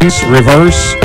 release, reverse.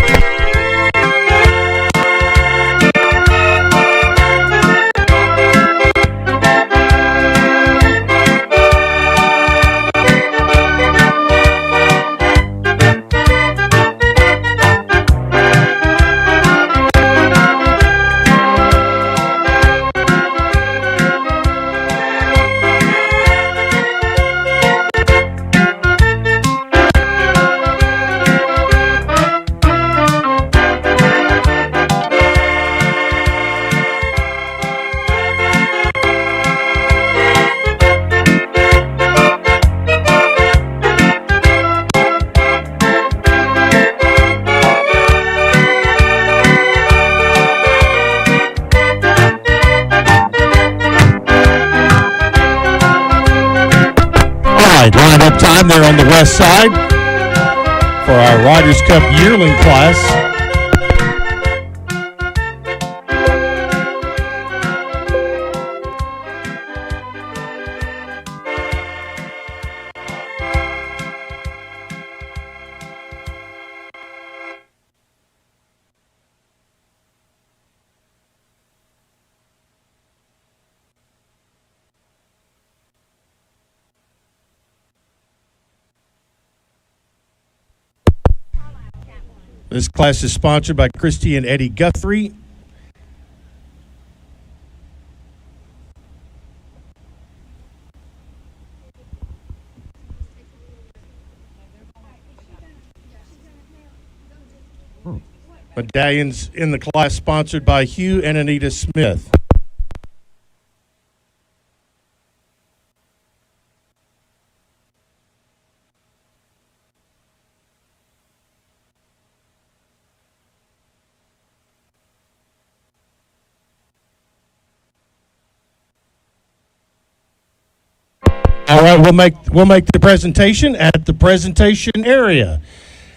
Line-up time there on the west side for our Riders Cup yearling class. This class is sponsored by Christy and Eddie Guthrie. Medallions in the class sponsored by Hugh and Anita Smith. All right, we'll make the presentation at the presentation area.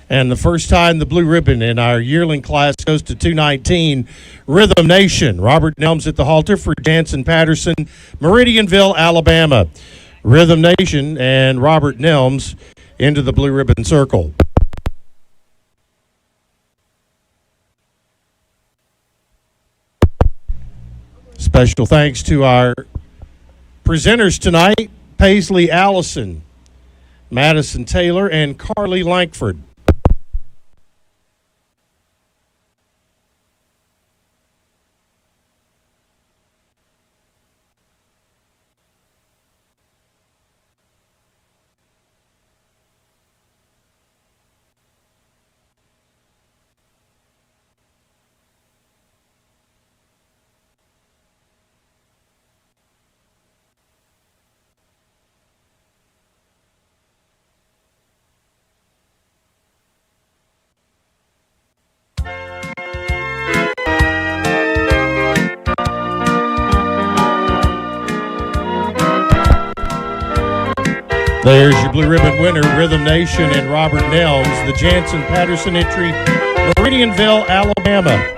And the first time the blue ribbon in our yearling class goes to 219 Rhythm Nation. Robert Nelms at the halter for Jansen Patterson, Meridianville, Alabama. Rhythm Nation and Robert Nelms into the blue ribbon circle. Special thanks to our presenters tonight, Paisley Allison, Madison Taylor, and Carly Lankford. There's your blue ribbon winner, Rhythm Nation and Robert Nelms, the Jansen Patterson entry, Meridianville, Alabama.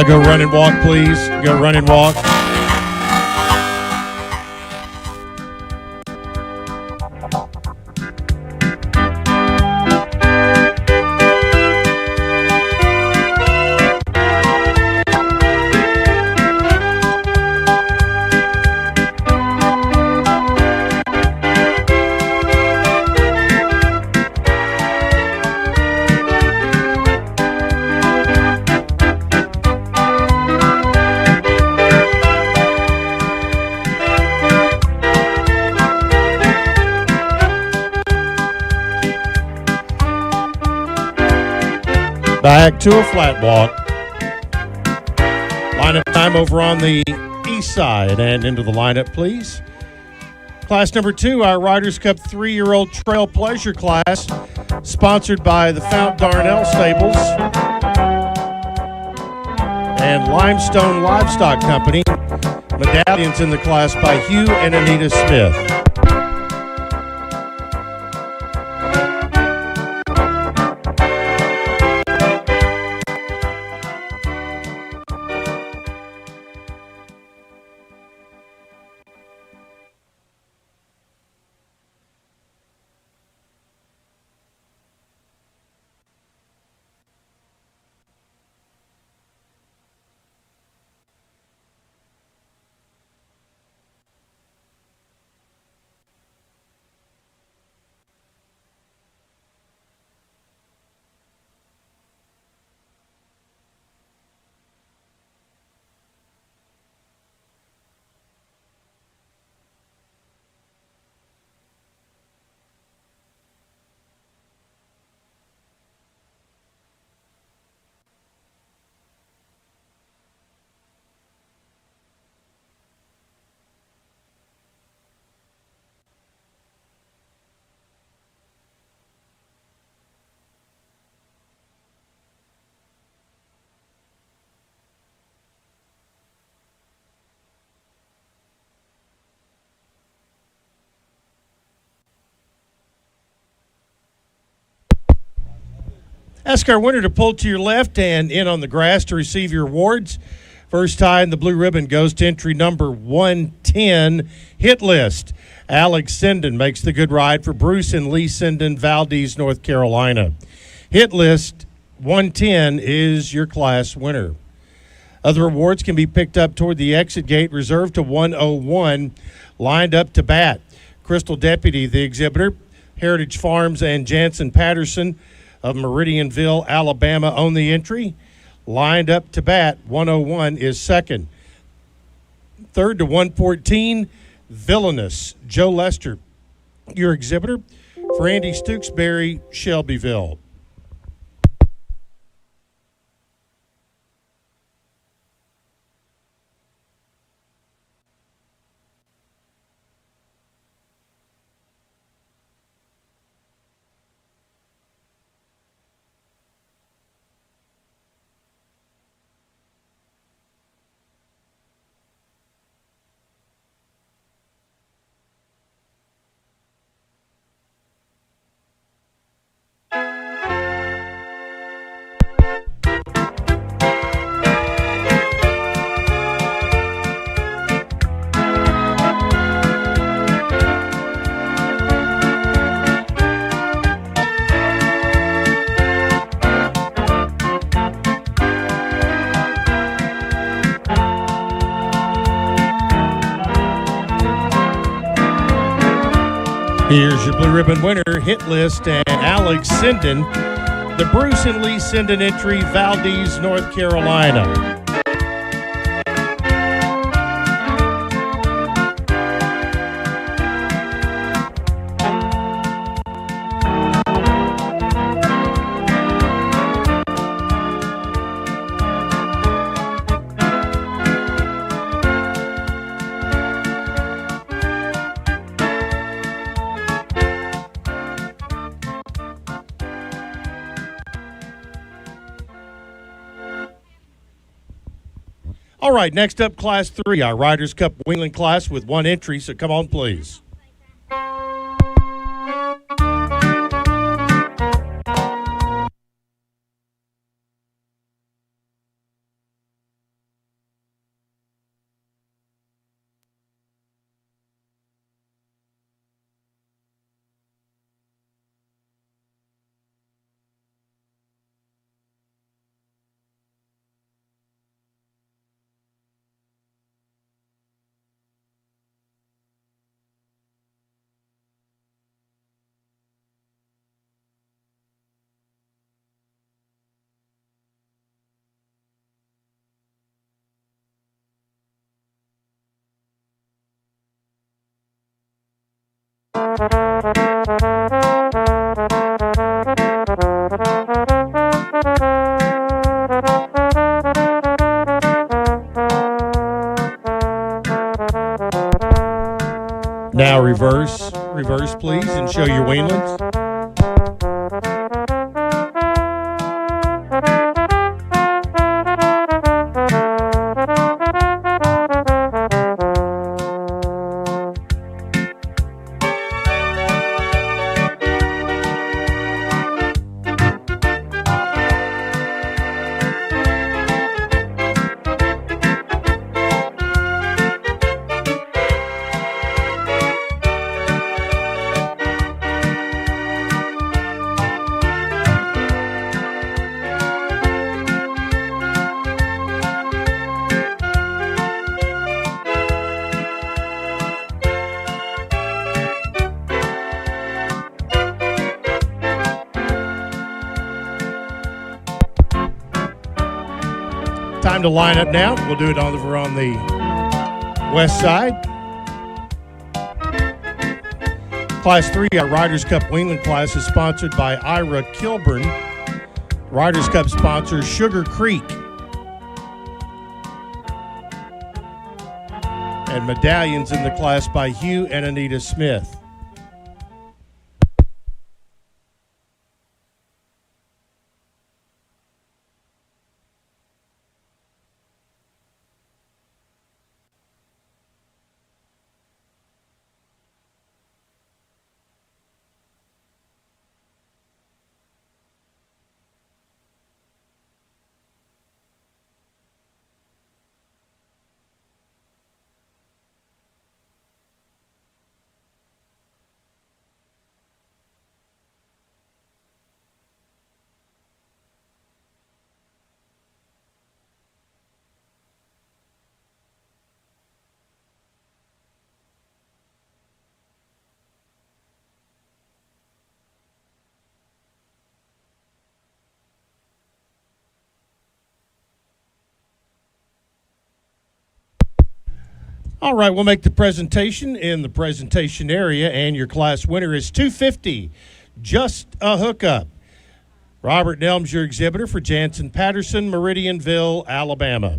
Go run and walk, please. Go run and walk. Back to a flat walk. Lineup time over on the east side and into the lineup, please. Class number 2, our Riders Cup 3-year-old Trail Pleasure class, sponsored by the Fount Darnell Stables and Limestone Livestock Company. Medallions in the class by Hugh and Anita Smith. Ask our winner to pull to your left and in on the grass to receive your awards. First tie in the blue ribbon goes to entry number 110, Hit List. Alex Sinden makes the good ride for Bruce and Lee Sinden, Valdez, North Carolina. Hit List 110 is your class winner. Other awards can be picked up toward the exit gate reserved to 101, lined up to bat. Crystal Deputy, the exhibitor, Heritage Farms and Jansen Patterson of Meridianville, Alabama, own the entry. Lined up to bat, 101 is second. Third to 114, Villainous, Joe Lester, your exhibitor. For Andy Stooksbury, Shelbyville. Here's your blue ribbon winner, Hit List, and Alex Sinden, the Bruce and Lee Sinden entry, Valdez, North Carolina. All right, next up, Class 3, our Riders Cup Wingling class with one entry, so come on, please. Now reverse, please, and show your weanlings. Time to line up now. We'll do it over on the west side. Class 3, our Riders Cup Wingling class is sponsored by Ira Kilburn. Riders Cup sponsor, Sugar Creek. And medallions in the class by Hugh and Anita Smith. All right, we'll make the presentation in the presentation area, and your class winner is $250, just a hookup. Robert Nelms, your exhibitor for Jansen Patterson, Meridianville, Alabama.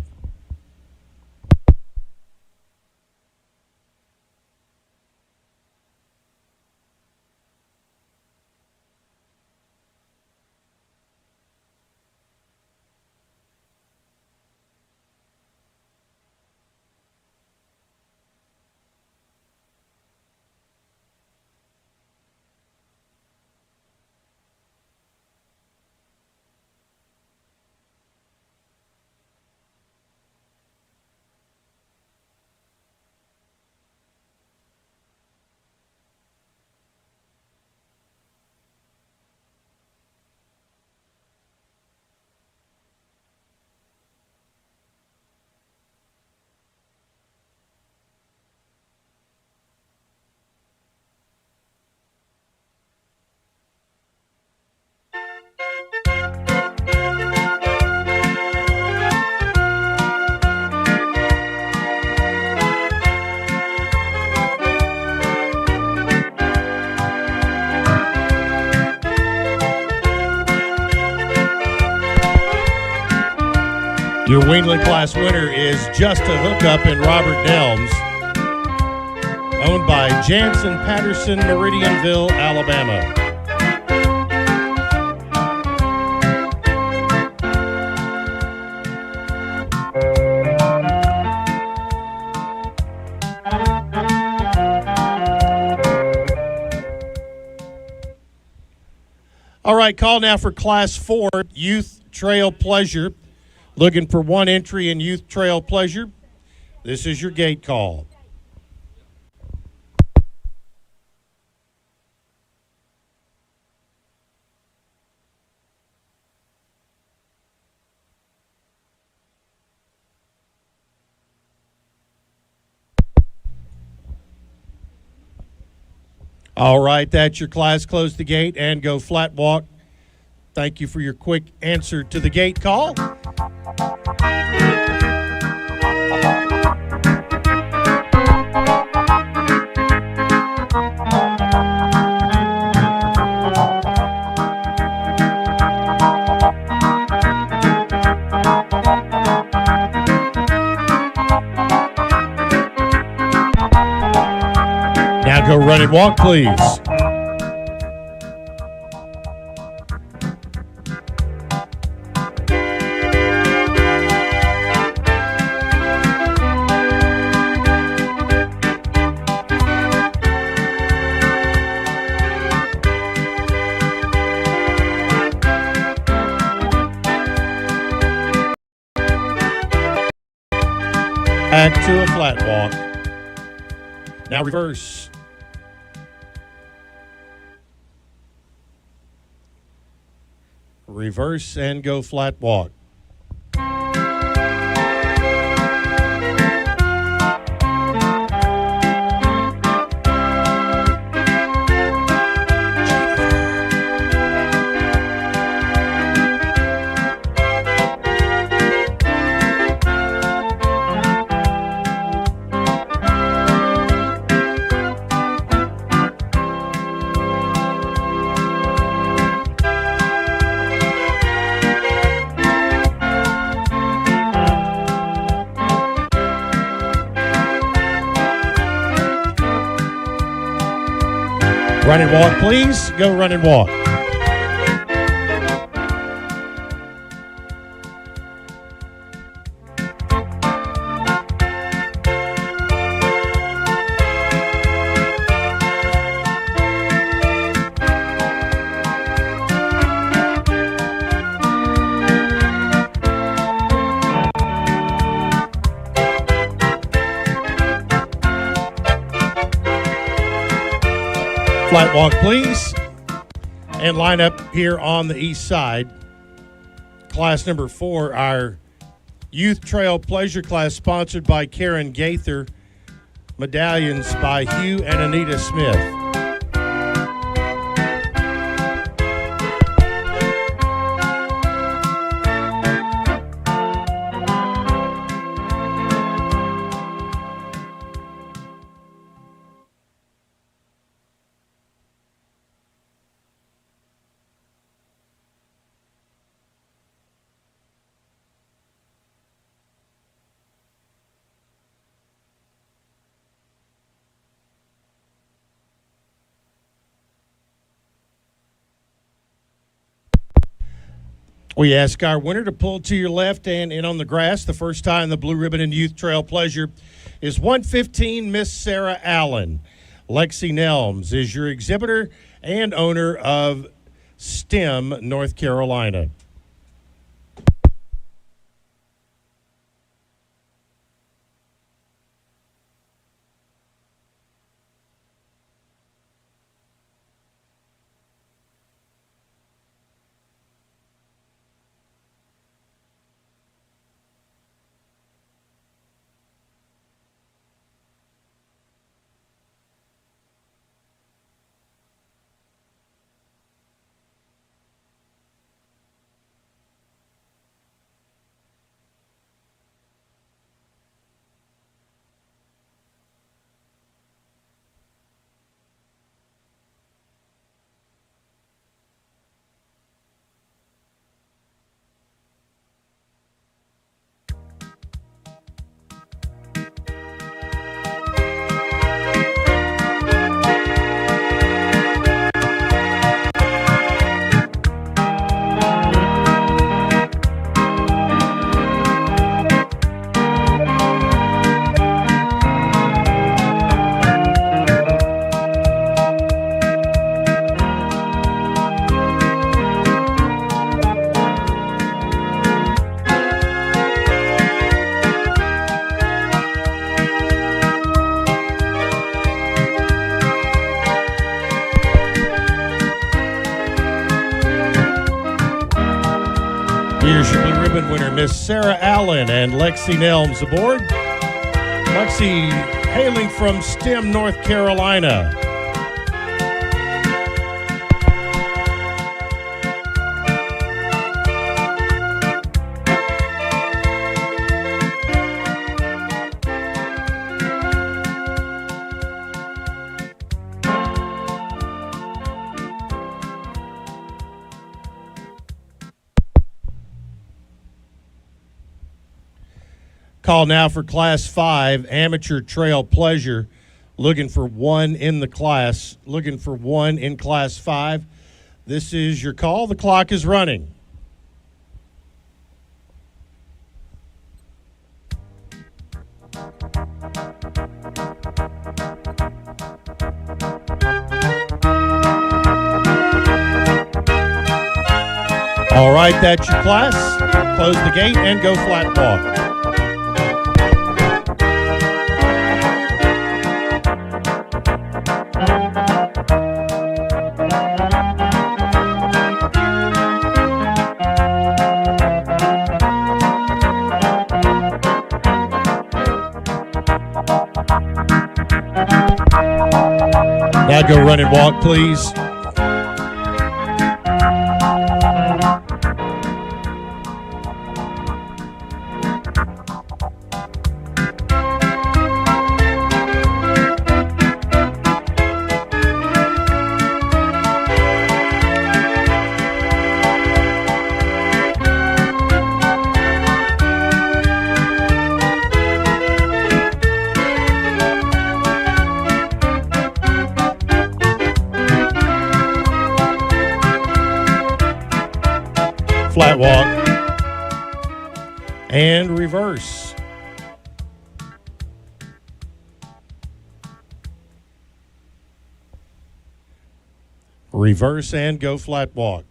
Your Wingling class winner is Just a Hookup in Robert Nelms, owned by Jansen Patterson, Meridianville, Alabama. All right, call now for Class 4, Youth Trail Pleasure. Looking for one entry in Youth Trail Pleasure. This is your gate call. All right, that's your class. Close the gate and go flat walk. Thank you for your quick answer to the gate call. Now go run and walk, please. Back to a flat walk. Now reverse. Reverse and go flat walk. Run and walk, please. Go run and walk. Flat walk, please. And line up here on the east side. Class number 4, our Youth Trail Pleasure class, sponsored by Karen Gaither. Medallions by Hugh and Anita Smith. We ask our winner to pull to your left and in on the grass. The first tie in the Blue Ribbon and Youth Trail Pleasure is 115 Miss Sarah Allen. Lexi Nelms is your exhibitor and owner of STEM North Carolina. winner, Miss Sarah Allen and Lexi Nelms aboard. Lexi hailing from Stem, North Carolina. Call now for Class 5, Amateur Trail Pleasure. Looking for one in the class. Looking for one in Class 5. This is your call. The clock is running. All right, that's your class. Close the gate and go flat walk. Now go run and walk, please. Flat walk and reverse. Reverse and go flat walk.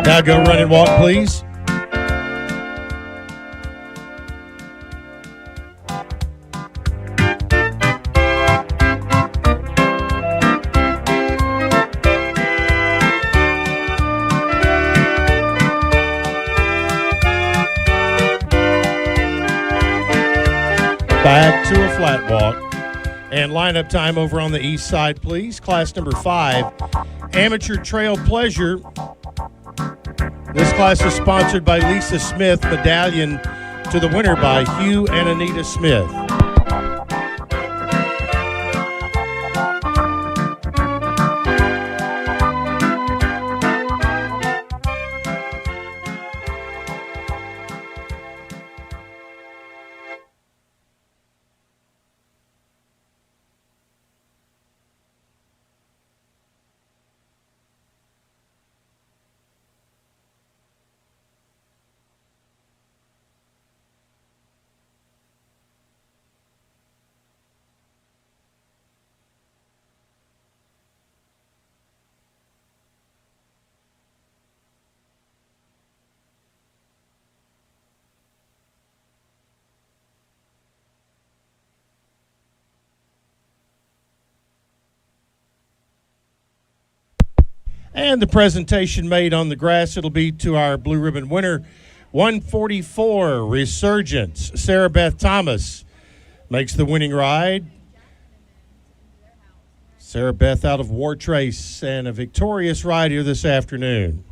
Now go run and walk, please. Back to a flat walk. And lineup time over on the east side, please. Class number 5, Amateur Trail Pleasure. This class is sponsored by Lisa Smith, medallion to the winner by Hugh and Anita Smith. And the presentation made on the grass, it'll be to our blue ribbon winner, 144 Resurgence. Sarah Beth Thomas makes the winning ride. Sarah Beth out of War Trace, and a victorious ride here this afternoon.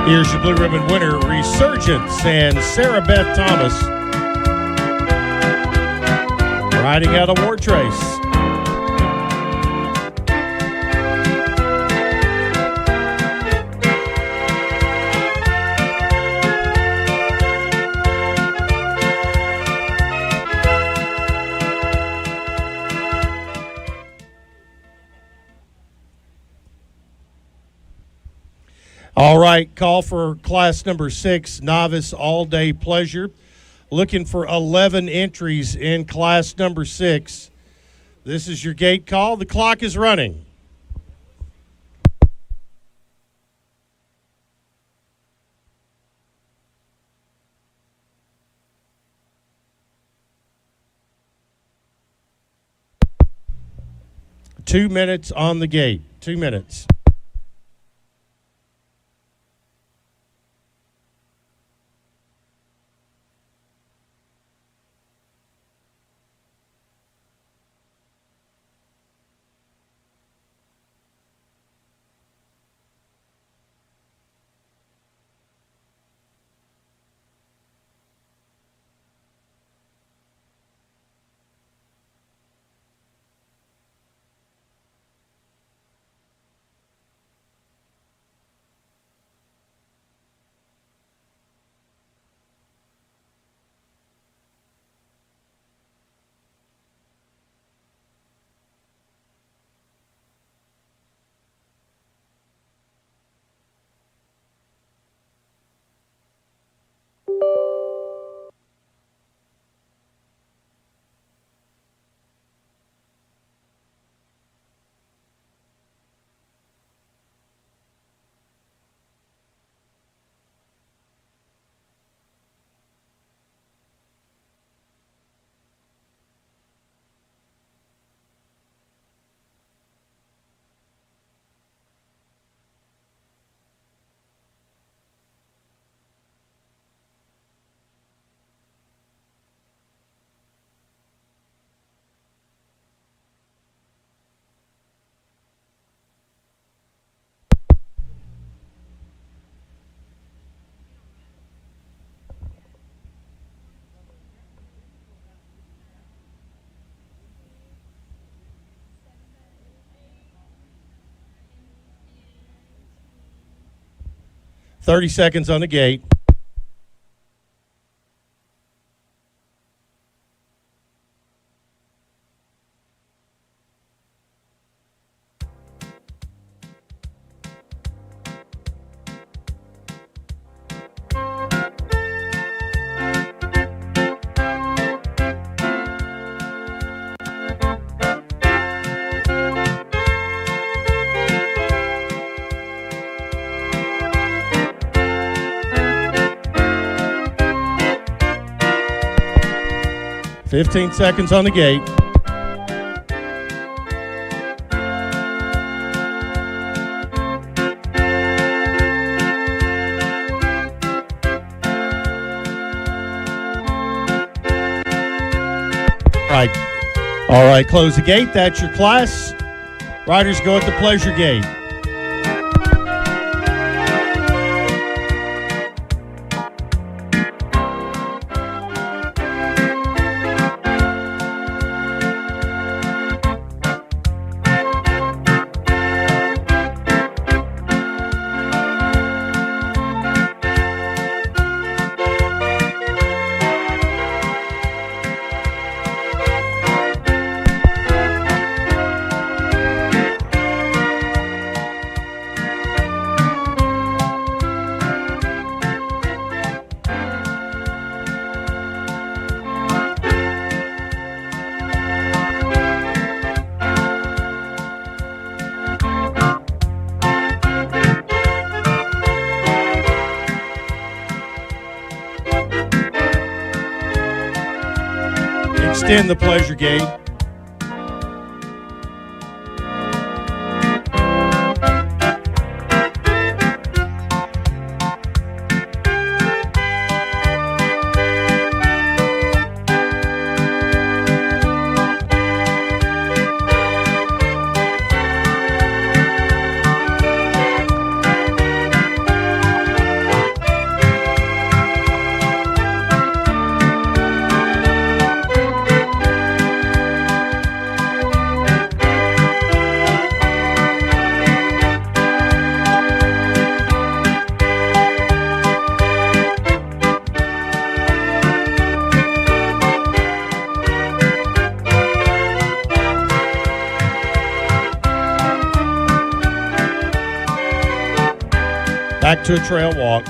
Here's your blue ribbon winner, Resurgence, and Sarah Beth Thomas riding out a war trace. All right, call for class number 6, Novice All Day Pleasure. Looking for 11 entries in class number 6. This is your gate call. The clock is running. Two minutes on the gate. 2 minutes. Thirty seconds on the gate. Fifteen seconds on the gate. All right, close the gate. That's your class. Riders go at the pleasure gate. Extend the pleasure gate. Back to a trail walk.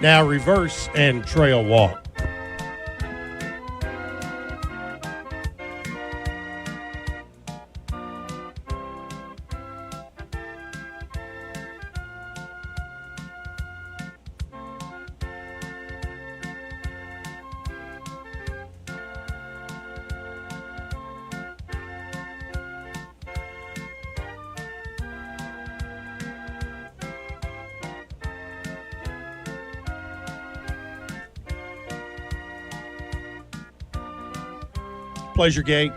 Now reverse and trail walk. Pleasure gate.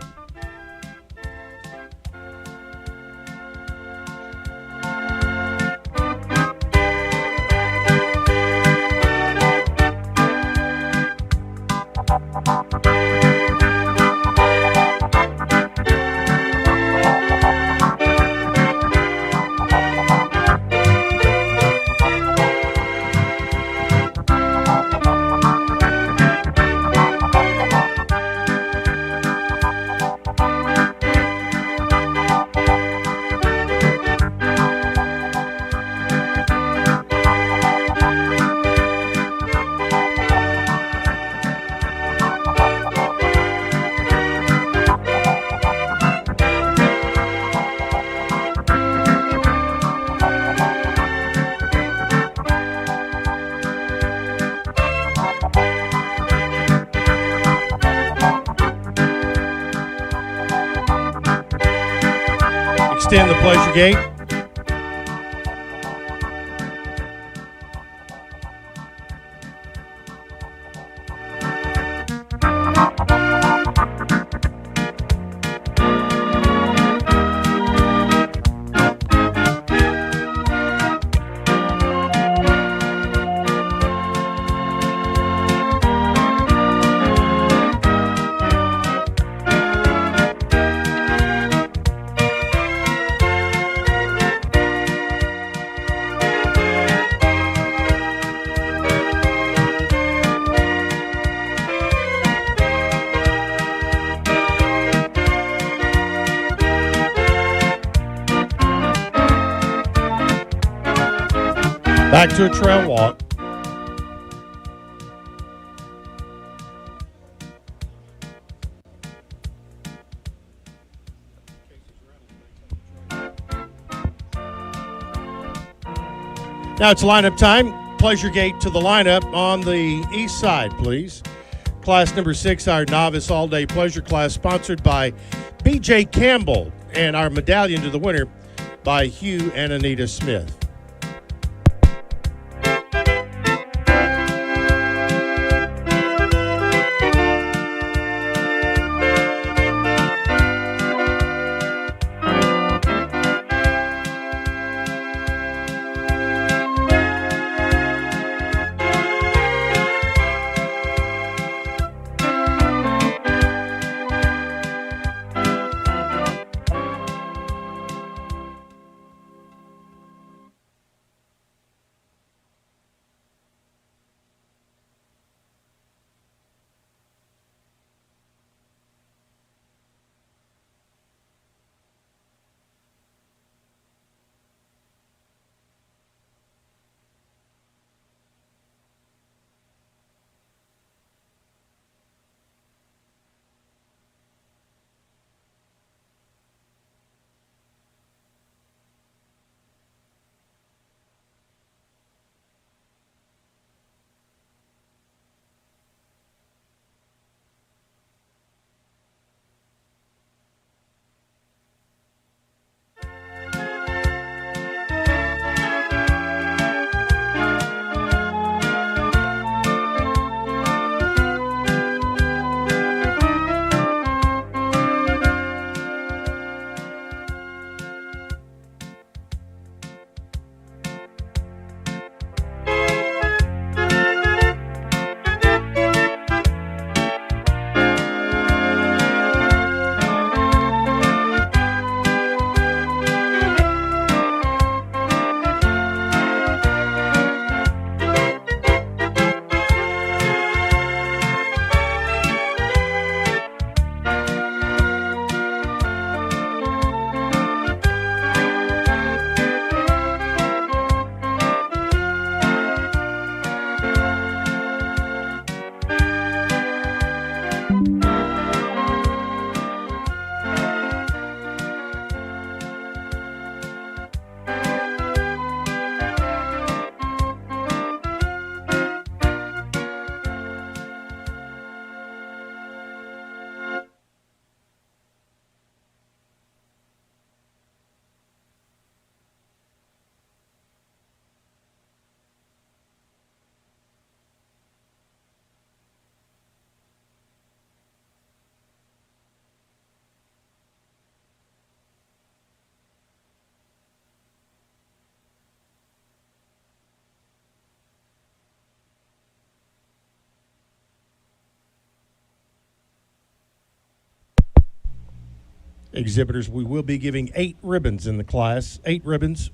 Extend the pleasure gate. Back to a trail walk. Now it's lineup time. Pleasure gate to the lineup on the east side, please. Class number 6, our novice all-day pleasure class, sponsored by B.J. Campbell, and our medallion to the winner by Hugh and Anita Smith. exhibitors. We will be giving 8 ribbons in the class, 8 ribbons.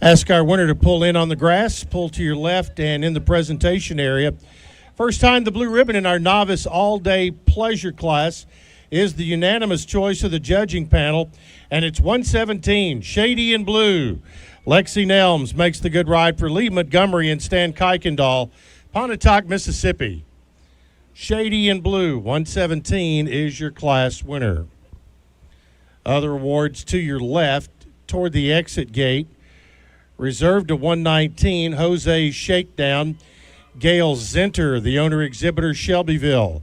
Ask our winner to pull in on the grass, pull to your left, and in the presentation area. First time the blue ribbon in our novice all-day pleasure class is the unanimous choice of the judging panel, and it's 117, Shady in Blue. Lexi Nelms makes the good ride for Lee Montgomery and Stan Kuykendall, Pontotoc, Mississippi. Shady in Blue, 117 is your class winner. Other awards to your left toward the exit gate. Reserved to 119, Jose's Shakedown. Gail Zenter, the owner-exhibitor, Shelbyville.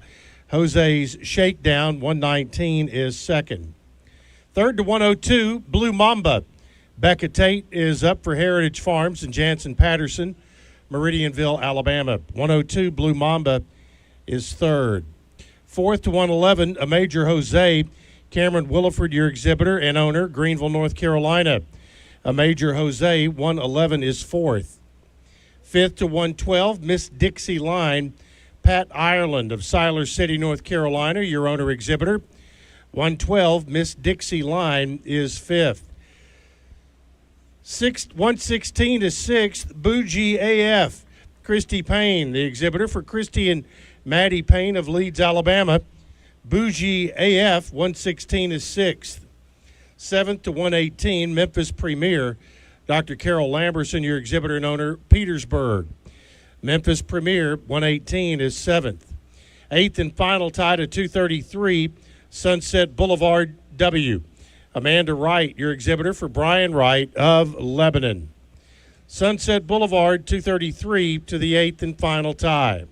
Jose's Shakedown, 119, is second. Third to 102, Blue Mamba. Becca Tate is up for Heritage Farms in Jansen-Patterson, Meridianville, Alabama. 102, Blue Mamba is third. Fourth to 111, A Major Jose. Cameron Williford, your exhibitor and owner, Greenville, North Carolina. A Major Jose, 111 is fourth. Fifth to 112, Miss Dixie Line. Pat Ireland of Siler City, North Carolina, your owner-exhibitor. 112, Miss Dixie Line is fifth. 116 is sixth, Bougie AF. Christy Payne, the exhibitor for Christy and Maddie Payne of Leeds, Alabama. Bougie AF, 116 is sixth. 7th to 118, Memphis Premier. Dr. Carol Lamberson, your exhibitor and owner, Petersburg. Memphis Premier, 118 is 7th. 8th and final tie to 233, Sunset Boulevard W. Amanda Wright, your exhibitor for Brian Wright of Lebanon. Sunset Boulevard, 233 to the 8th and final tie.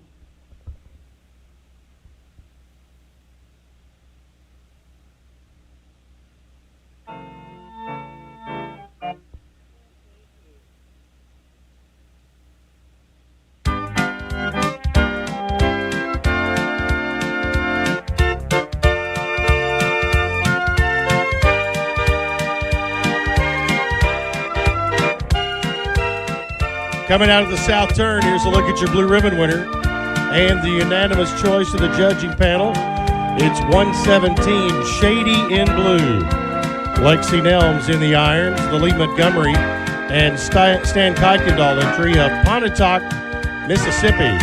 Coming out of the south turn, here's a look at your blue ribbon winner and the unanimous choice of the judging panel. It's 117, Shady in Blue. Lexi Nelms in the irons, the Lee Montgomery and Stan Kuykendall entry of Pontotoc, Mississippi.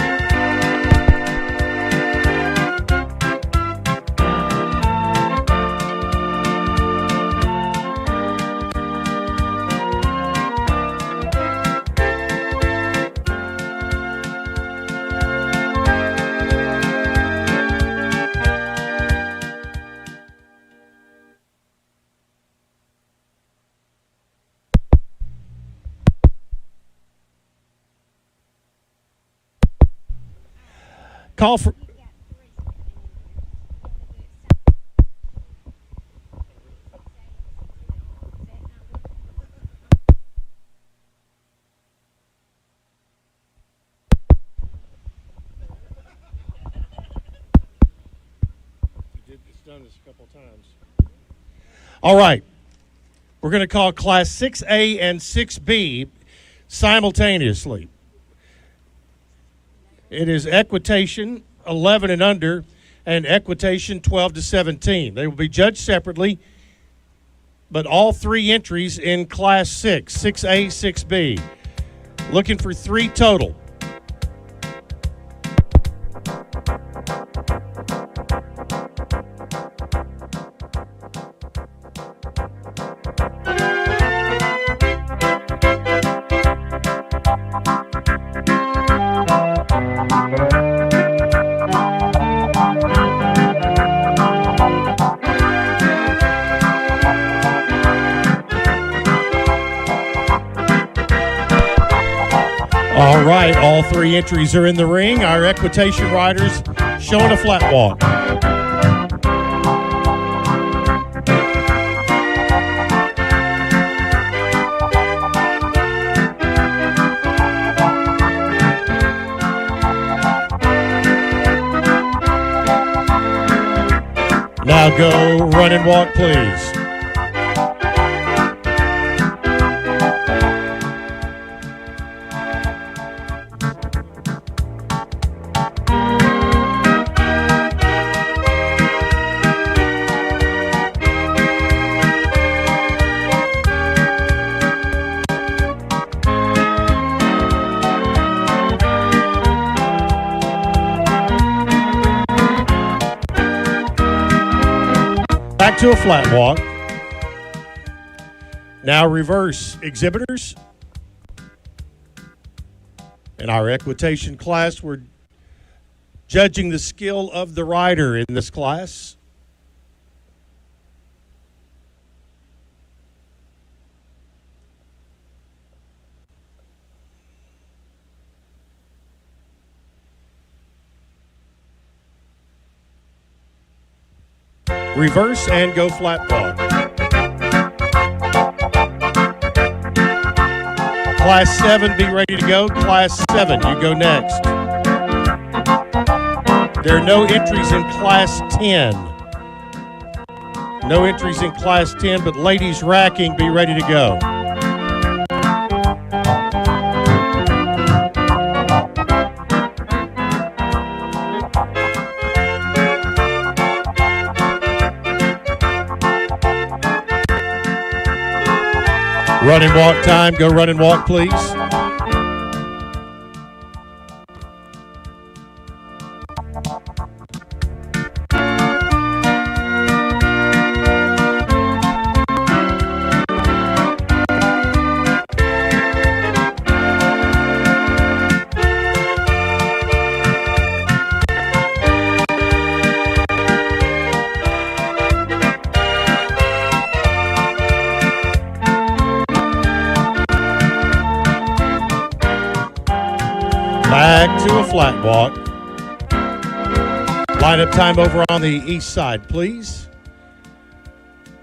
Call for done this a couple times. All right. We're going to call Class 6A and 6B simultaneously. It is equitation 11 and under and equitation 12 to 17. They will be judged separately, but all three entries in Class 6, 6A, 6B. Looking for 3 total. All right, all 3 entries are in the ring. Our equitation riders showing a flat walk. Now go run and walk, please. Back to a flat walk. Now reverse exhibitors. In our equitation class, we're judging the skill of the rider in this class. Reverse and go flat walk. Class 7, be ready to go. Class 7, you go next. There are no entries in Class 10. No entries in Class 10, but ladies racking, be ready to go. Run and walk time. Go run and walk, please. Back to a flat walk. Lineup time over on the east side, please.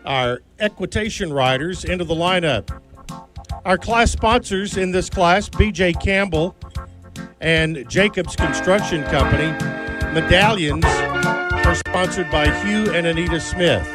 Our equitation riders into the lineup. Our class sponsors in this class, B.J. Campbell and Jacobs Construction Company. Medallions are sponsored by Hugh and Anita Smith.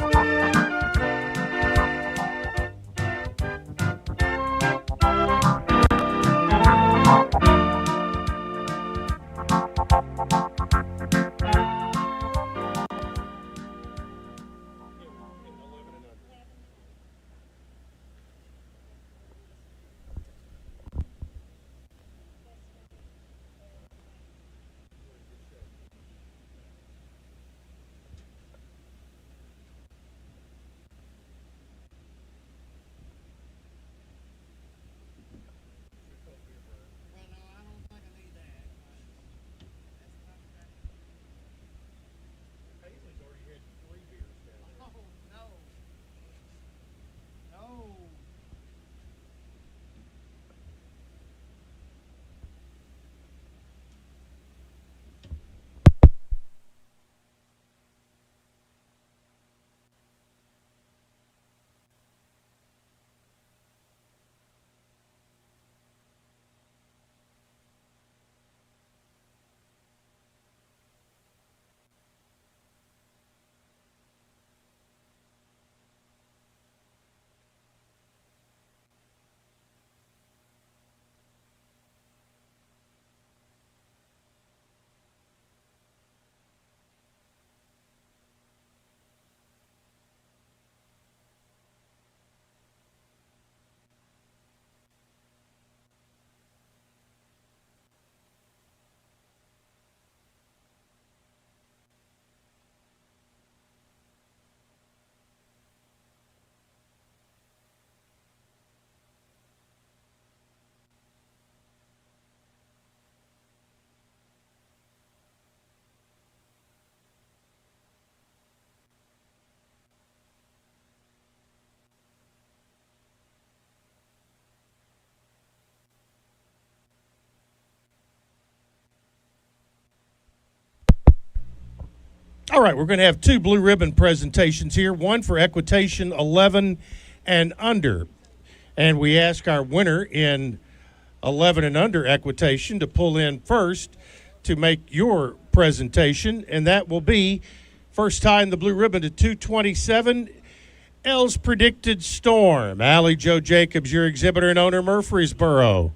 All right, we're going to have two blue ribbon presentations here, one for equitation 11 and under. And we ask our winner in 11 and under equitation to pull in first to make your presentation, and that will be first tying the blue ribbon to 227, L's Predicted Storm. Allie Joe Jacobs, your exhibitor and owner, Murfreesboro.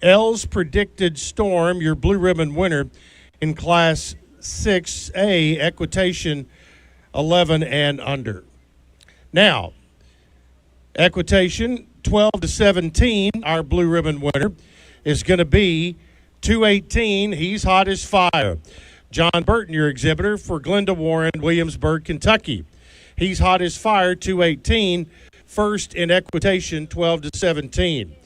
L's Predicted Storm, your blue ribbon winner in Class 6A, equitation 11 and under. Now, equitation 12 to 17, our blue ribbon winner is going to be 218. He's hot as fire. John Burton, your exhibitor for Glenda Warren, Williamsburg, Kentucky. He's hot as fire, 218. First in equitation, 12 to 17.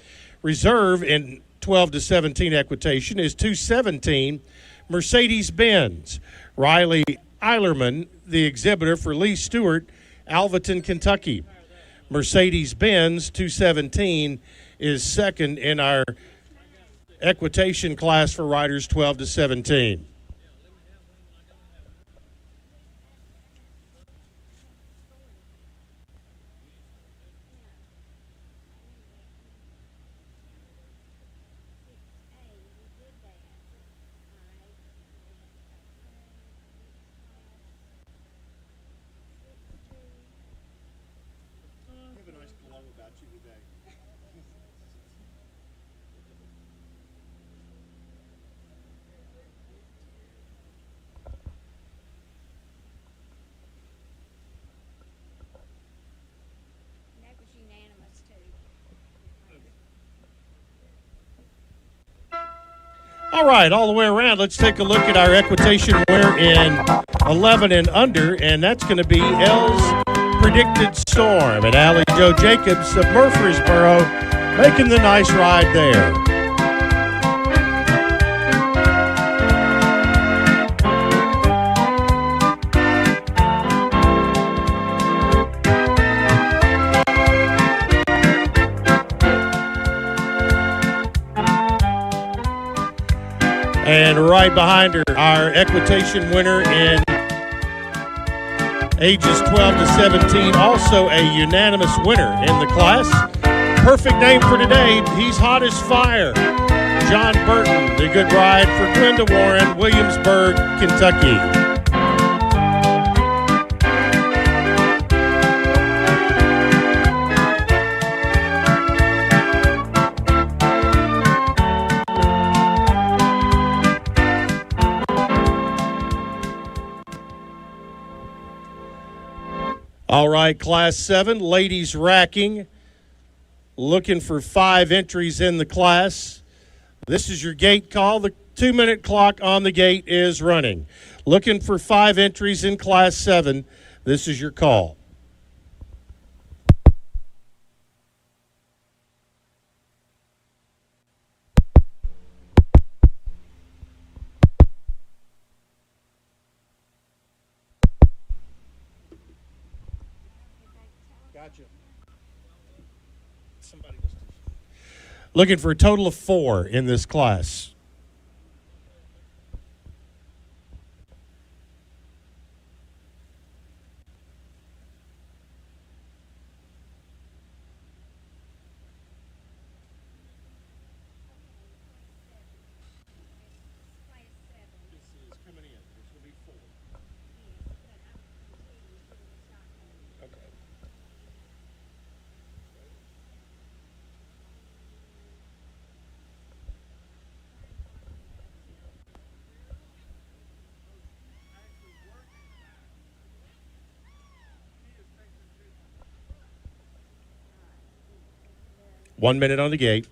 Reserve in 12 to 17 equitation is 217. Mercedes-Benz. Riley Eilerman, the exhibitor for Lee Stewart, Alvaton, Kentucky. Mercedes-Benz 217 is second in our equitation class for riders 12 to 17. All right, all the way around, let's take a look at our equitation winner in 11 and under, and that's going to be L's Predicted Storm. And Allie Joe Jacobs of Murfreesboro making the nice ride there. And right behind her, our equitation winner in ages 12 to 17, also a unanimous winner in the class. Perfect name for today. He's hot as fire. John Burton, the good ride for Glenda Warren, Williamsburg, Kentucky. All right, Class 7, ladies racking, looking for 5 entries in the class. This is your gate call. The 2-minute clock on the gate is running. Looking for 5 entries in Class 7. This is your call. Gotcha. Somebody was looking for a total of 4 in this class. One minute on the gate.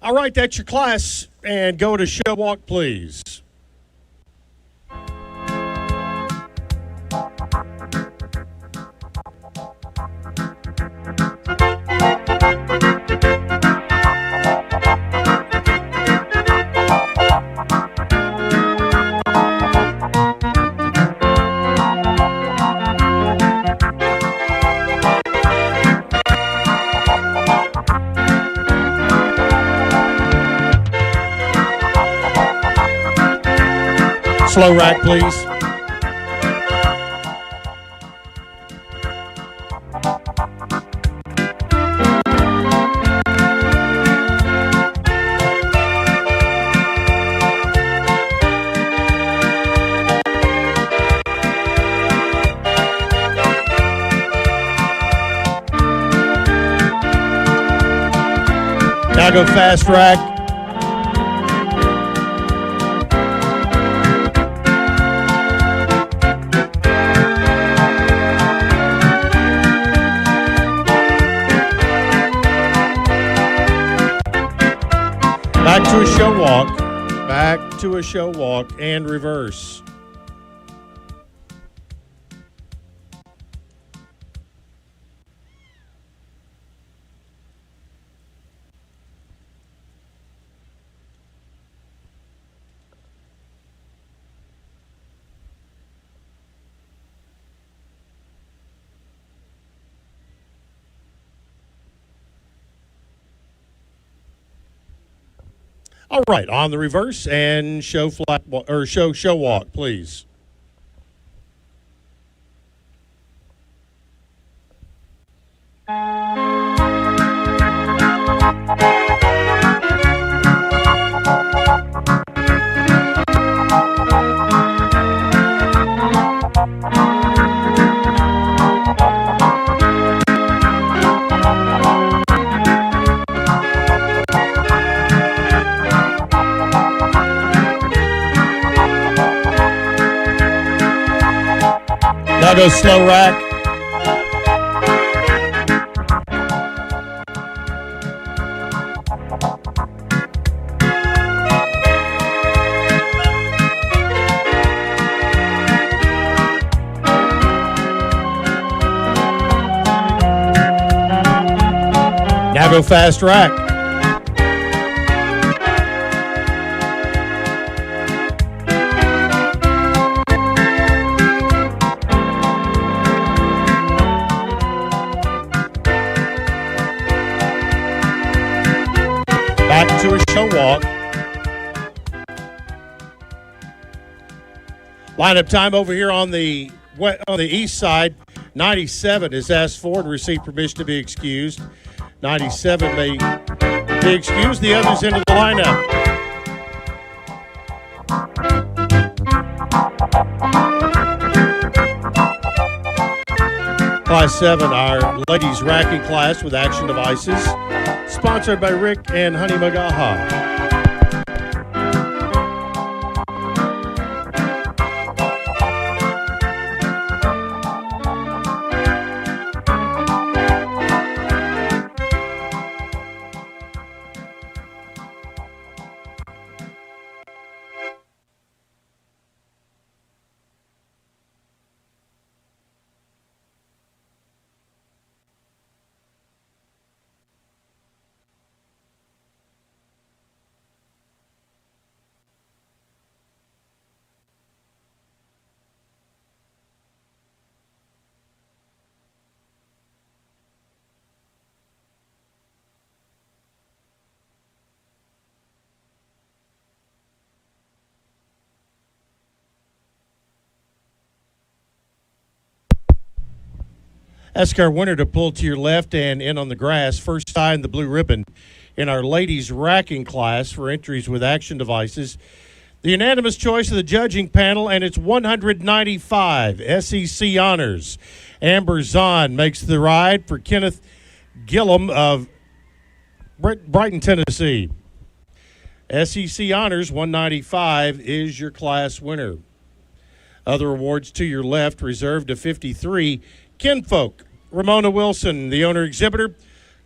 All right, that's your class. And go to show walk, please. Slow rack, please. Now go fast rack. Back to a show walk. Back to a show walk and reverse. All right, on the reverse and show flat or show walk, please. Now go slow rack. Now go fast rack. Back to a show walk. Lineup time over here on the east side. 97 is asked for to receive permission to be excused. 97 may be excused. The others into the lineup. Class 7, our ladies racking class with action devices, sponsored by Rick and Honey Magaha. Ask our winner to pull to your left and in on the grass. First sign the blue ribbon in our ladies racking class for entries with action devices. The unanimous choice of the judging panel, and it's 195 SEC honors. Amber Zahn makes the ride for Kenneth Gillum of Brighton, Tennessee. SEC honors 195 is your class winner. Other awards to your left reserved to 53. Kinfolk, Ramona Wilson, the owner exhibitor,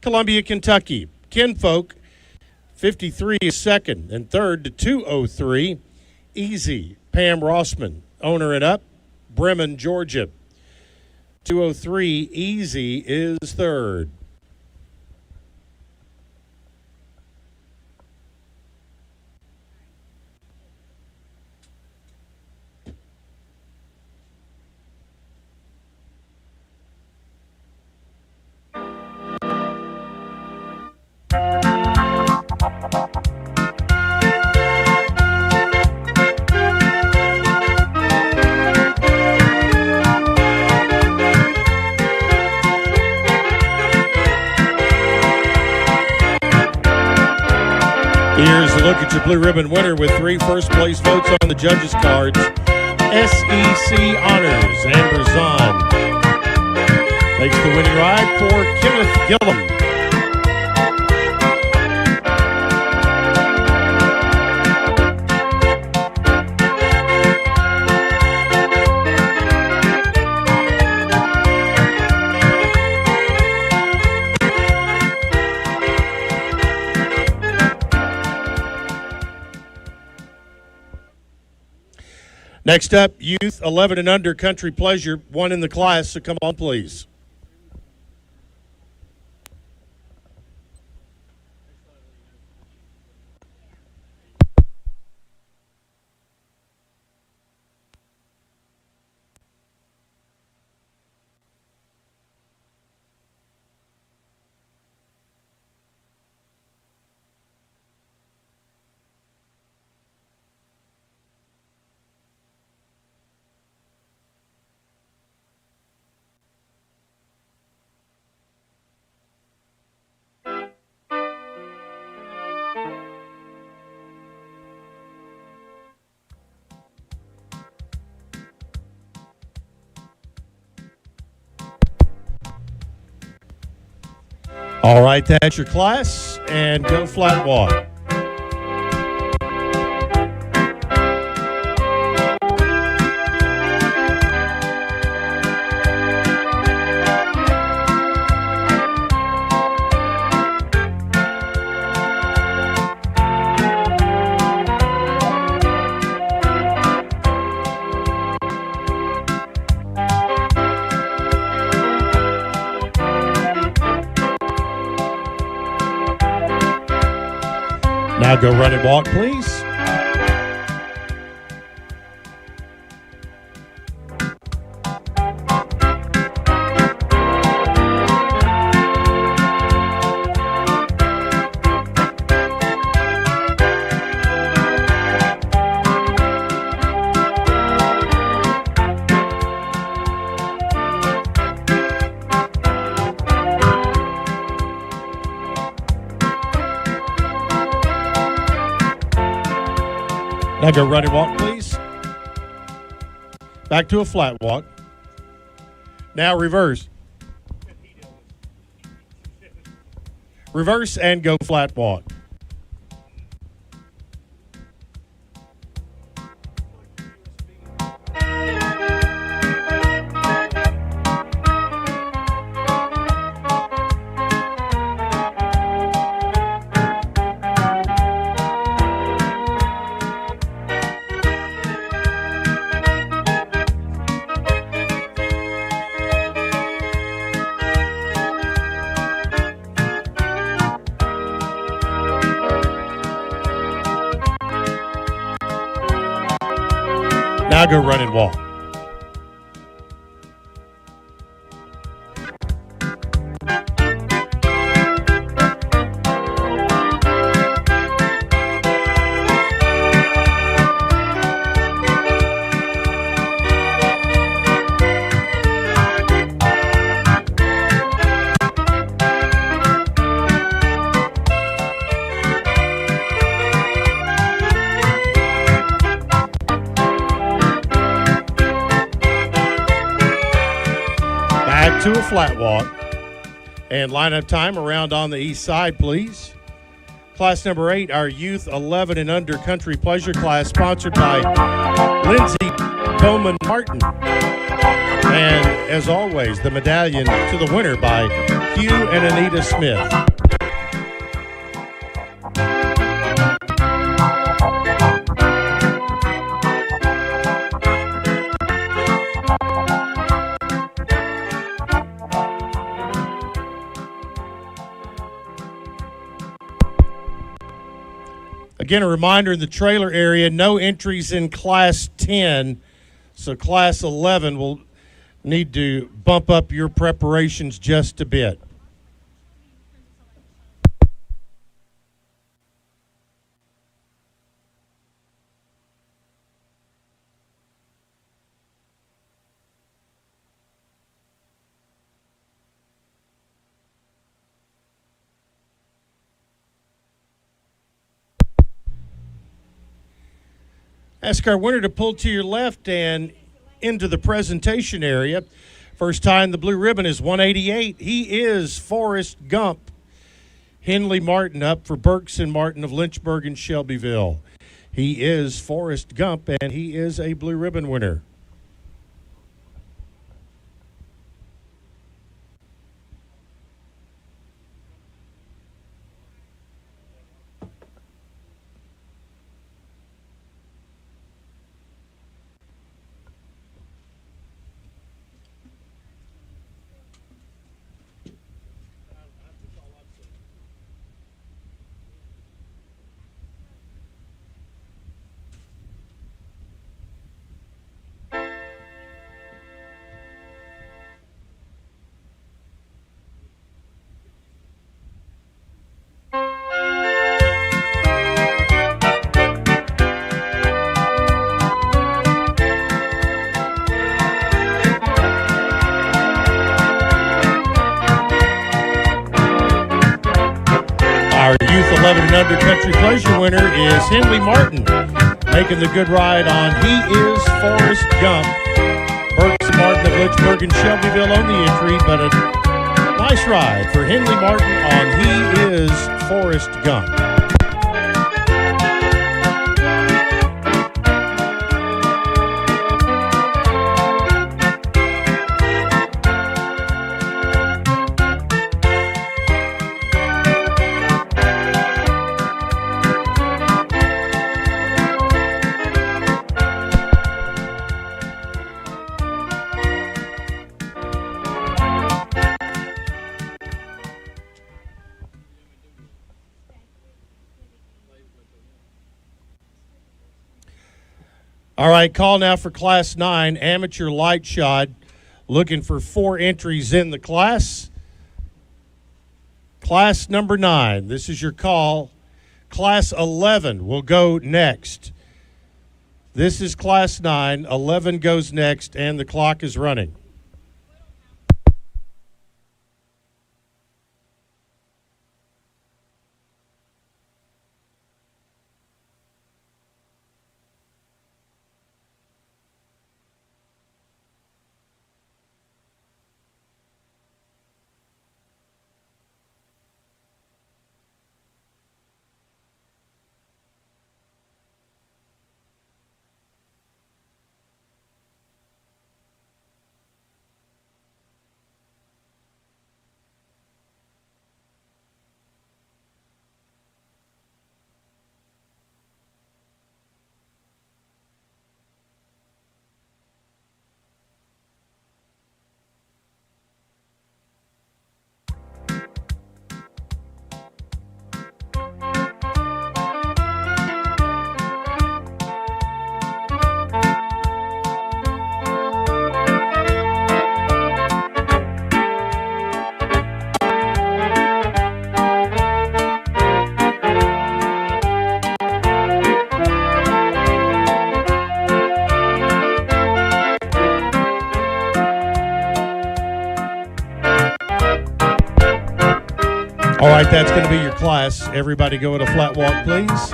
Columbia, Kentucky. Kinfolk, 53 is second, and third to 203. Easy, Pam Rossman, owner and up, Bremen, Georgia. 203, Easy is third. Here's a look at your blue ribbon winner with 3 first place votes on the judges' cards. SEC Honors, Amber Zahn makes the winning ride for Kenneth Gillum. Next up, youth 11 and under country pleasure, one in the class, so come on, please. All right, that's your class, and go flat walk. Now go run and walk, please. Now go run and walk, please. Back to a flat walk. Now reverse. Reverse and go flat walk. Now go run and walk. To a flat walk. And lineup time around on the east side, please. Class number 8, our youth 11 and under country pleasure class, sponsored by Lindsay Bowman Martin. And as always, the medallion to the winner by Hugh and Anita Smith. Again, a reminder in the trailer area, no entries in Class 10, so Class 11 will need to bump up your preparations just a bit. Ask our winner to pull to your left and into the presentation area. First time the blue ribbon is 188. He is Forrest Gump. Henley Martin up for Burks and Martin of Lynchburg and Shelbyville. He is Forrest Gump, and he is a blue ribbon winner. Our Youth 11 and Under Country Pleasure winner is Henley Martin, making the good ride on He Is Forrest Gump. Burks and Martin of Lynchburg and Shelbyville on the entry, but a nice ride for Henley Martin on He Is Forrest Gump. All right, call now for Class 9, Amateur Light Shot. Looking for 4 entries in the class. Class number 9, this is your call. Class 11 will go next. This is Class 9, 11 goes next, and the clock is running. All right, that's going to be your class. Everybody go at a flat walk, please.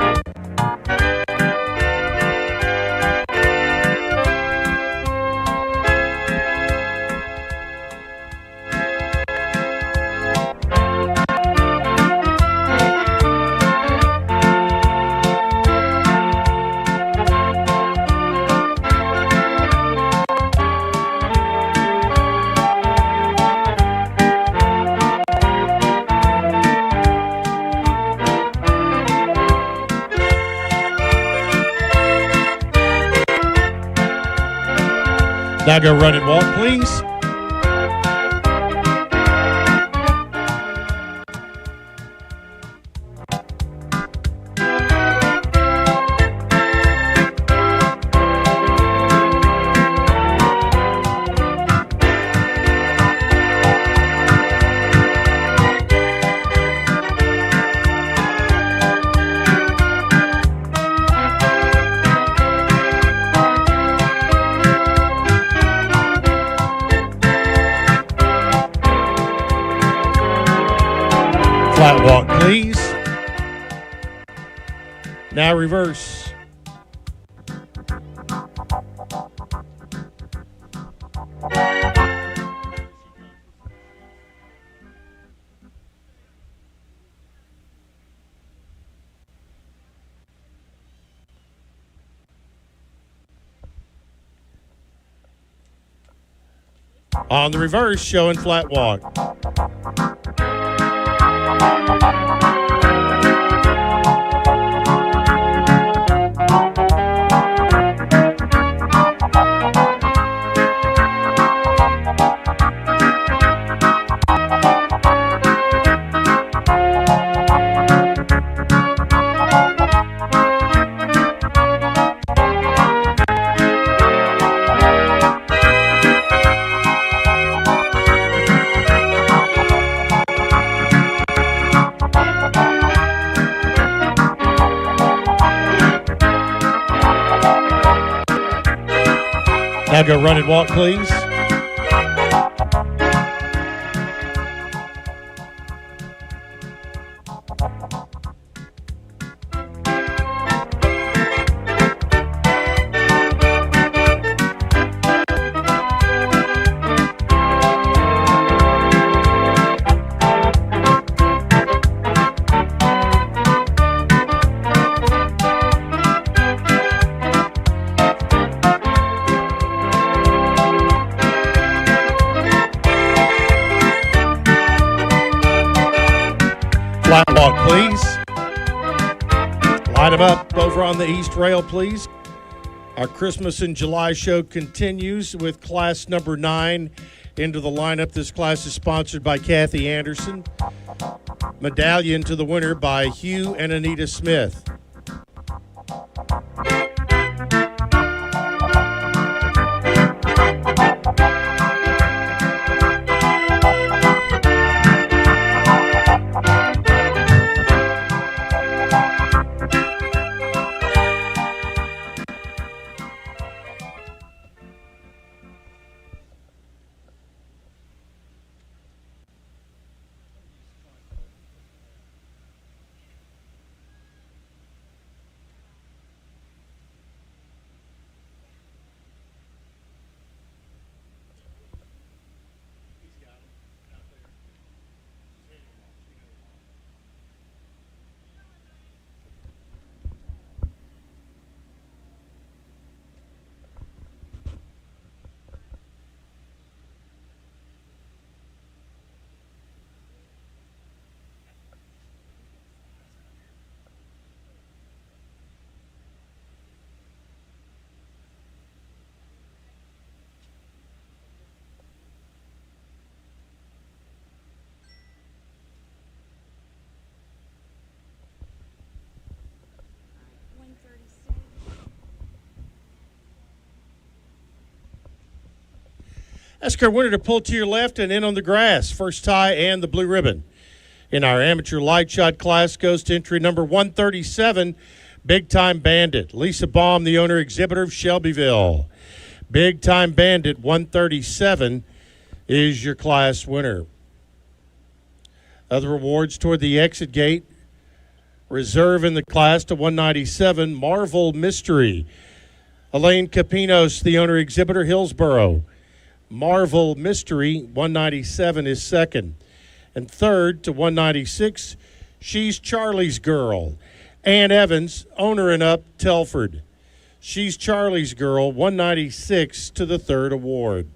Now go run and walk, please. Flat walk, please. Now reverse. On the reverse, showing flat walk. Now go run and walk, please. Flat walk, please. Line them up over on the east rail, please. Our Christmas in July show continues with class number 9 into the lineup. This class is sponsored by Kathy Anderson. Medallion to the winner by Hugh and Anita Smith. Ask our winner to pull to your left and in on the grass. First tie and the blue ribbon. In our amateur light shot class goes to entry number 137, Big Time Bandit. Lisa Baum, the owner exhibitor of Shelbyville. Big Time Bandit 137 is your class winner. Other awards toward the exit gate. Reserve in the class to 197, Marvel Mystery. Elaine Capinos, the owner exhibitor, Hillsboro. Marvel Mystery, 197 is second. And third to 196, She's Charlie's Girl. Ann Evans, owner and up, Telford. She's Charlie's Girl, 196 to the third award.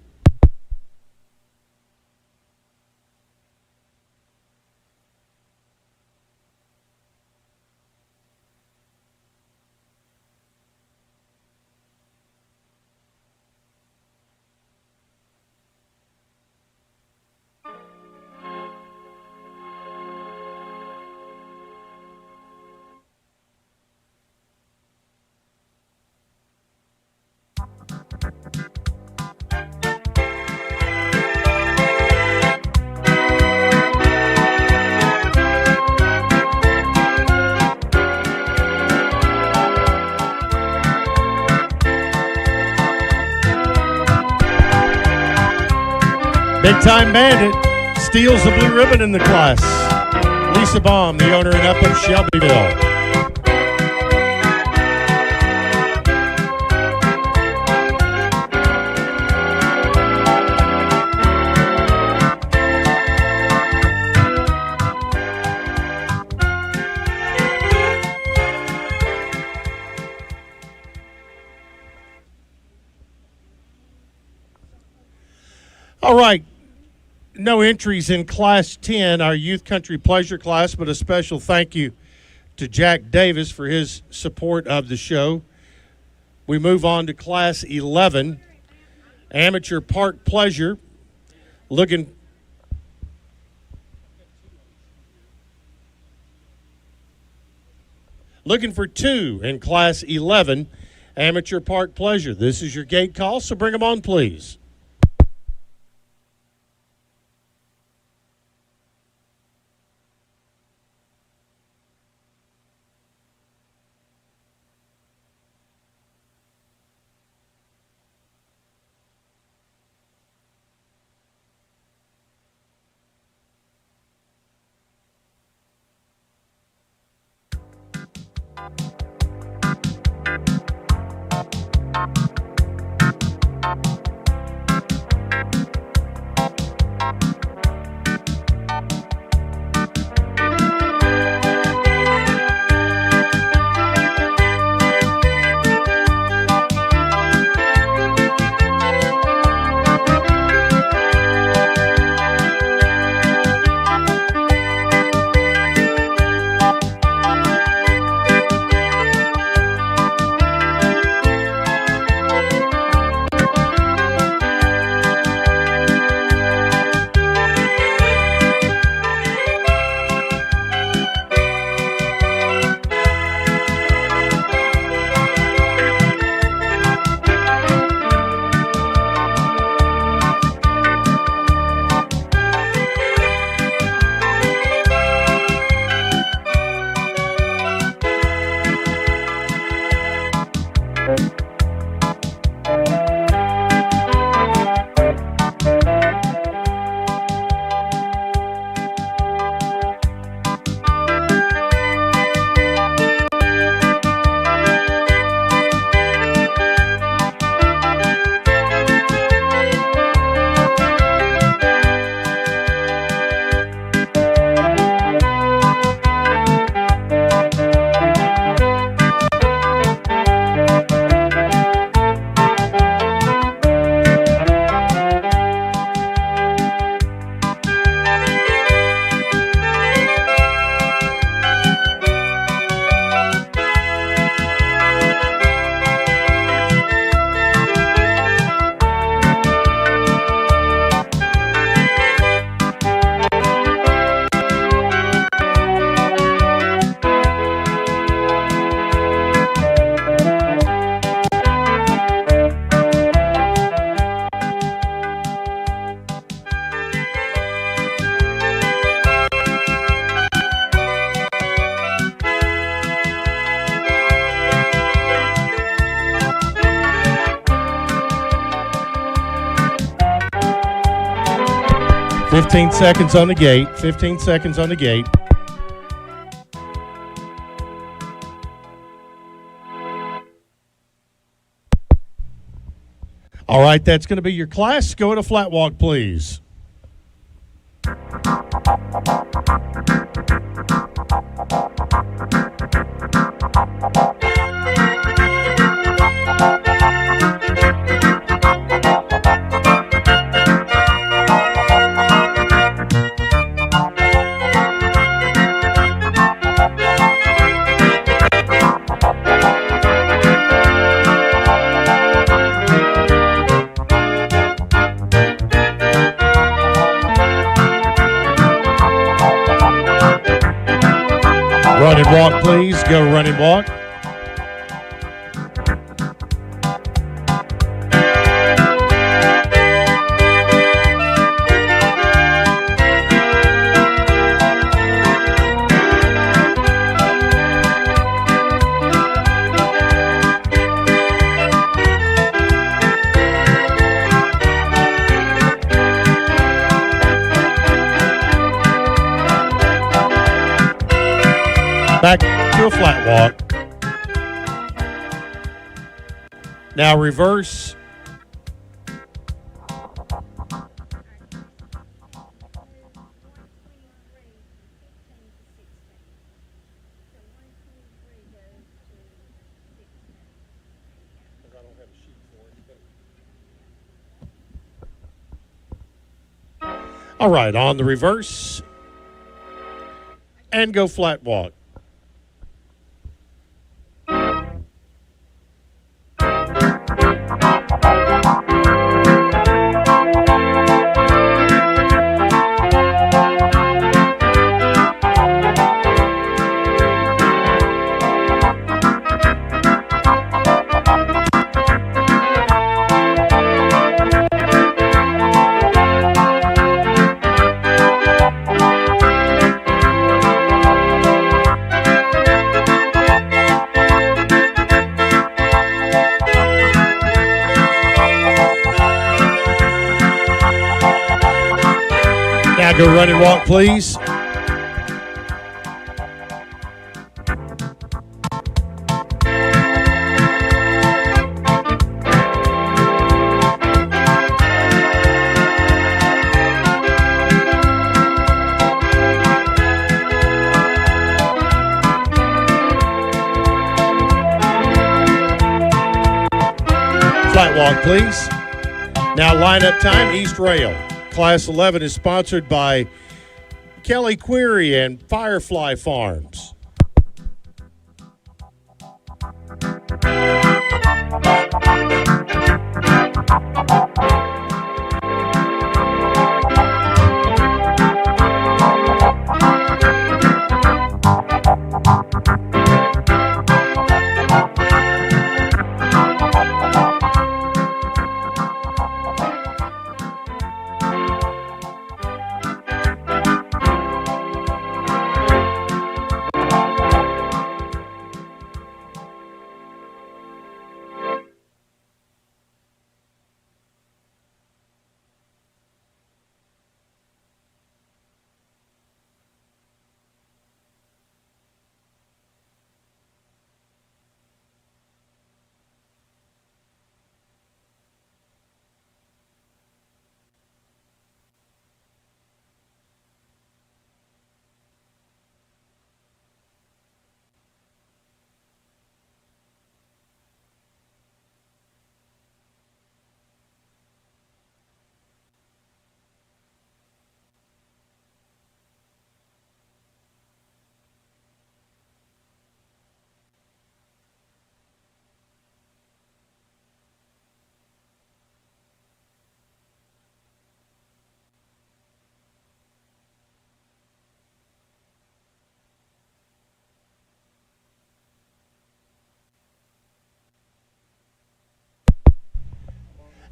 Big Time Bandit steals the blue ribbon in the class. Lisa Baum, the owner and up of Shelbyville. All right. No entries in Class 10, our Youth Country Pleasure class, but a special thank you to Jack Davis for his support of the show. We move on to Class 11, Amateur Park Pleasure. Looking for two in Class 11, Amateur Park Pleasure. This is your gate call, so bring them on, please. Fifteen seconds on the gate. 15 seconds on the gate. All right, that's going to be your class. Go at a flat walk, please. Run and walk, please. Go run and walk. Back to a flat walk. Now reverse. All right, on the reverse and go flat walk. Now go run and walk, please. Flat walk, please. Now lineup time, East Rail. Class 11 is sponsored by Kelly Query and Firefly Farms.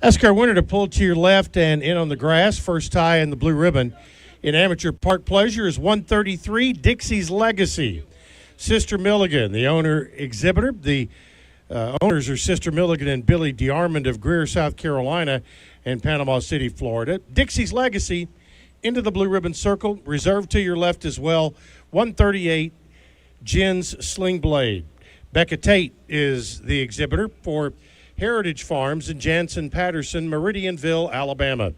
Escar winner to pull to your left and in on the grass. First tie in the blue ribbon in amateur park pleasure is 133, Dixie's Legacy. Sister Milligan, the owner exhibitor. The owners are Sister Milligan and Billy DeArmond of Greer, South Carolina, and Panama City, Florida. Dixie's Legacy into the blue ribbon circle. Reserved to your left as well, 138, Jen's Sling Blade. Becca Tate is the exhibitor for Heritage Farms in Jansen Patterson, Meridianville, Alabama.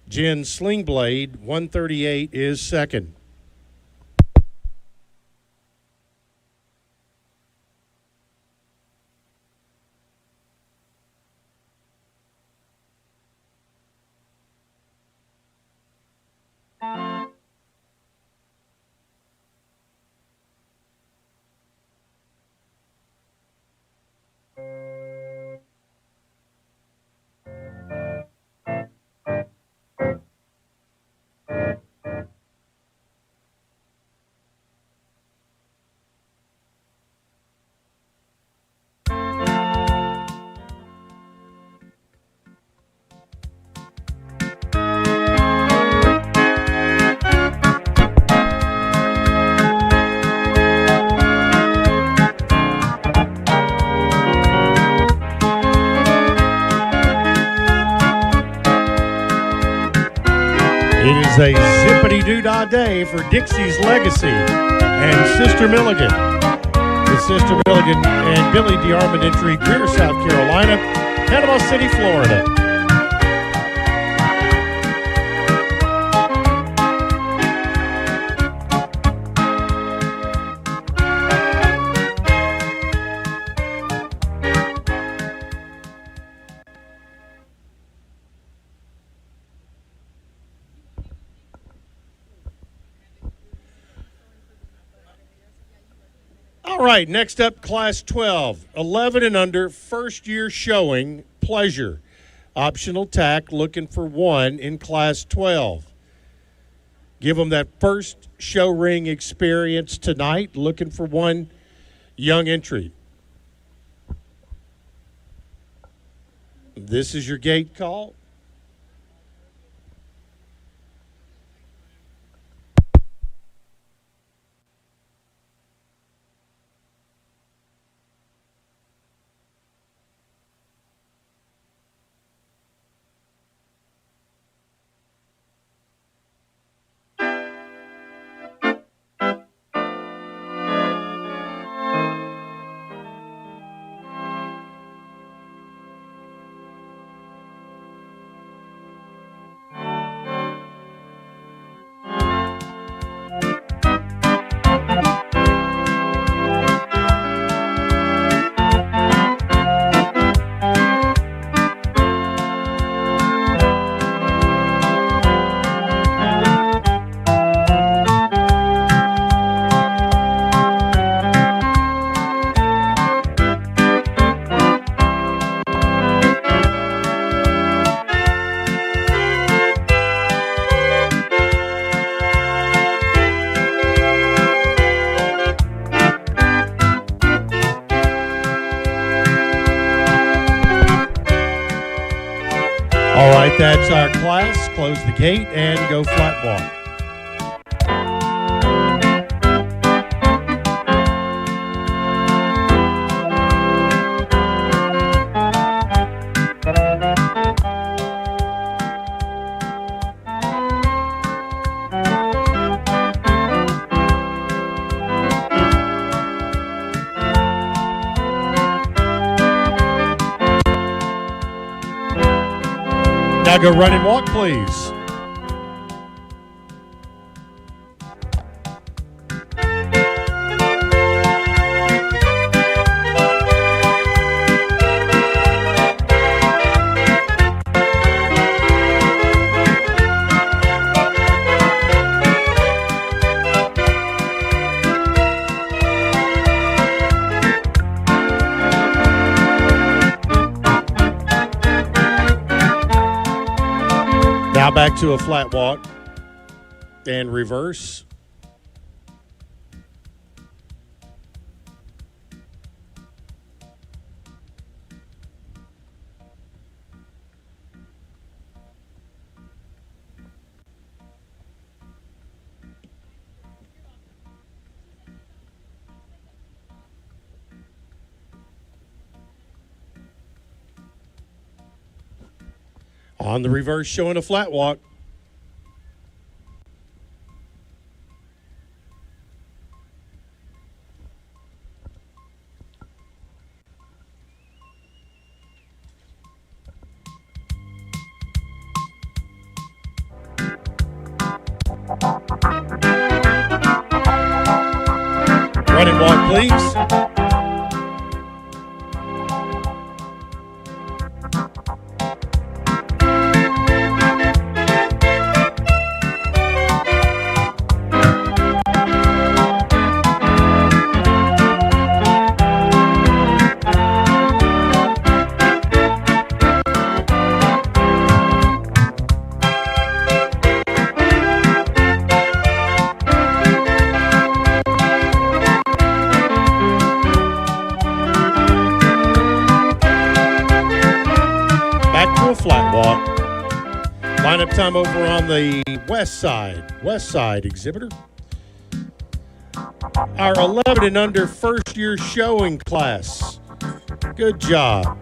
Jen Sling Blade, 138, is second. It is a zippity-doo-dah day for Dixie's Legacy and Sister Milligan. The Sister Milligan and Billy DeArmond entry, Greer, South Carolina, Panama City, Florida. All right, next up, Class 12, 11 and under, first year showing, pleasure. Optional tack, looking for one in Class 12. Give them that first show ring experience tonight, looking for one young entry. This is your gate call. All right, that's our class. Close the gate and go flat walk. Now go run and walk, please. Now back to a flat walk and reverse. On the reverse, showing a flat walk. Run and walk, please. Flat walk. Lineup time over on the west side exhibitor. Our 11 and under first year showing class. Good job.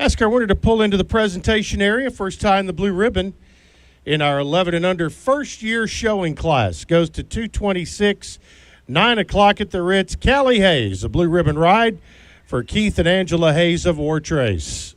Ask our winner to pull into the presentation area. First time the blue ribbon in our 11 and under first year showing class goes to 226, 9 o'clock at the Ritz. Callie Hayes, a blue ribbon ride for Keith and Angela Hayes of War Trace.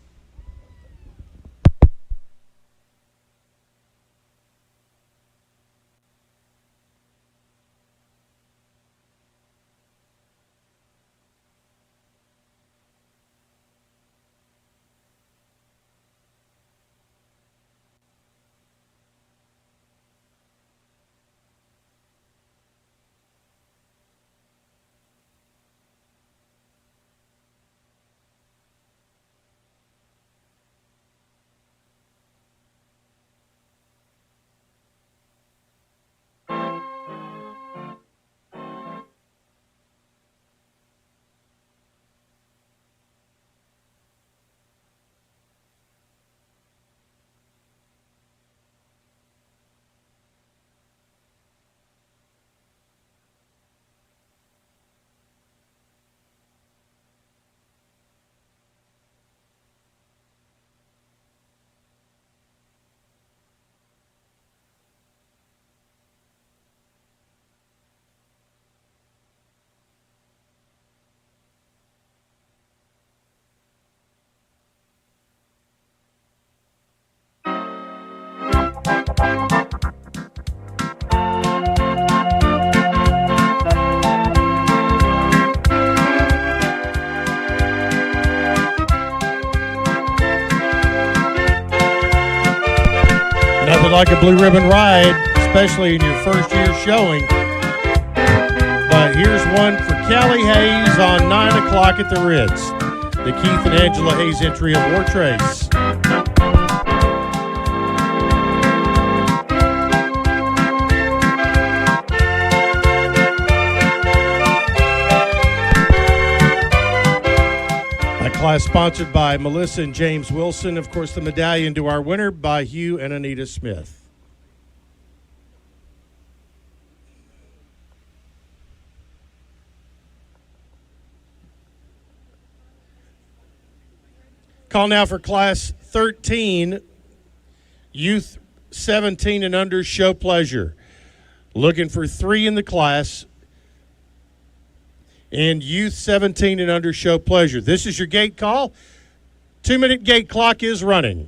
Nothing like a blue ribbon ride, especially in your first year showing. But here's one for Callie Hayes on 9 o'clock at the Ritz. The Keith and Angela Hayes entry of War Trace. Class sponsored by Melissa and James Wilson. Of course, the medallion to our winner by Hugh and Anita Smith. Call now for Class 13, Youth 17 and under, show pleasure. Looking for 3 in the class. And Youth 17 and under, show pleasure. This is your gate call. 2-minute gate clock is running.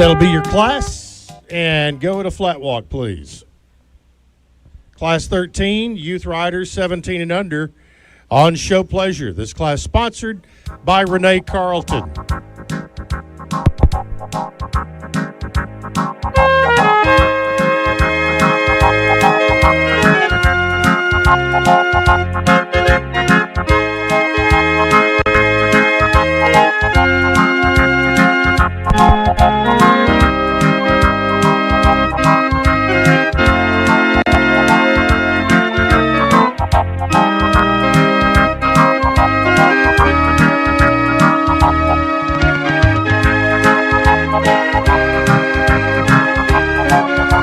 that'll be your class. And go at a flat walk, please. Class 13, youth riders 17 and under on Show Pleasure. This class sponsored by Renee Carlton.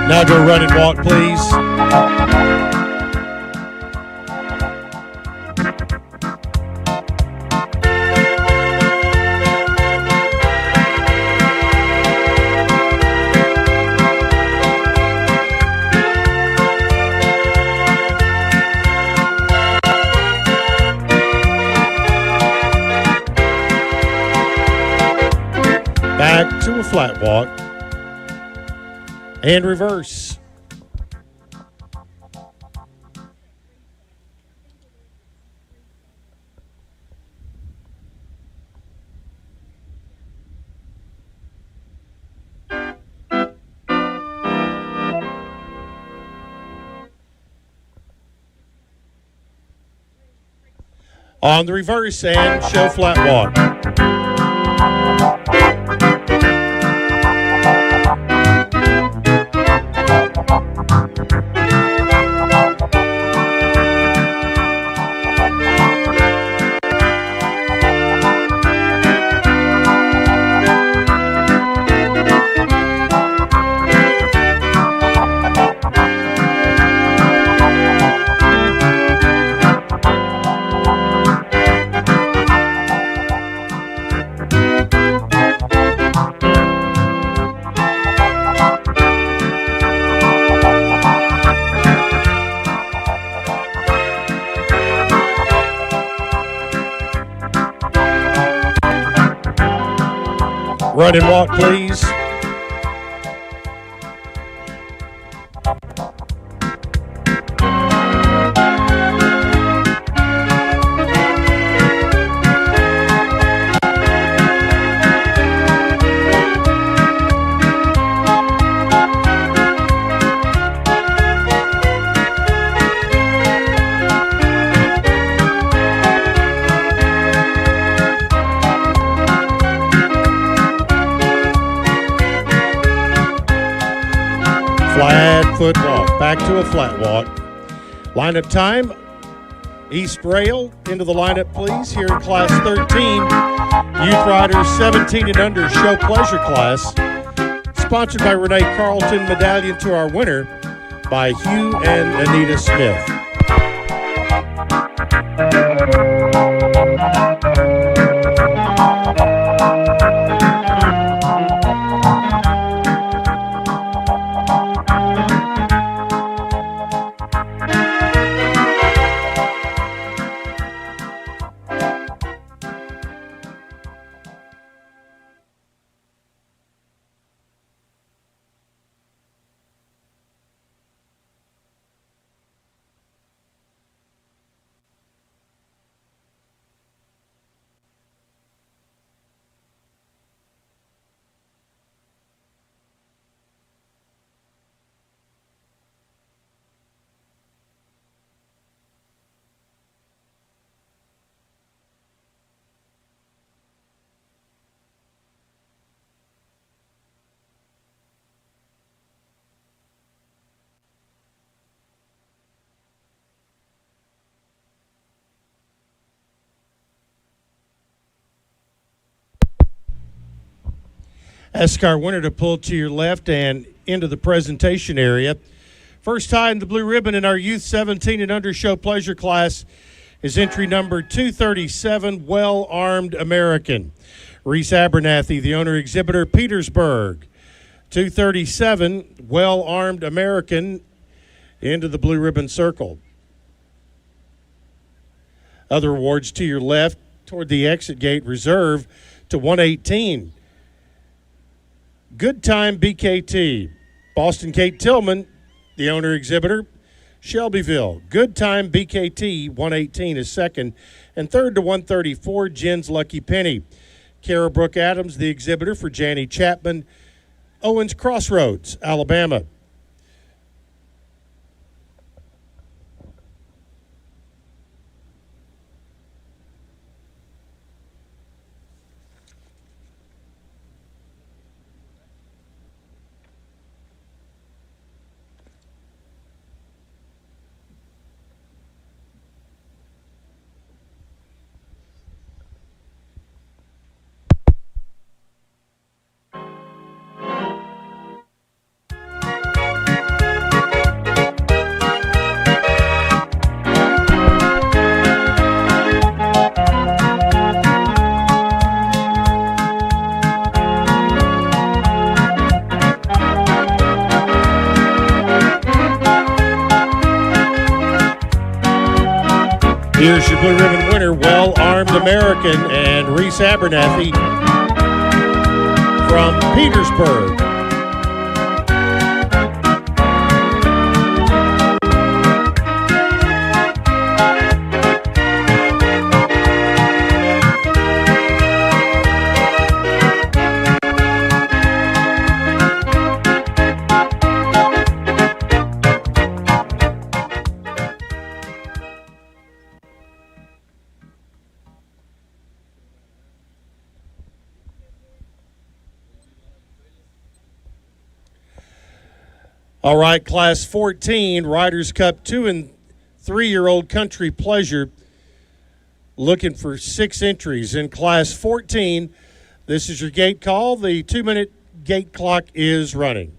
Now go run and walk, please. Back to a flat walk. And reverse. On the reverse and show flat walk. Run and walk, please. Flat foot walk. Back to a flat walk. Lineup time. East rail into the lineup, please. Here in Class 13, Youth Riders 17 and under Show Pleasure class. Sponsored by Renee Carlton. Medallion to our winner by Hugh and Anita Smith. Ask our winner to pull to your left and into the presentation area. First tying the blue ribbon in our Youth 17 and Under Show Pleasure class is entry number 237, Well Armed American. Reese Abernathy, the owner exhibitor, Petersburg. 237, Well Armed American, into the blue ribbon circle. Other awards to your left toward the exit gate reserved to 118. Good Time BKT. Boston Kate Tillman, the owner exhibitor. Shelbyville. Good Time BKT 118 is second. And third to 134, Jen's Lucky Penny. Kara Brooke Adams, the exhibitor for Janie Chapman. Owens Crossroads, Alabama. Here's your blue ribbon winner, Well-Armed American, and Reese Abernathy from Petersburg. All right, Class 14, Riders Cup 2 and 3-year-old Country Pleasure, looking for 6 entries. In Class 14, this is your gate call. The 2-minute gate clock is running.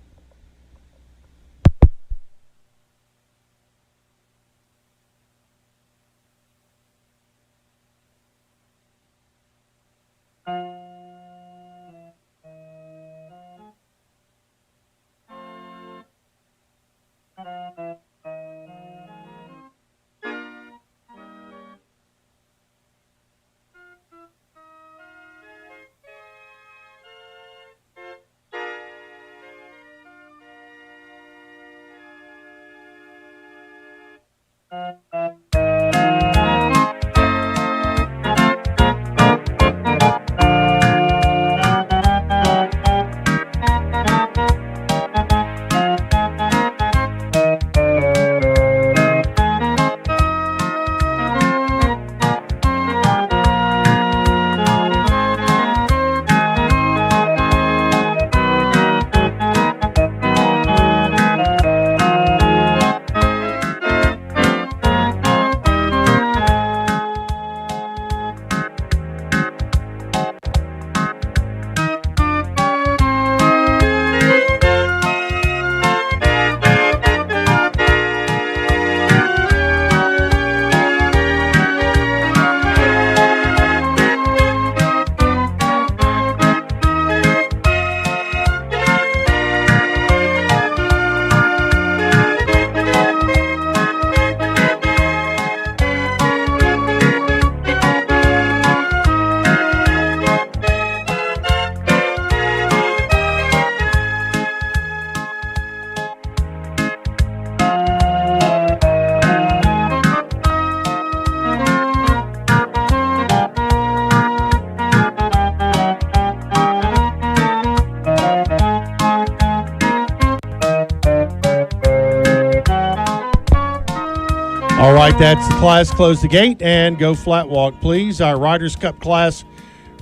All right, that's the class. Close the gate and go flat walk, please. Our Riders Cup class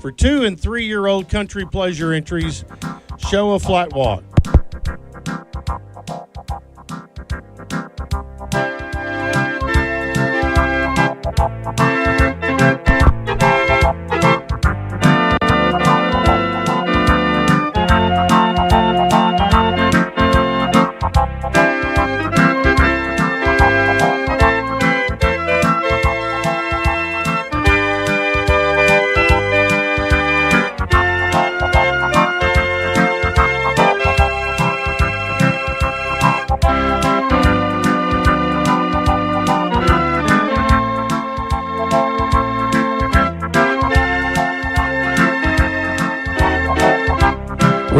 for 2 and 3-year-old Country Pleasure entries. Show a flat walk.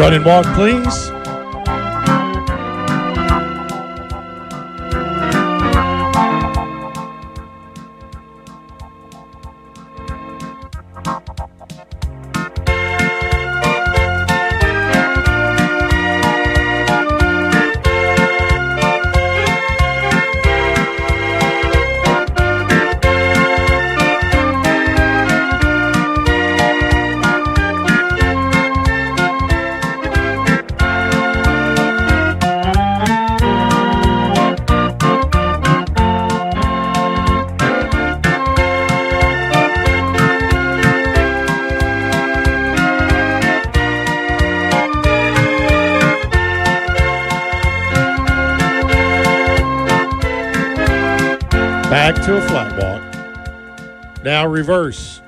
Run and walk, please. Back to a flat walk. Now reverse.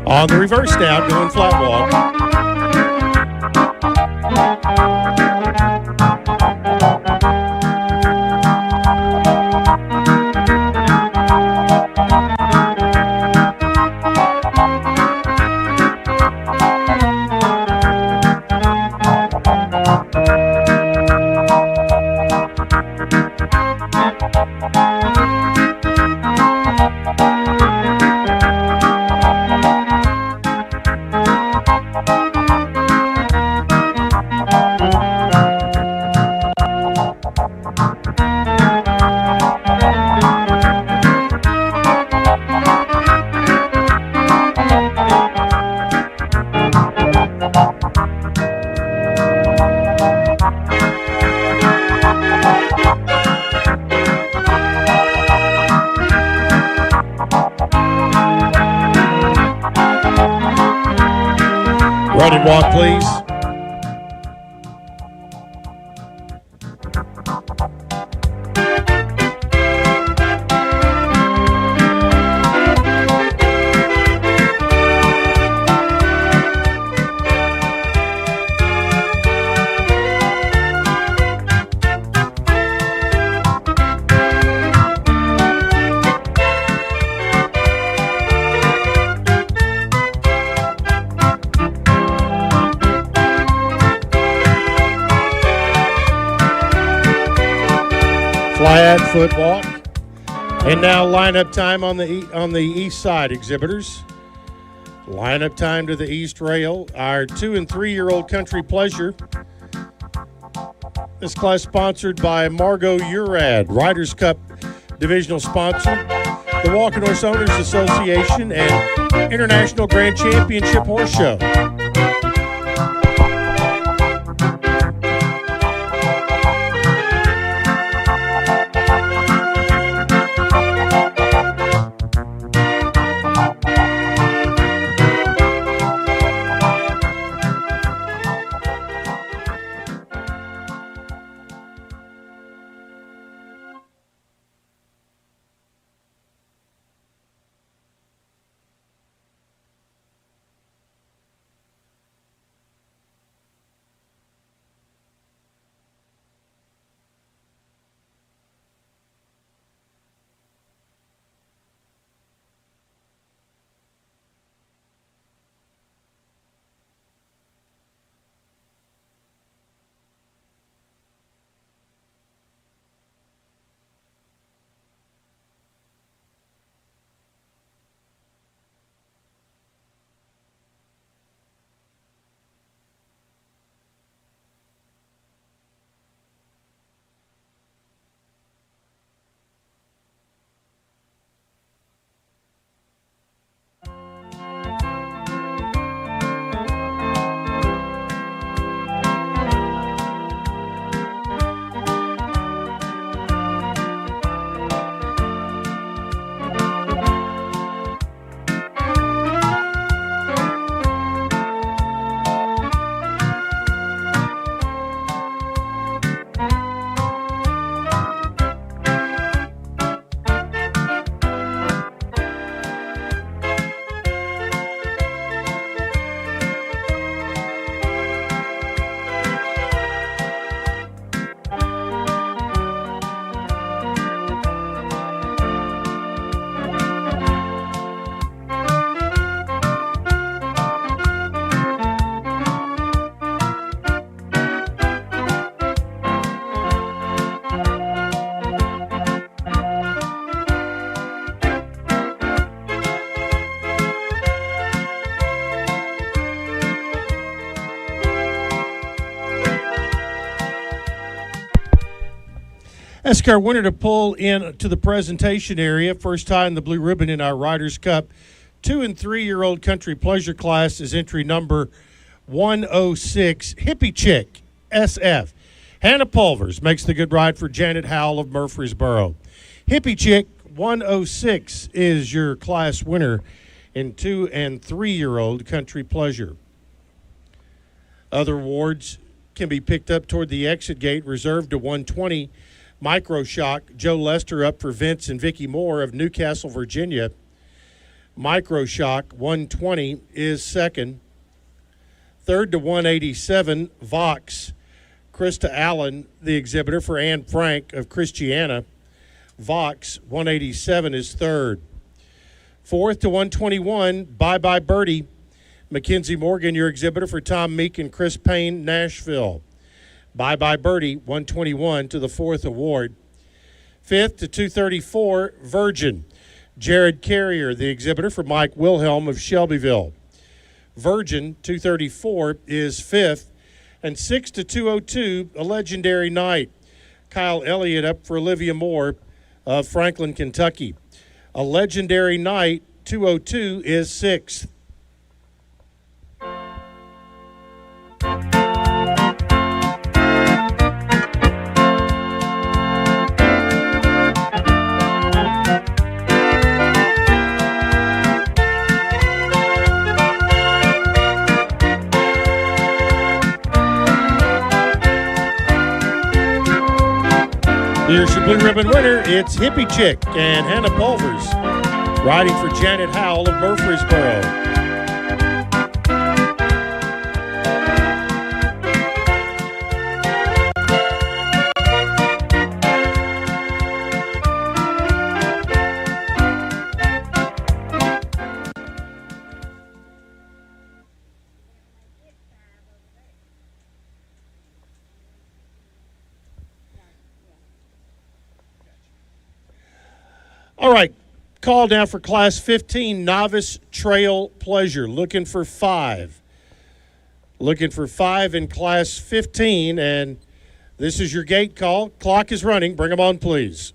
On the reverse now, going flat walk. Run and walk, please. Flat foot walk. And now lineup time on the east side, exhibitors. Lineup time to the east rail. Our 2- and 3-year-old Country Pleasure. This class sponsored by Margot Urad, Riders Cup divisional sponsor, the Walking Horse Owners Association, and International Grand Championship Horse Show. Ask our winner to pull in to the presentation area. First time the blue ribbon in our Riders Cup 2 and 3-year-old country pleasure class is entry number 106, Hippie Chick, SF. Hannah Pulvers makes the good ride for Janet Howell of Murfreesboro. Hippie Chick 106 is your class winner in 2 and 3-year-old country pleasure. Other awards can be picked up toward the exit gate, reserved to 120. Micro Shock, Joe Lester up for Vince and Vicky Moore of Newcastle, Virginia. Micro Shock 120 is second. Third to 187, Vox, Krista Allen, the exhibitor for Anne Frank of Christiana. Vox 187 is third. Fourth to 121, Bye Bye Birdie, Mackenzie Morgan, your exhibitor for Tom Meek and Chris Payne, Nashville. Bye Bye Birdie 121 to the fourth award. Fifth to 234, Virgin, Jared Carrier, the exhibitor for Mike Wilhelm of Shelbyville. Virgin 234 is fifth. And 6 to 202, A Legendary Night, Kyle Elliott up for Olivia Moore of Franklin, Kentucky. A Legendary Night 202 is sixth. Here's your blue ribbon winner. It's Hippie Chick and Hannah Pulvers riding for Janet Howell of Murfreesboro. All right, call down for Class 15, Novice Trail Pleasure. Looking for 5. Looking for 5 in Class 15, and this is your gate call. Clock is running. Bring them on, please.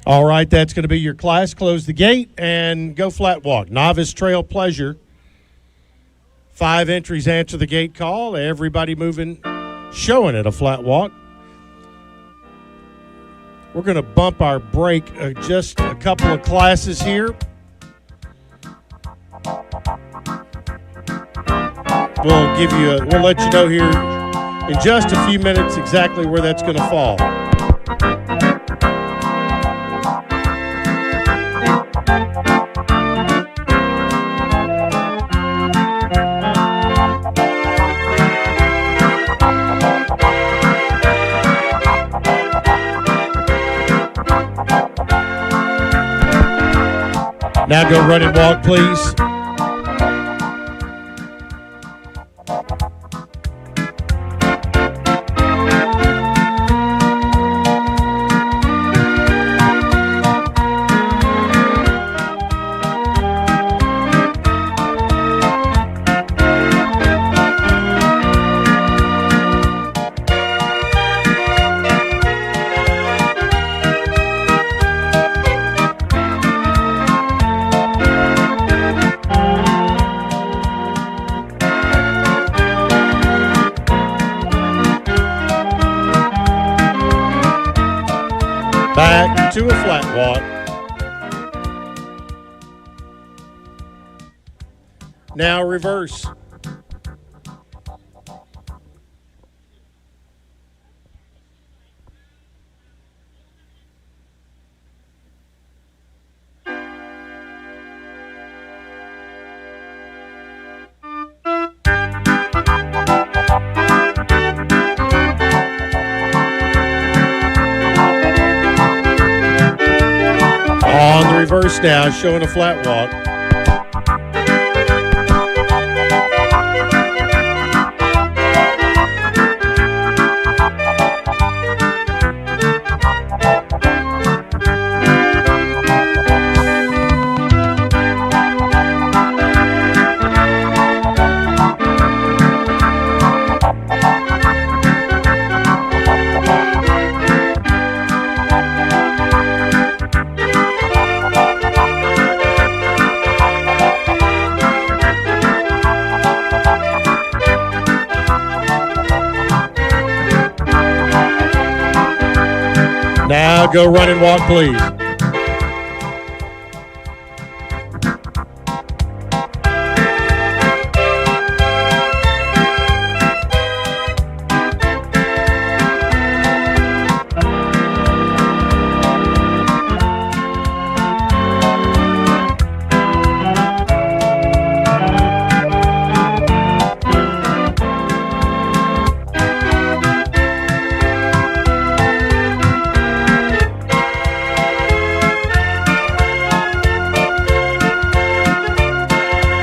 All right, that's going to be your class. Close the gate and go flat walk. Novice Trail Pleasure. 5 entries answer the gate call. Everybody moving, showing it a flat walk. We're going to bump our break just a couple of classes here. We'll let you know here in just a few minutes exactly where that's going to fall. Now go run and walk, please. Back to a flat walk. Now reverse. On the reverse now, showing a flat walk. Now go run and walk, please.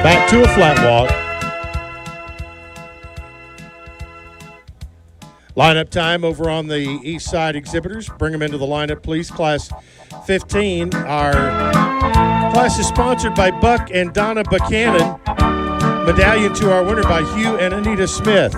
Back to a flat walk. Lineup time over on the east side exhibitors. Bring them into the lineup, please. Class 15. Our class is sponsored by Buck and Donna Buchanan. Medallion to our winner by Hugh and Anita Smith.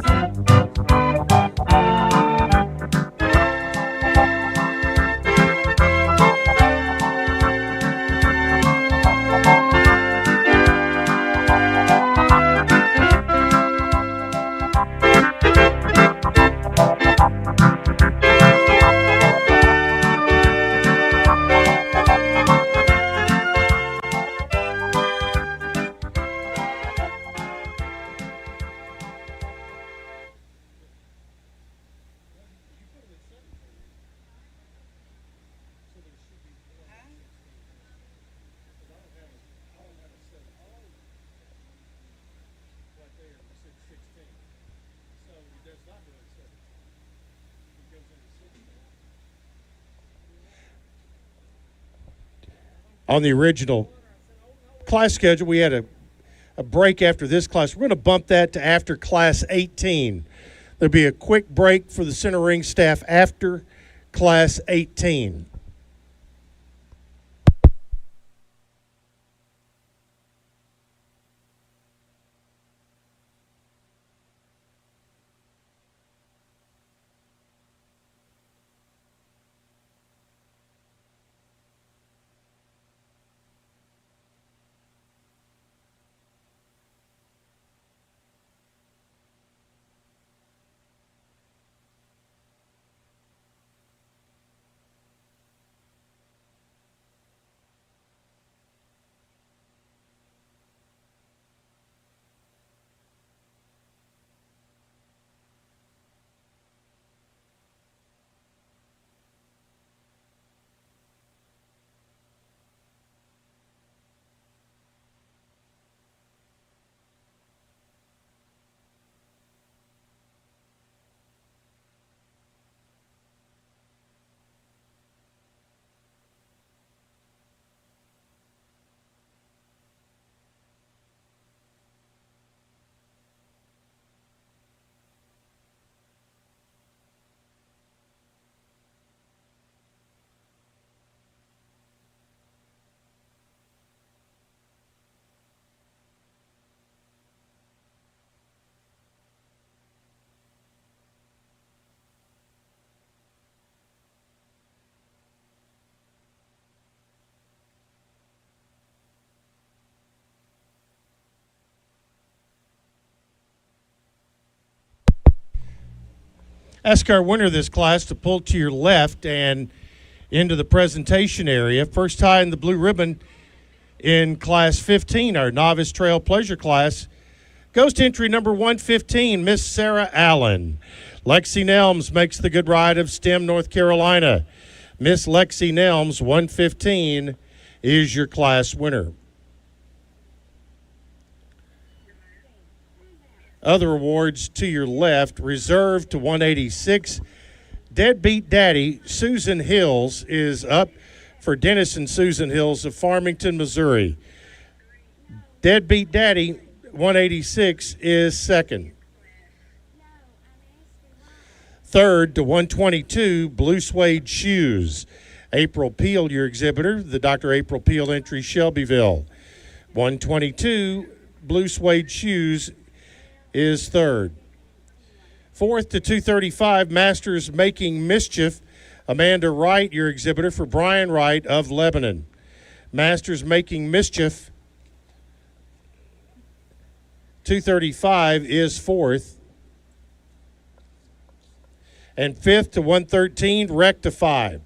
On the original class schedule, we had a break after this class. We're going to bump that to after class 18. There'll be a quick break for the center ring staff after class 18. Ask our winner of this class to pull to your left and into the presentation area. First tie in the blue ribbon in Class 15, our Novice Trail Pleasure class, goes to entry number 115, Miss Sarah Allen. Lexi Nelms makes the good ride of STEM, North Carolina. Miss Lexi Nelms, 115, is your class winner. Other awards to your left, reserved to 186. Deadbeat Daddy, Susan Hills, is up for Dennis and Susan Hills of Farmington, Missouri. Deadbeat Daddy, 186, is second. Third to 122, Blue Suede Shoes. April Peel, your exhibitor, the Dr. April Peel entry, Shelbyville. 122, Blue Suede Shoes is third. Fourth to 235, Masters Making Mischief. Amanda Wright, your exhibitor, for Brian Wright of Lebanon. Masters Making Mischief, 235 is fourth. And fifth to 113, Rectify.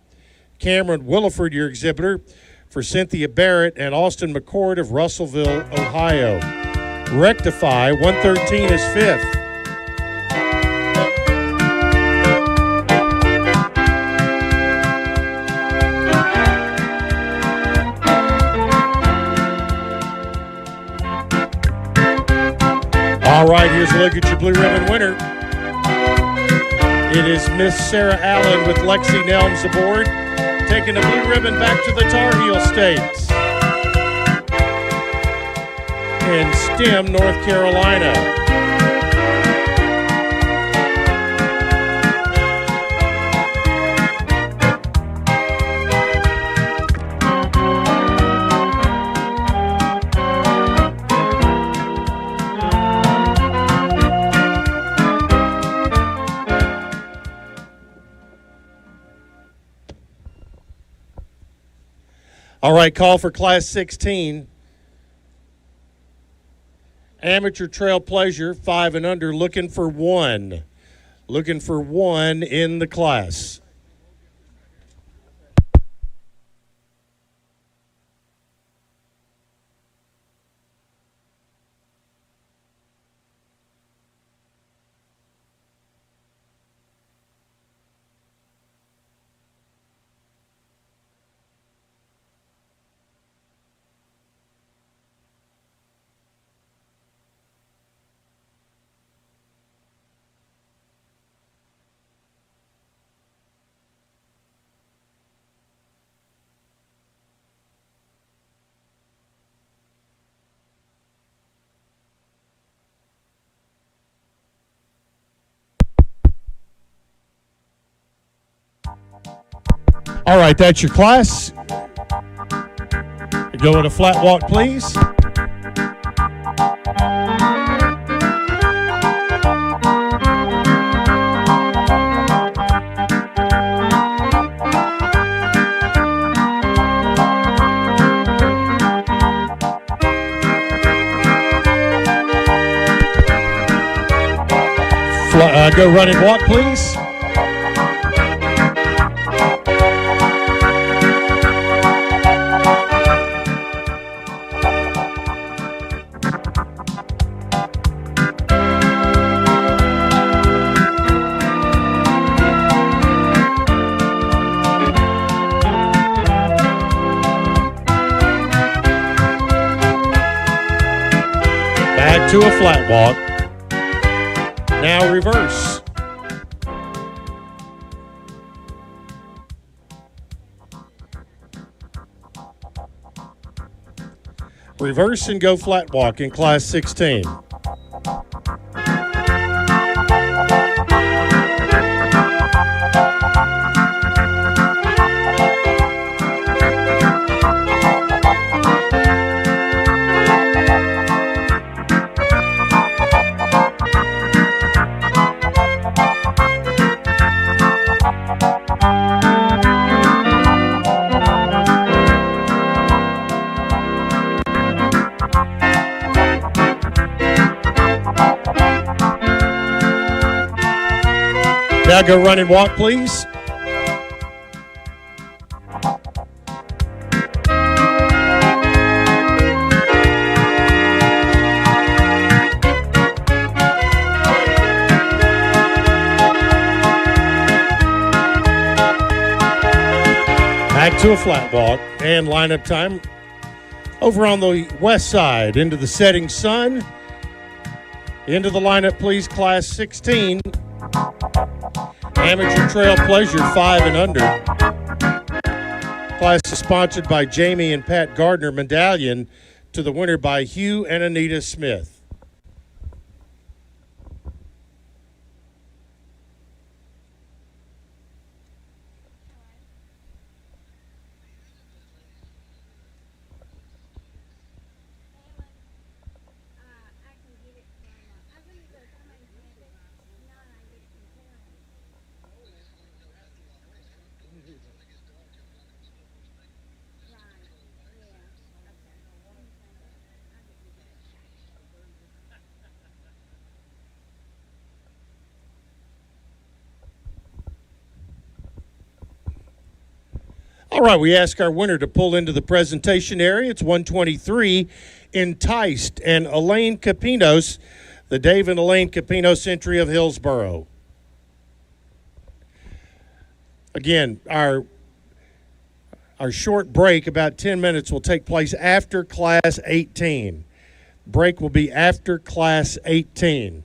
Cameron Williford, your exhibitor, for Cynthia Barrett and Austin McCord of Russellville, Ohio. Rectify, 113 is fifth. All right, here's a look at your blue ribbon winner. It is Miss Sarah Allen with Lexi Nelms aboard, taking the blue ribbon back to the Tar Heel States in STEM, North Carolina. All right, call for Class 16. Amateur Trail Pleasure, 5 and under, looking for one. Looking for one in the class. All right, that's your class. Go with a flat walk, please. Go run and walk, please. Back to a flat walk. Now reverse. Reverse and go flat walk in Class 16. Now go run and walk, please. Back to a flat walk and lineup time. Over on the west side, into the setting sun. Into the lineup, please, Class 16. Amateur Trail Pleasure, 5 and under. Class is sponsored by Jamie and Pat Gardner. Medallion to the winner by Hugh and Anita Smith. All right, we ask our winner to pull into the presentation area. It's 123, Enticed, and Elaine Capinos, the Dave and Elaine Capinos entry of Hillsboro. Again, our short break, about 10 minutes, will take place after Class 18. Break will be after Class 18.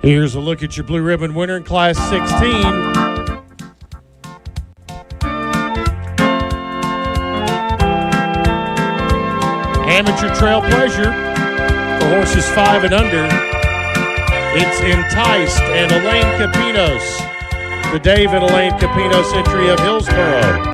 Here's a look at your blue ribbon winner in Class 16. Amateur Trail Pleasure for horses 5 and under. It's Enticed and Elaine Capinos, the Dave and Elaine Capinos entry of Hillsboro.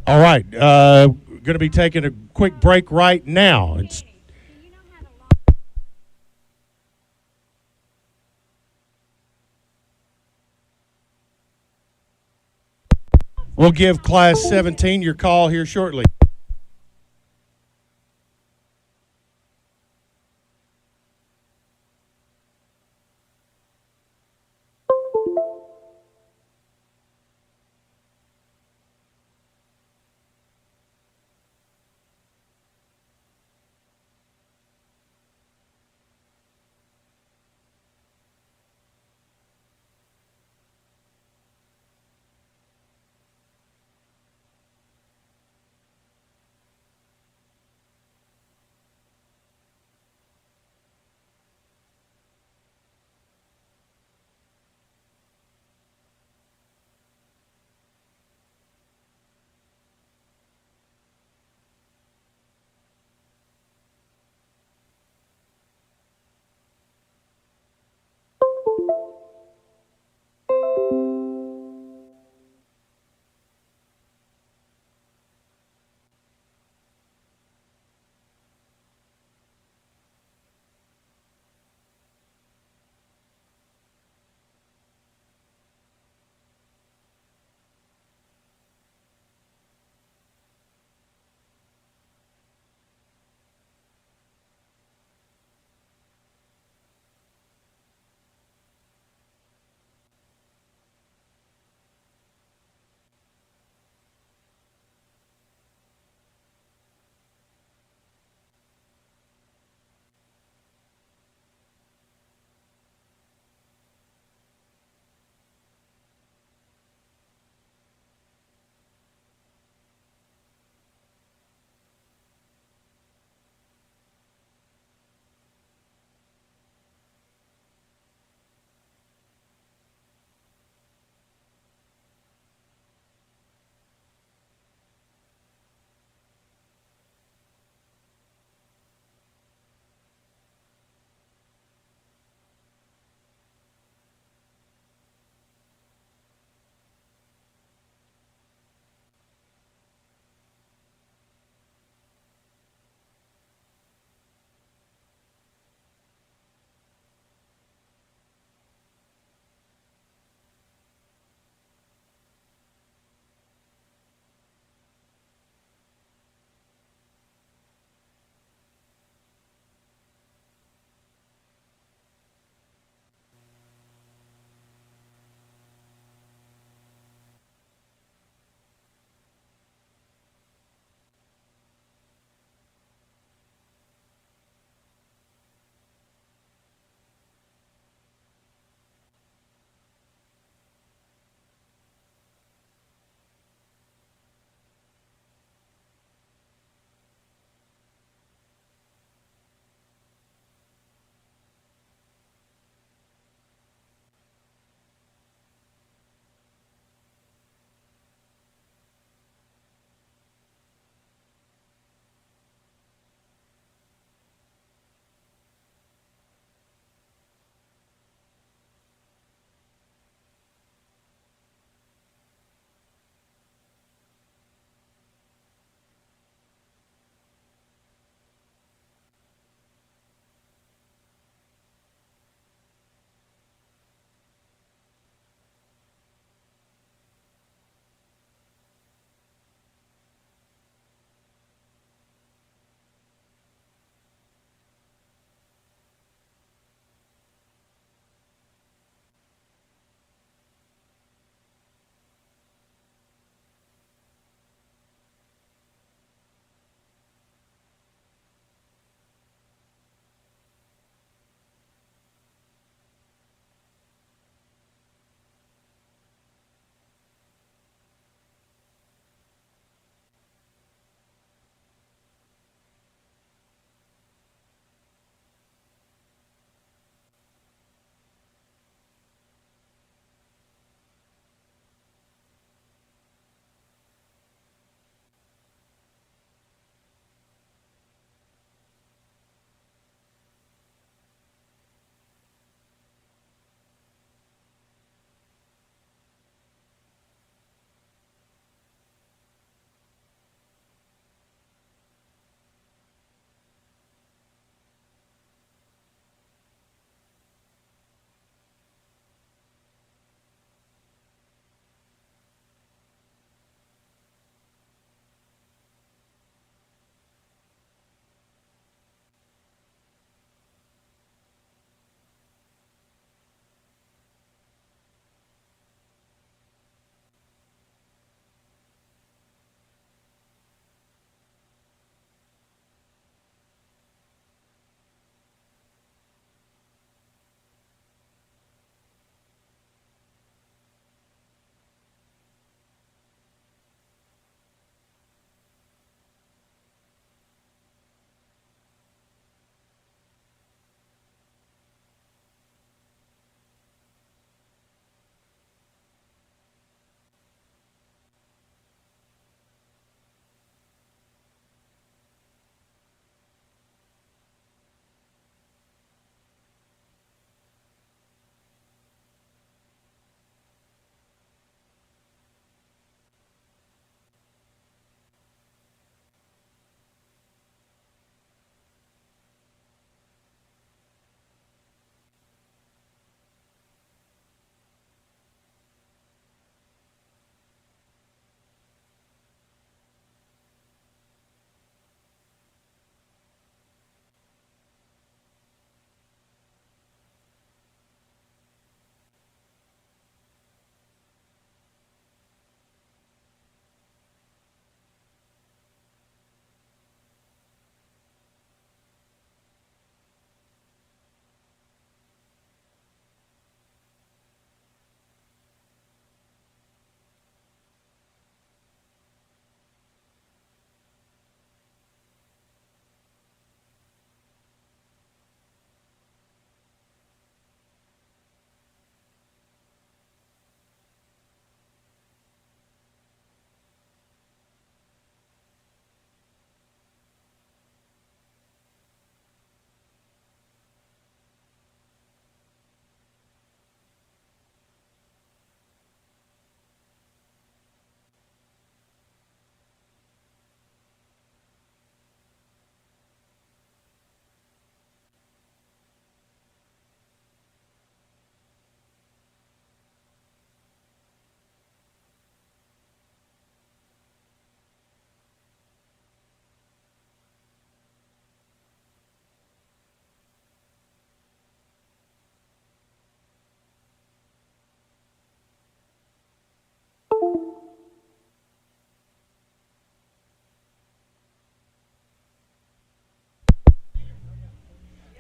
All right, going to be taking a quick break right now. We'll give Class 17 your call here shortly.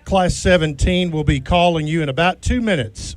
Class 17 will be calling you in about 2 minutes.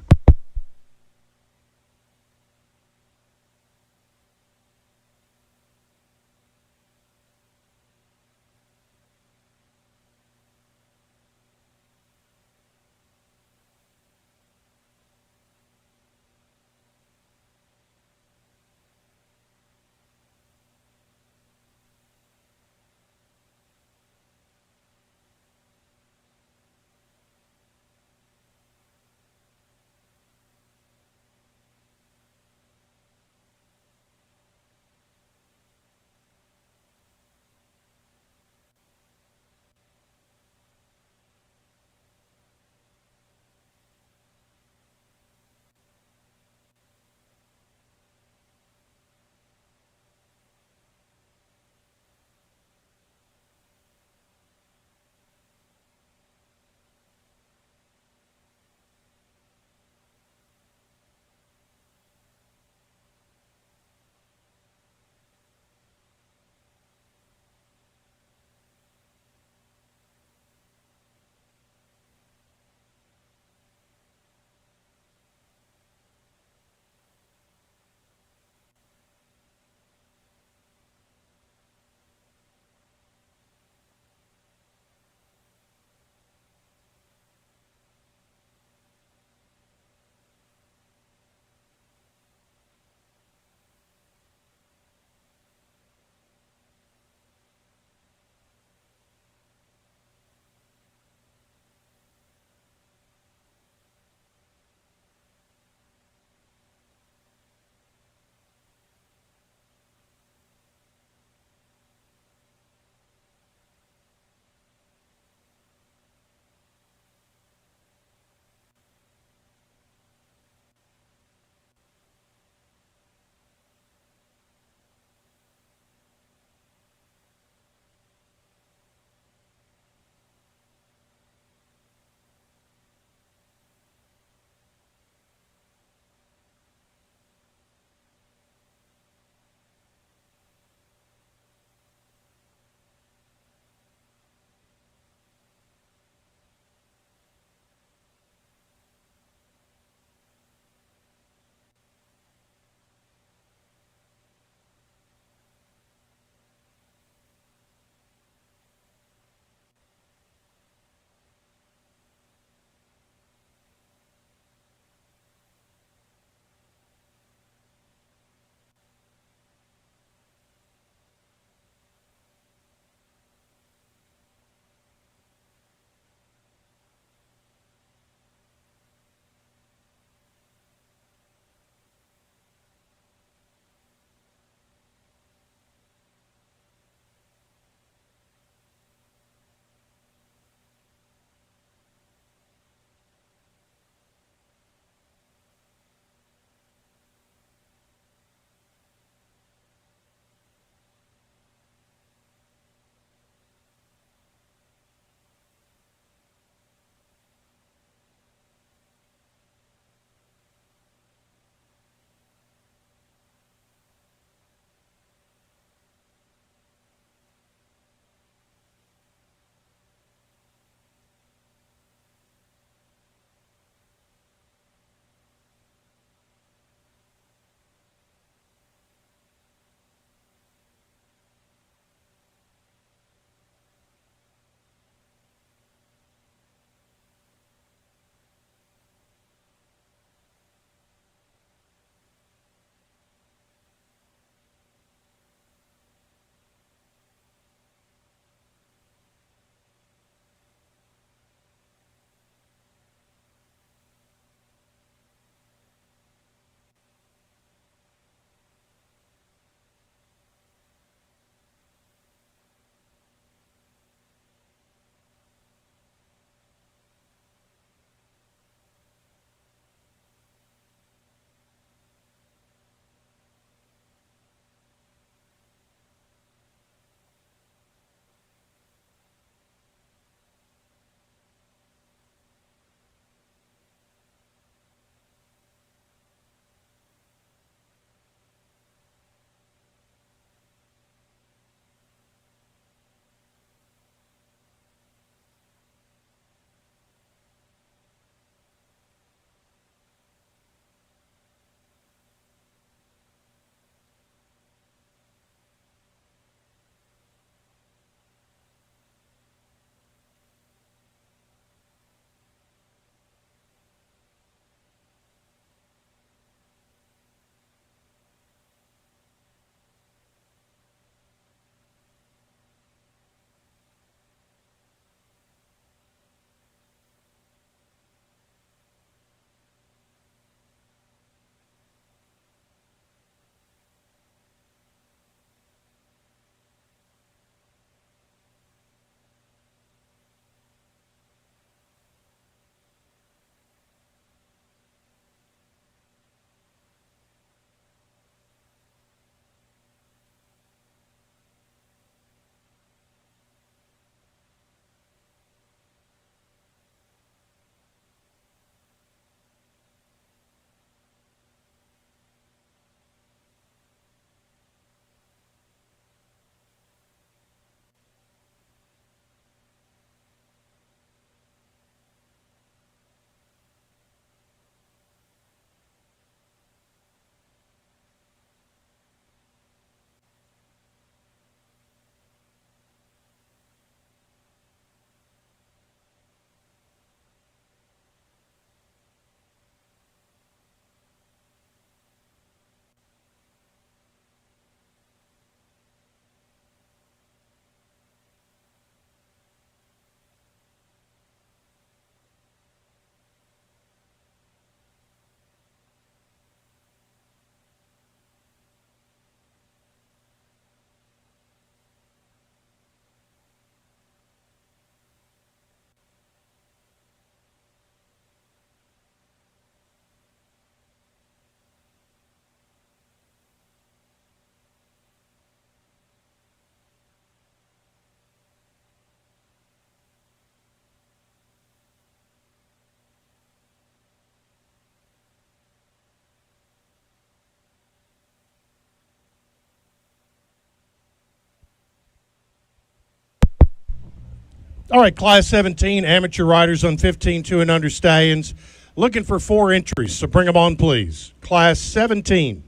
All right, Class 17, amateur riders on 15-2 and under stallions. Looking for 4 entries, so bring them on, please. Class 17.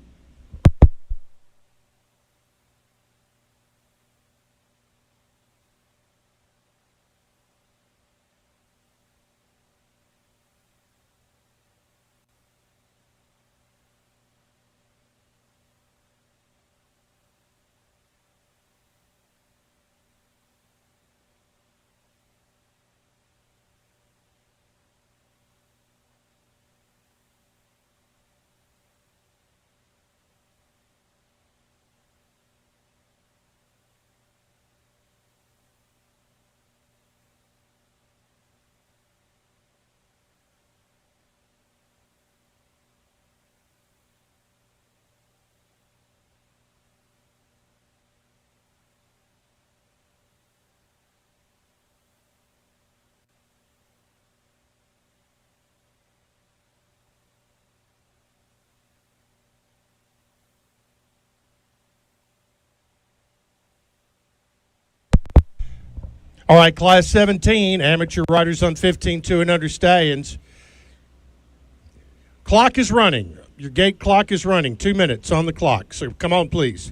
All right, Class 17, amateur riders on 15-2 and under stallions. Clock is running. Your gate clock is running. 2 minutes on the clock. So come on, please.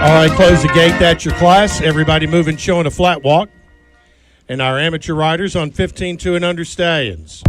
All right, close the gate. That's your class. Everybody moving, showing a flat walk. And our amateur riders on 15-2 and under stallions.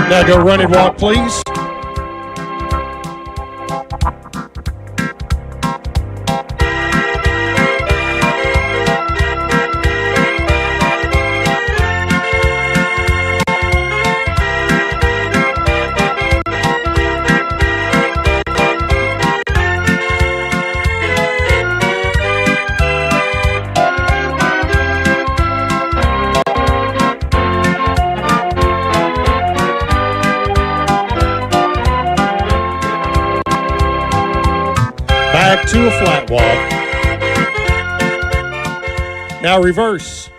Now go run and walk, please. Back to a flat walk. Now reverse.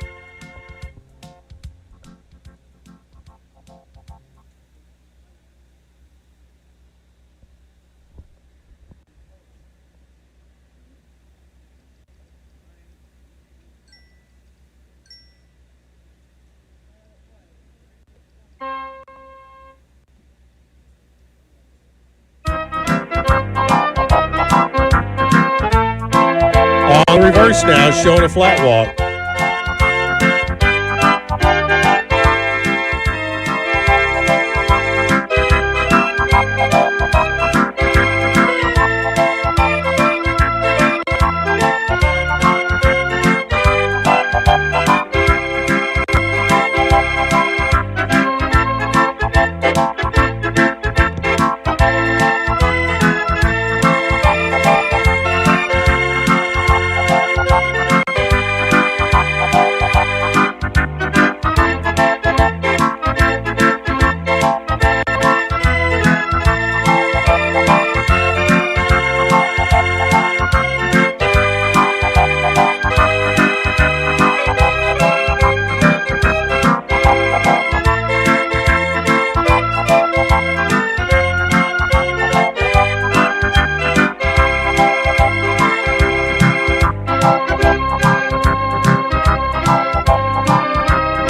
On reverse now, showing a flat walk.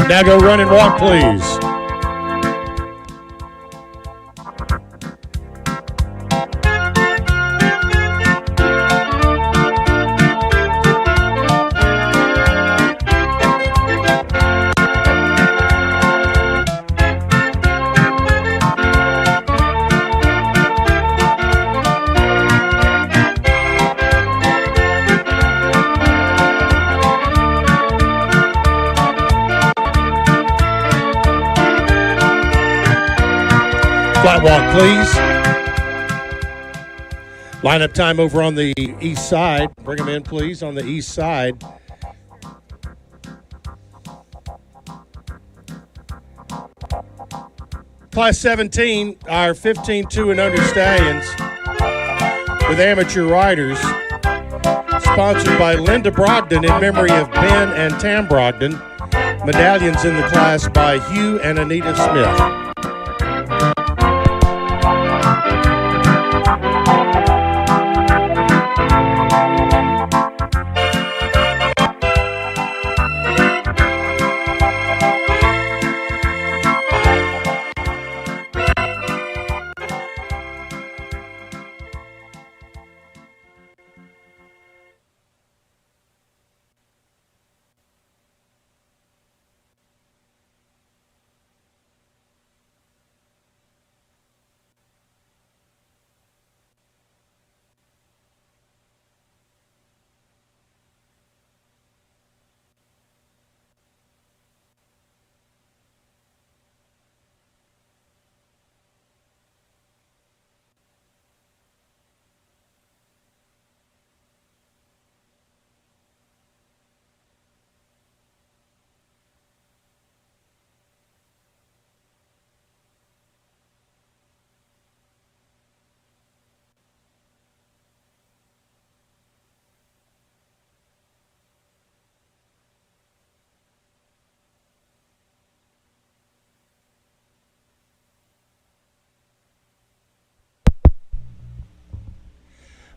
Now go run and walk, please. Flat walk, please. Lineup time over on the east side. Bring them in, please, on the east side. Class 17, our 15-2 and under stallions with amateur riders. Sponsored by Linda Brogdon in memory of Ben and Tam Brogdon. Medallions in the class by Hugh and Anita Smith.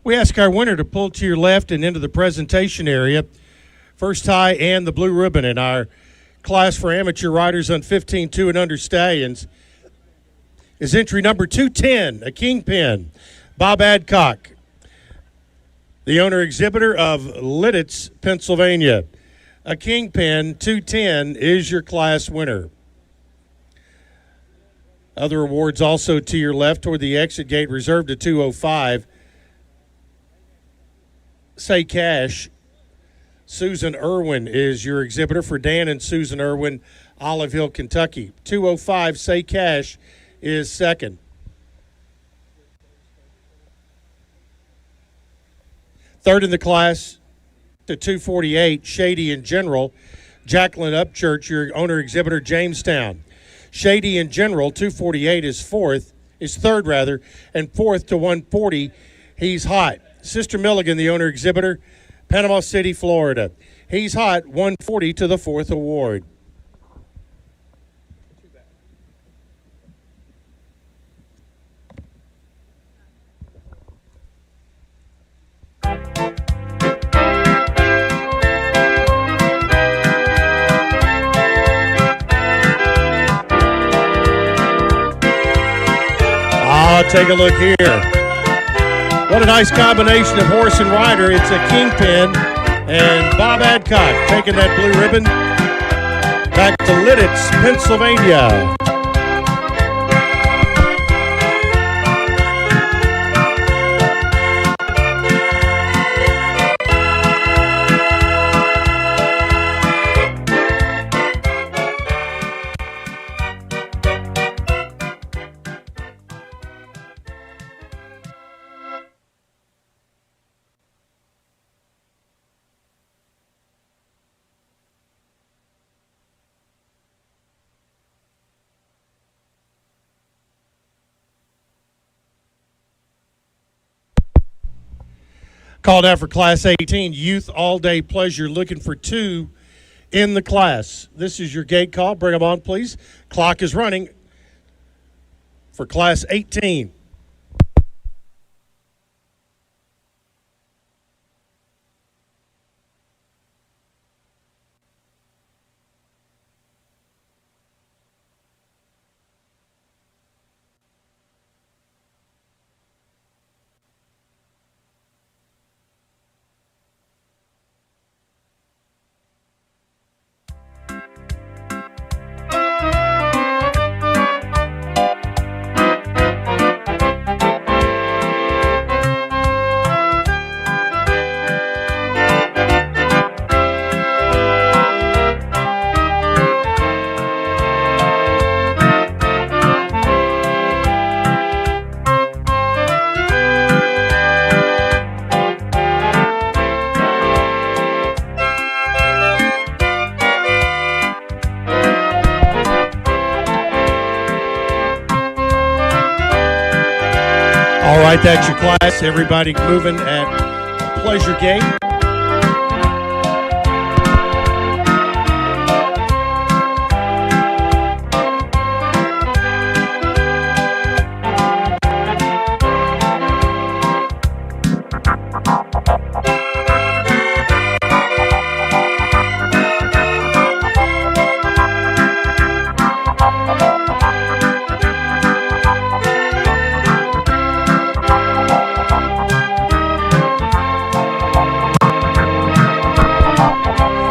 We ask our winner to pull to your left and into the presentation area. First tie and the blue ribbon in our class for amateur riders on 15-2 and under stallions is entry number 210, a kingpin, Bob Adcock, the owner exhibitor of Lidditz, Pennsylvania. A kingpin 210 is your class winner. Other awards also to your left toward the exit gate reserved to 205. Say Cash, Susan Irwin is your exhibitor for Dan and Susan Irwin, Olive Hill, Kentucky. 205, Say Cash is second. Third in the class to 248, Shady in General, Jacqueline Upchurch, your owner exhibitor, Jamestown. Shady in General, 248 is third, and fourth to 140, He's Hot. Sister Milligan, the owner exhibitor, Panama City, Florida. He's hot, 140 to the fourth award. Take a look here. What a nice combination of horse and rider. It's a Kingpin and Bob Adcock taking that blue ribbon back to Lidditz, Pennsylvania. Called out for Class 18, Youth All Day Pleasure, looking for 2 in the class. This is your gate call. Bring them on, please. Clock is running for Class 18. All right, that's your class. Everybody moving at Pleasure Gate.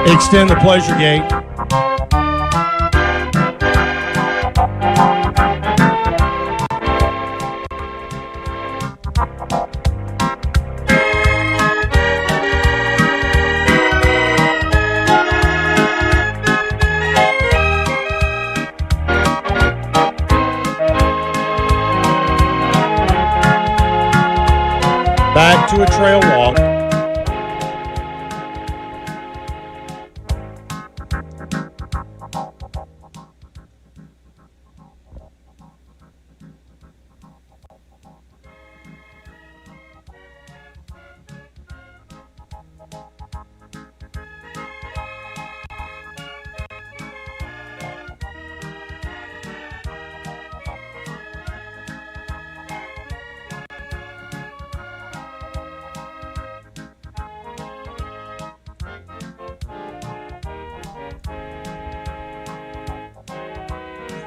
Extend the Pleasure Gate. Back to a trail walk.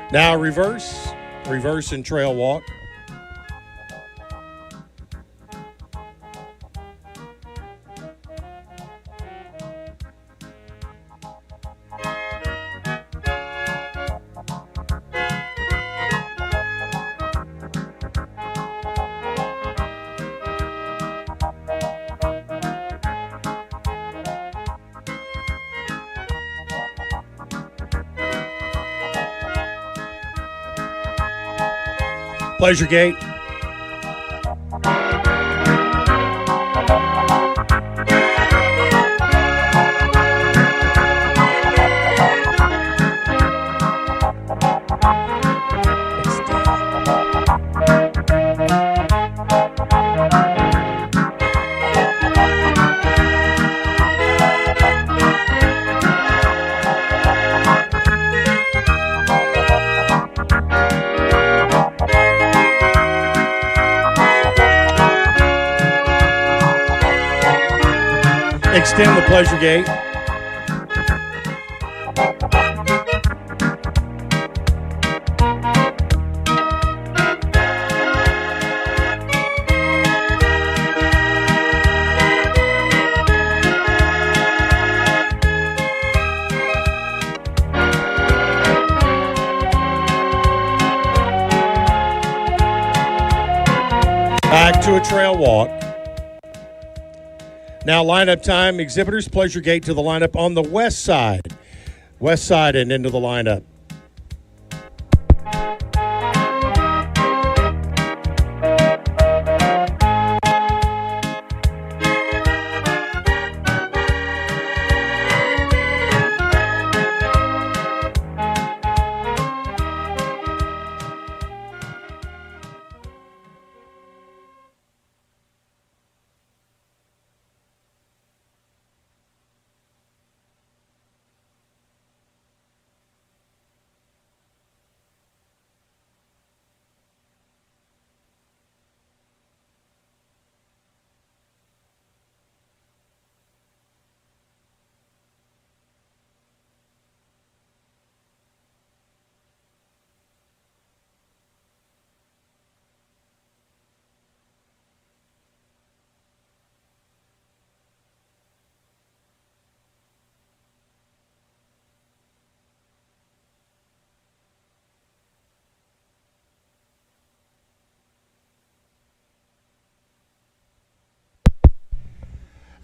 Now reverse and trail walk. Pleasure Gate. extend the pleasure gate. Back to a trail walk. Now lineup time. Exhibitors, pleasure gate to the lineup on the west side. West side and into the lineup.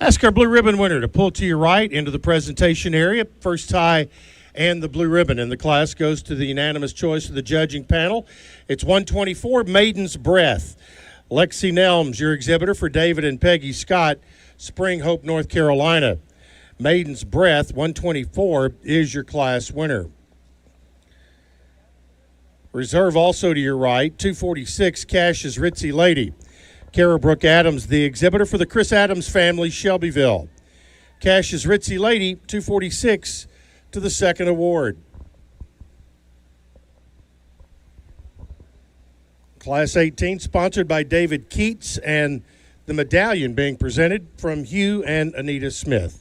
Ask our blue ribbon winner to pull to your right into the presentation area. First tie and the blue ribbon in the class goes to the unanimous choice of the judging panel. It's 124, Maiden's Breath. Lexi Nelms, your exhibitor for David and Peggy Scott, Spring Hope, North Carolina. Maiden's Breath, 124, is your class winner. Reserve also to your right, 246, Cash's Ritzy Lady. Kara Brooke Adams, the exhibitor for the Chris Adams family, Shelbyville. Cash's Ritzy Lady, 246 to the second award. Class 18, sponsored by David Keats, and the medallion being presented from Hugh and Anita Smith.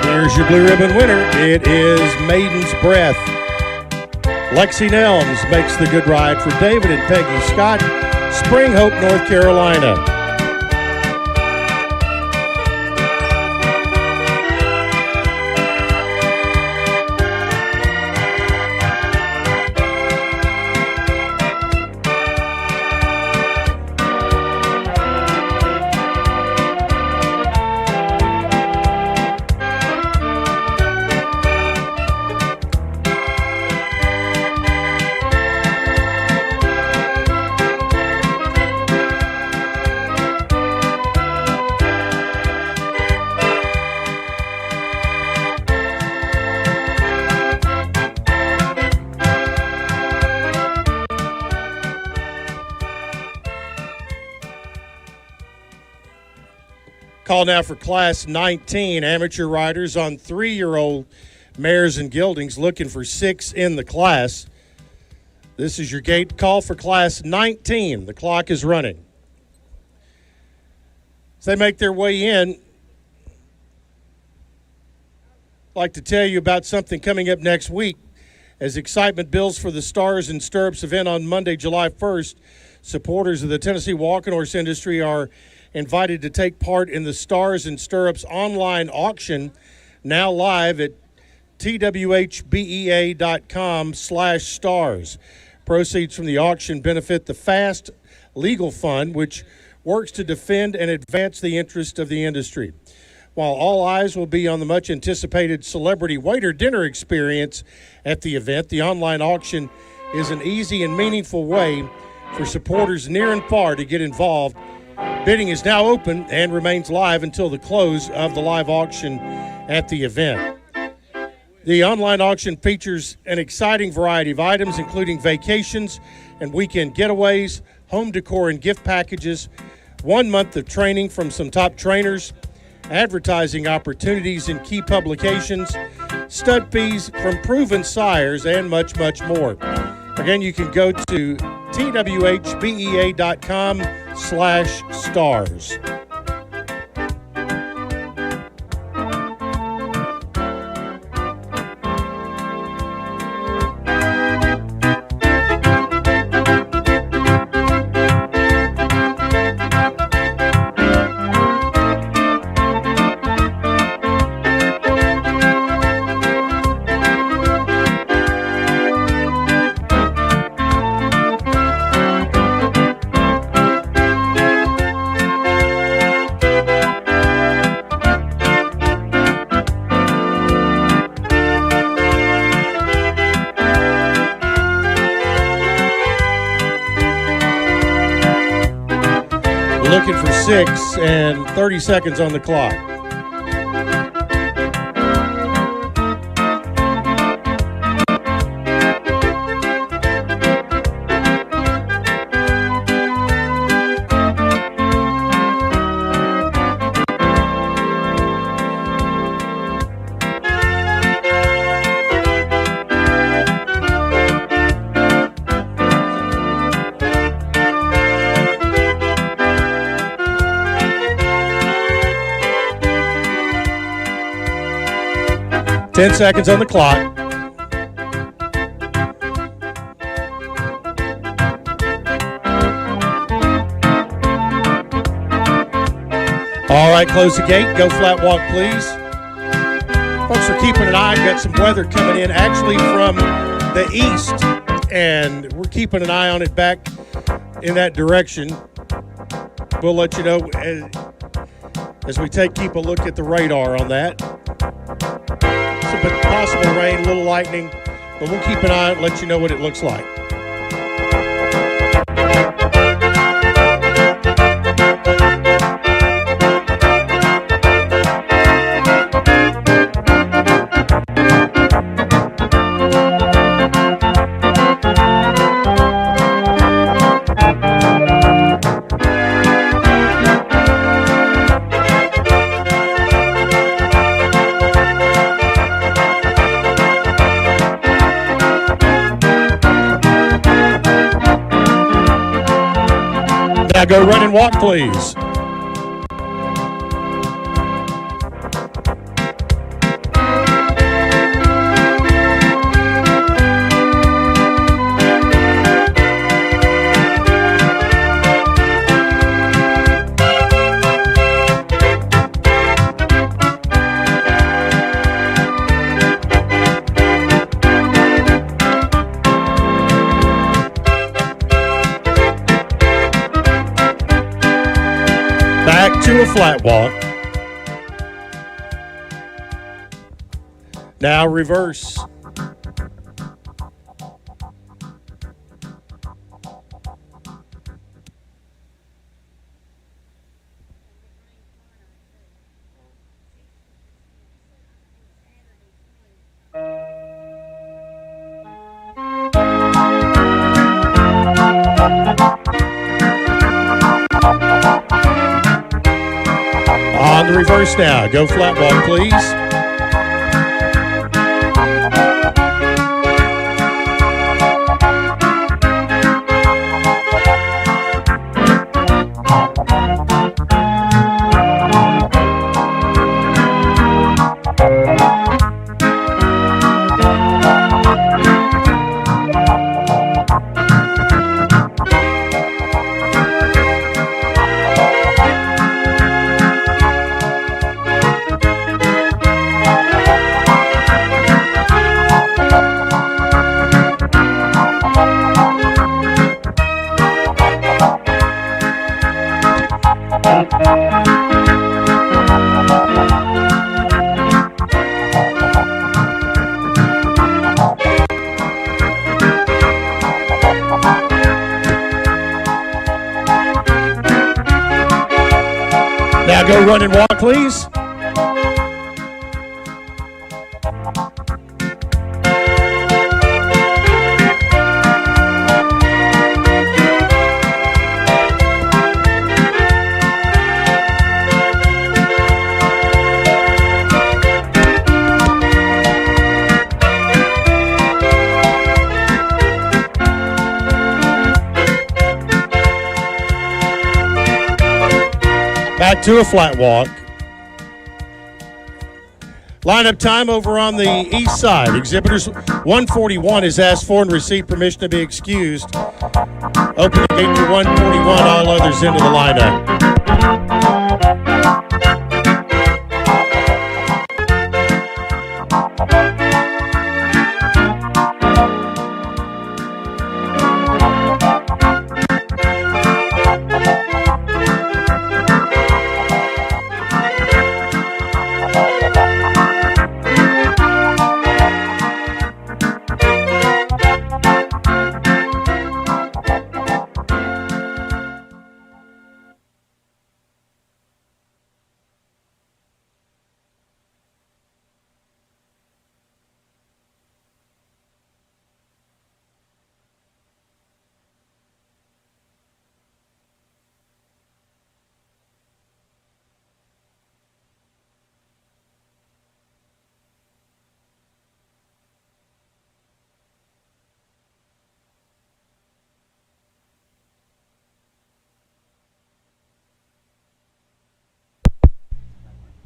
Here's your blue ribbon winner. It is Maiden's Breath. Lexi Nelms makes the good ride for David and Peggy Scott, Spring Hope, North Carolina. Call now for Class 19, amateur riders on 3-year-old mares and geldings, looking for 6 in the class. This is your gate call for Class 19. The clock is running. As they make their way in, I'd like to tell you about something coming up next week. As excitement builds for the Stars and Stirrups event on Monday, July 1st, supporters of the Tennessee walking horse industry are invited to take part in the Stars and Stirrups online auction, now live at twhbea.com/stars. Proceeds from the auction benefit the FAST Legal Fund, which works to defend and advance the interest of the industry. While all eyes will be on the much-anticipated celebrity waiter dinner experience at the event, the online auction is an easy and meaningful way for supporters near and far to get involved Bidding is now open and remains live until the close of the live auction at the event. The online auction features an exciting variety of items, including vacations and weekend getaways, home decor and gift packages, 1 month of training from some top trainers, advertising opportunities in key publications, stud fees from proven sires, and much, much more. Again, you can go to twhbea.com/stars. Looking for 6 and 30 seconds on the clock. Ten seconds on the clock. All right, close the gate. Go flat walk, please. Folks are keeping an eye. Got some weather coming in actually from the east, and we're keeping an eye on it back in that direction. We'll let you know as we keep a look at the radar on that. Some possible rain, a little lightning, but we'll keep an eye on it and let you know what it looks like. Now go run and walk, please. Back to a flat walk. Now reverse. On the reverse now. Go flat walk, please. Now go run and walk, please. Back to a flat walk. Lineup time over on the east side. Exhibitors 141 is asked for and received permission to be excused. Open the gate to 141, all others into the lineup.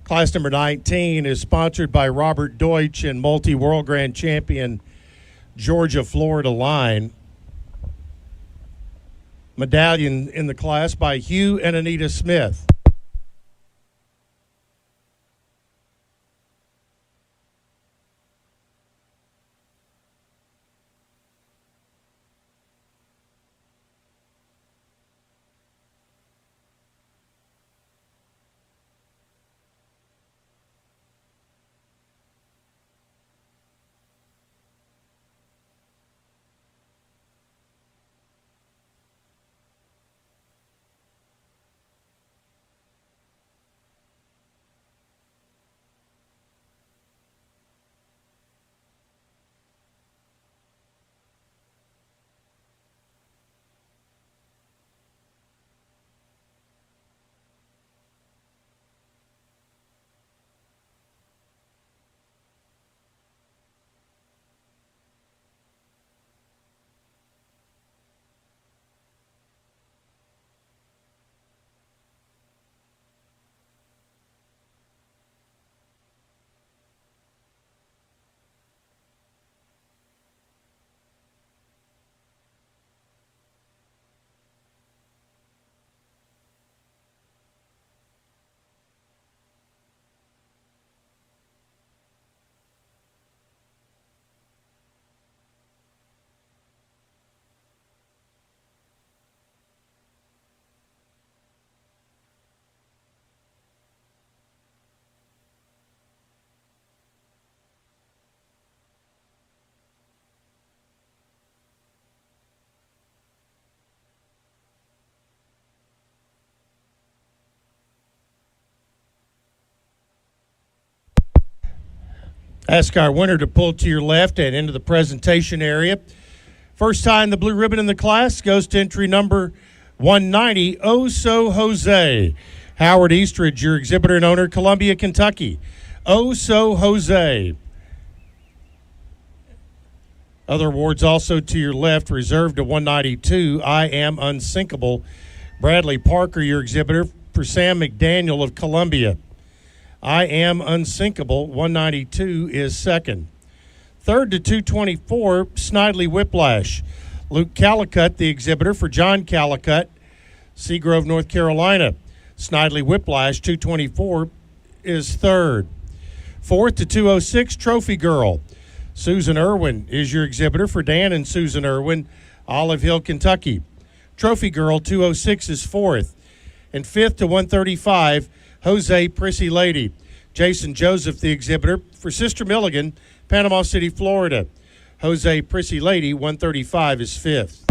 Class number 19 is sponsored by Robert Deutsch and multi-world grand champion Georgia Florida Line. Medallion in the class by Hugh and Anita Smith. Ask our winner to pull to your left and into the presentation area. First tying the blue ribbon in the class goes to entry number 190, Oh So Jose. Howard Eastridge, your exhibitor and owner, Columbia, Kentucky. Oh So Jose. Other awards also to your left, reserved to 192, I Am Unsinkable. Bradley Parker, your exhibitor, for Sam McDaniel of Columbia. I Am Unsinkable, 192, is second. Third to 224, Snidely Whiplash. Luke Callicut, the exhibitor, for John Callicut, Seagrove, North Carolina. Snidely Whiplash, 224, is third. Fourth to 206, Trophy Girl. Susan Irwin is your exhibitor for Dan and Susan Irwin, Olive Hill, Kentucky. Trophy Girl, 206, is fourth. And fifth to 135, Jose Prissy Lady. Jason Joseph, the exhibitor, for Sister Milligan, Panama City, Florida. Jose Prissy Lady, 135, is fifth.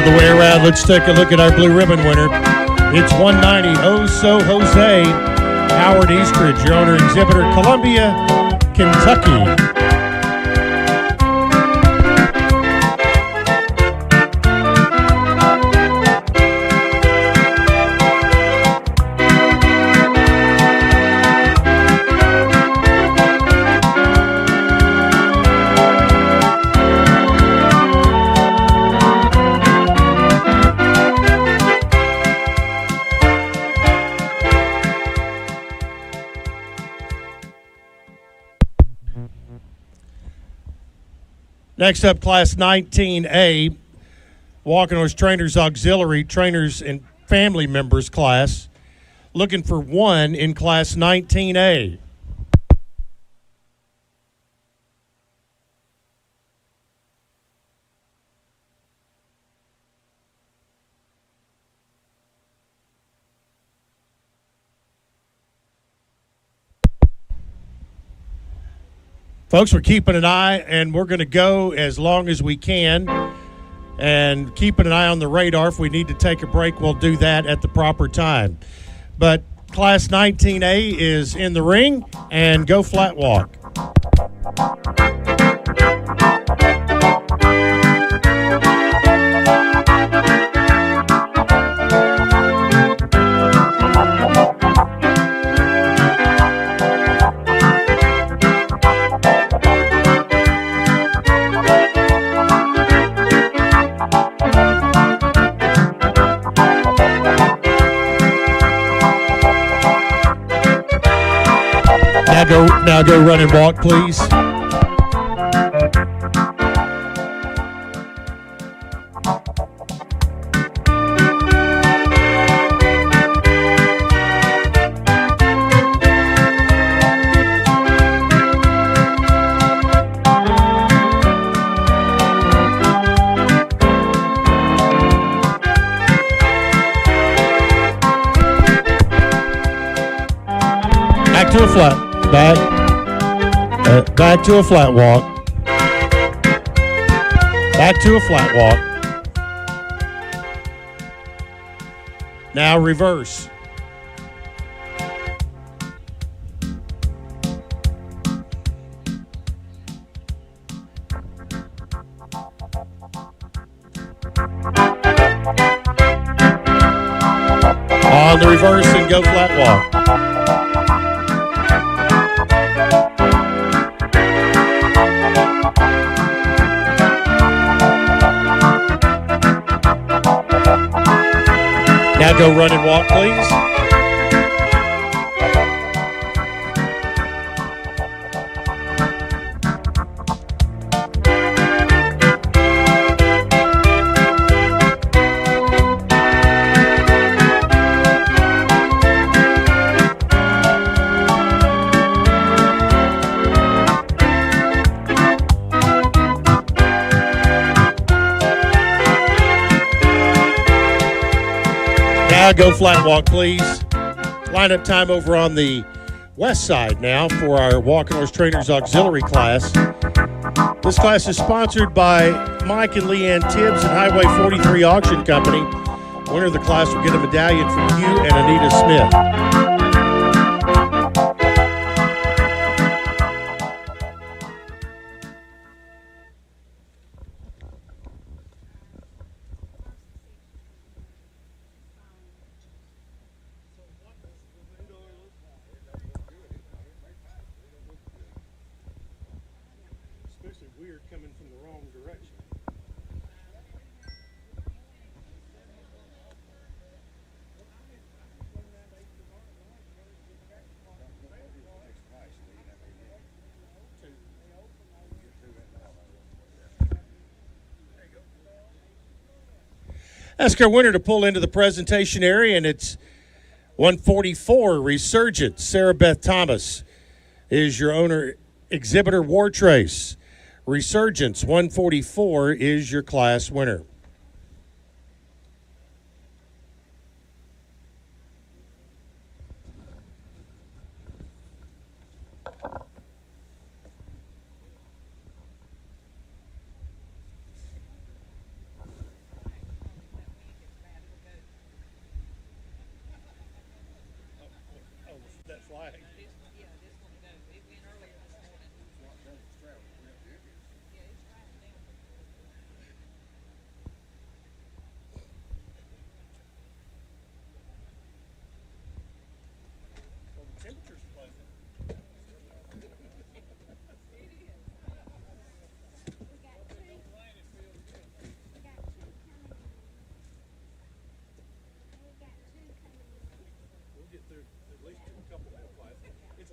the way around. Let's take a look at our blue ribbon winner. It's 190 Oh So Jose, Howard Eastridge, your owner exhibitor, Columbia, Kentucky. Next up, Class 19A, Walking Horse Trainers Auxiliary Trainers and Family Members class. Looking for one in Class 19A. Folks, we're keeping an eye, and we're going to go as long as we can. And keeping an eye on the radar. If we need to take a break, we'll do that at the proper time. But Class 19A is in the ring, and go flat walk. Now go run and walk, please. Back to a flat. Back to a flat walk. Back to a flat walk. Now reverse. On the reverse and go flat walk. Now go run and walk, please. Now go flat walk, please. Lineup time over on the west side now for our Walking Horse Trainers Auxiliary class. This class is sponsored by Mike and Leanne Tibbs and Highway 43 Auction Company. Winner of the class will get a medallion from Hugh and Anita Smith. Weird coming from the wrong direction. Ask our winner to pull into the presentation area, and it's 144 Resurgence. Sarah Beth Thomas is your owner exhibitor War Trace. Resurgence 144 is your class winner.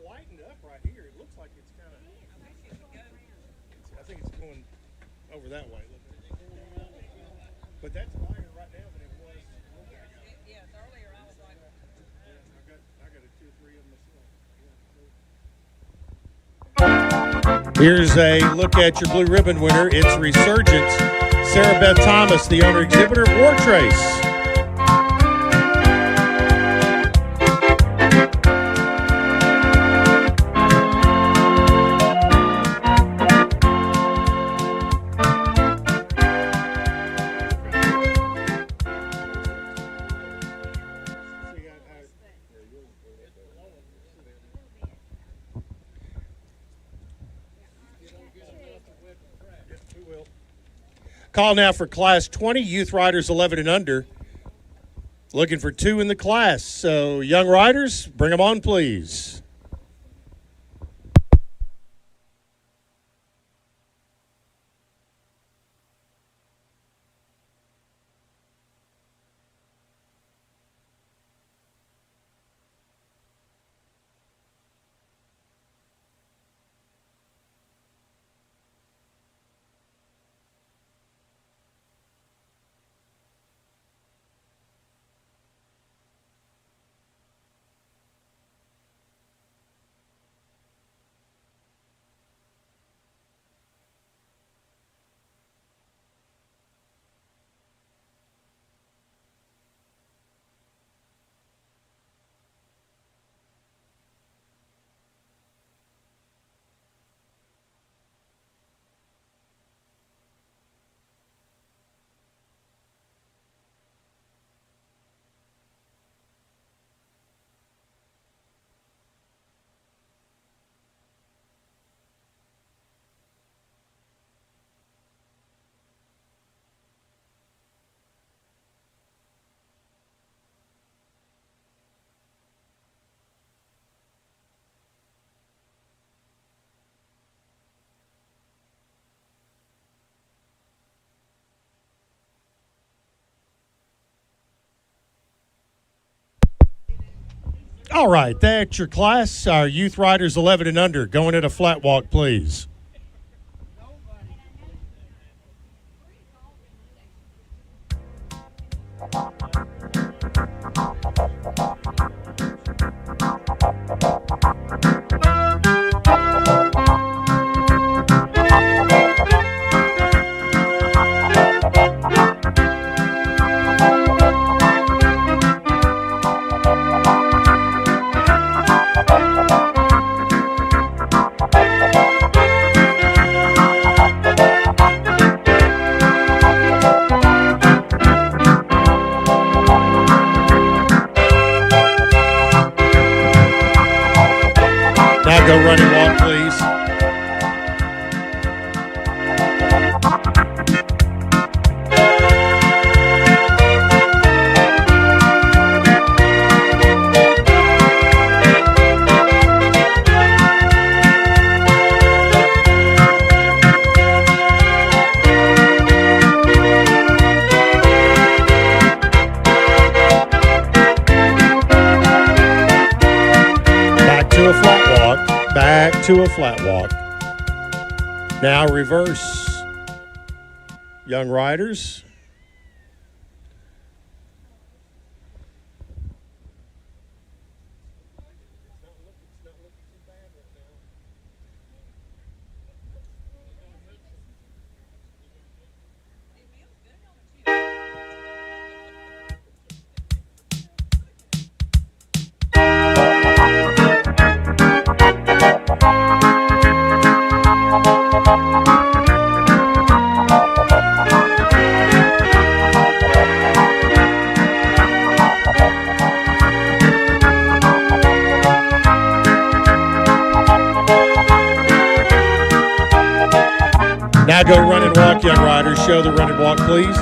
lightened up right here. It looks like it's kind of. I think it's going over that way. But that's lighter right now than it was. Yes, earlier I was like, I got a 2 or 3 of them myself. Here's a look at your blue ribbon winner. It's Resurgence. Sarah Beth Thomas, the owner exhibitor of War Trace. Call now for Class 20, Youth Riders 11 and under. Looking for 2 in the class. So, young riders, bring them on, please. All right, that's your class. Our Youth Riders 11 and under. Going at a flat walk, please. Now go run and walk, please. Back to a flat walk. Now reverse, young riders. Now go run and walk, young riders. Show the run and walk, please.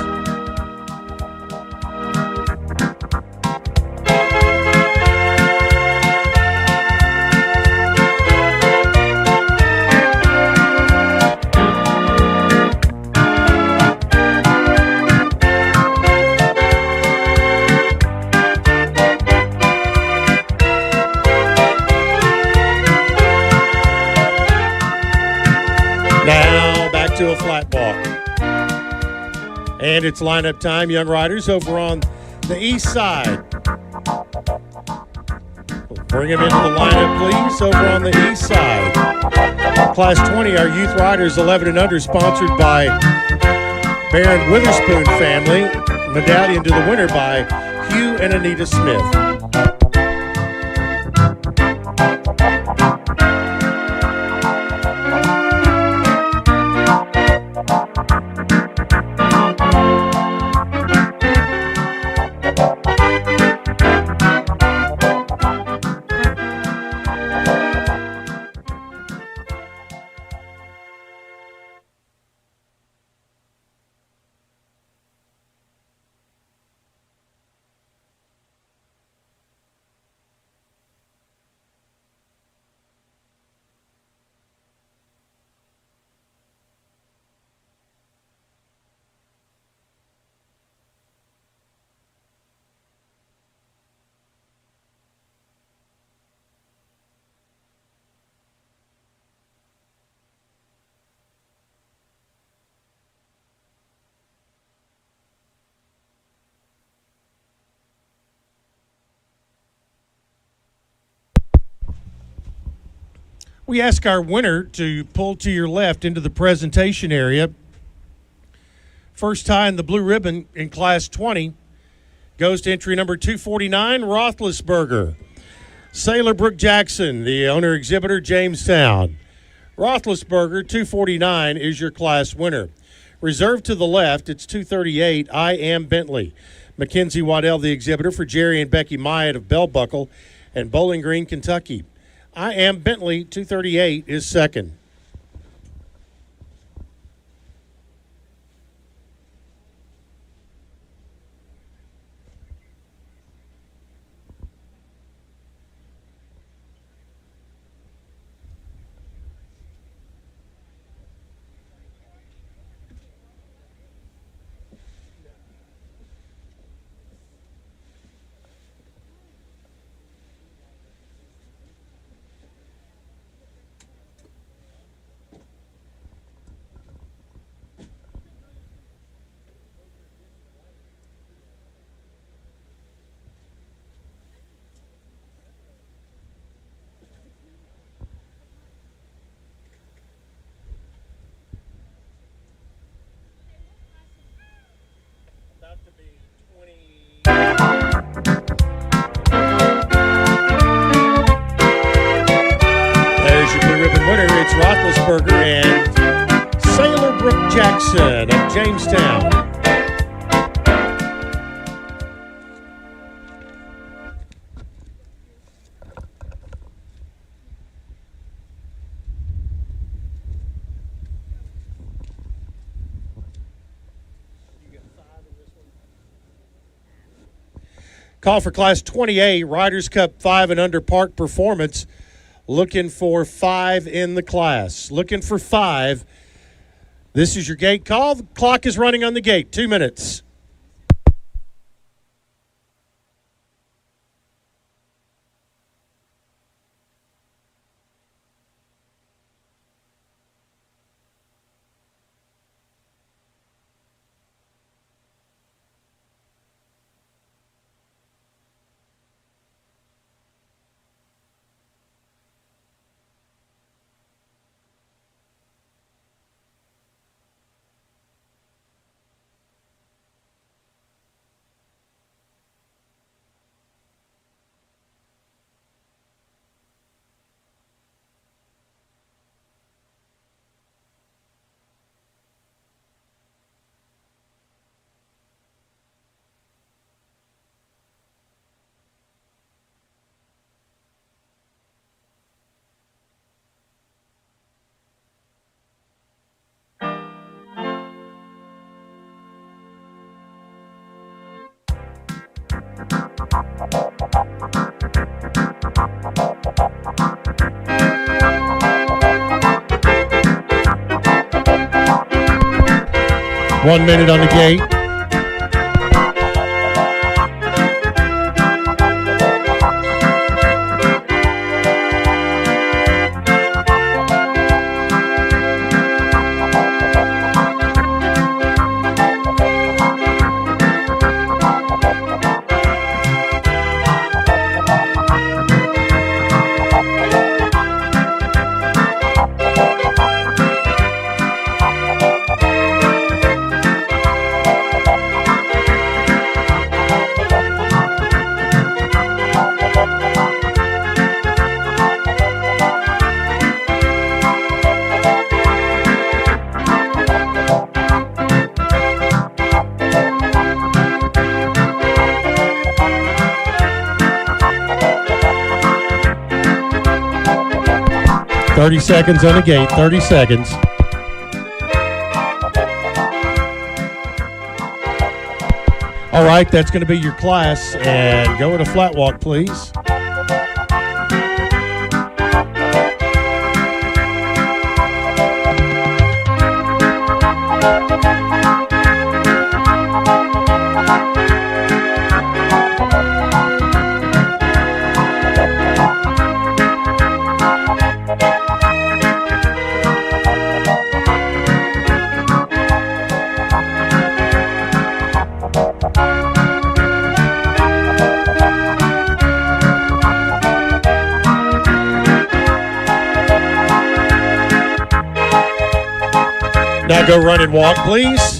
to a flat walk. And it's lineup time, young riders, over on the east side. Bring them into the lineup, please, over on the east side. Class 20, our youth riders 11 and under, sponsored by Baron Witherspoon family. Medallion to the winner by Hugh and Anita Smith. We ask our winner to pull to your left into the presentation area. First tie in the blue ribbon in Class 20 goes to entry number 249, Roethlisberger. Sailor Brooke Jackson, the owner-exhibitor, Jamestown. Roethlisberger, 249, is your class winner. Reserved to the left, it's 238, I Am Bentley. Mackenzie Waddell, the exhibitor, for Jerry and Becky Myatt of Bell Buckle and Bowling Green, Kentucky. I Am Bentley, 238, is second. Winner, it's Roethlisberger and Sailor Brooke Jackson of Jamestown. Call for Class 20A, Riders Cup 5 and under park performance. Looking for 5 in the class. Looking for 5. This is your gate call. The clock is running on the gate. 2 minutes. One minute on the gate. 30 seconds on the gate, 30 seconds. All right, that's going to be your class. And go with a flat walk, please. Now go run and walk, please.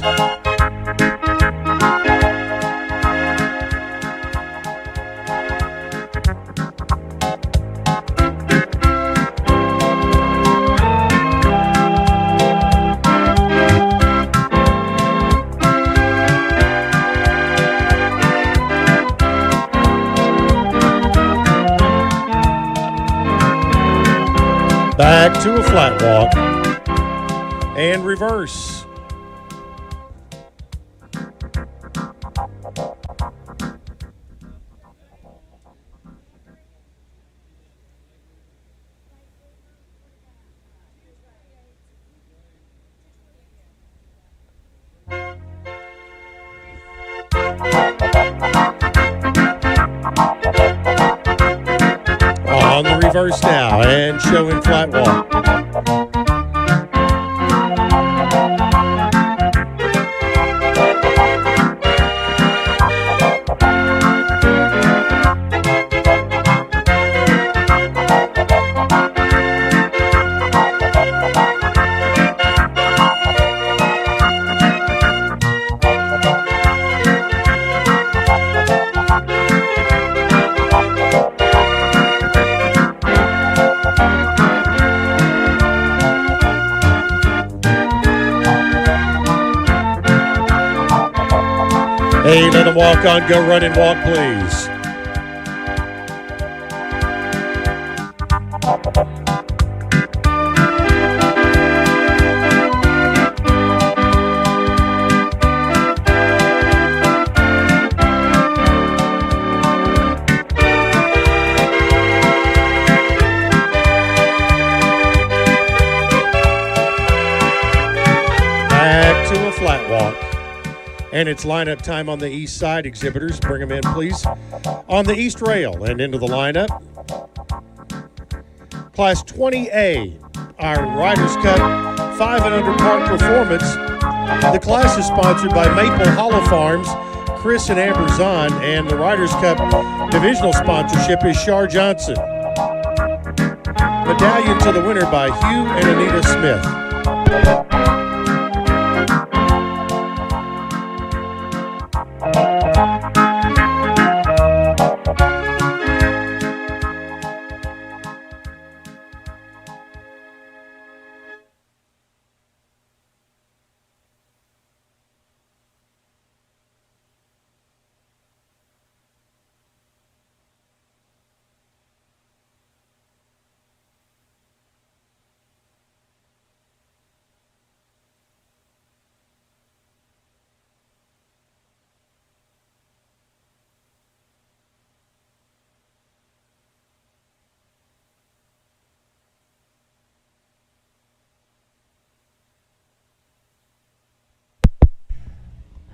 Back to a flat walk. And reverse. On the reverse now and showing flat walk. Hey, let them walk on. Go run and walk, please. Back to a flat walk. And it's lineup time on the east side. Exhibitors, bring them in, please. On the east rail and into the lineup. Class 20A, our Riders Cup 5 and under park performance. The class is sponsored by Maple Hollow Farms, Chris and Amber Zahn, and the Riders Cup divisional sponsorship is Shar Johnson. Medallion to the winner by Hugh and Anita Smith.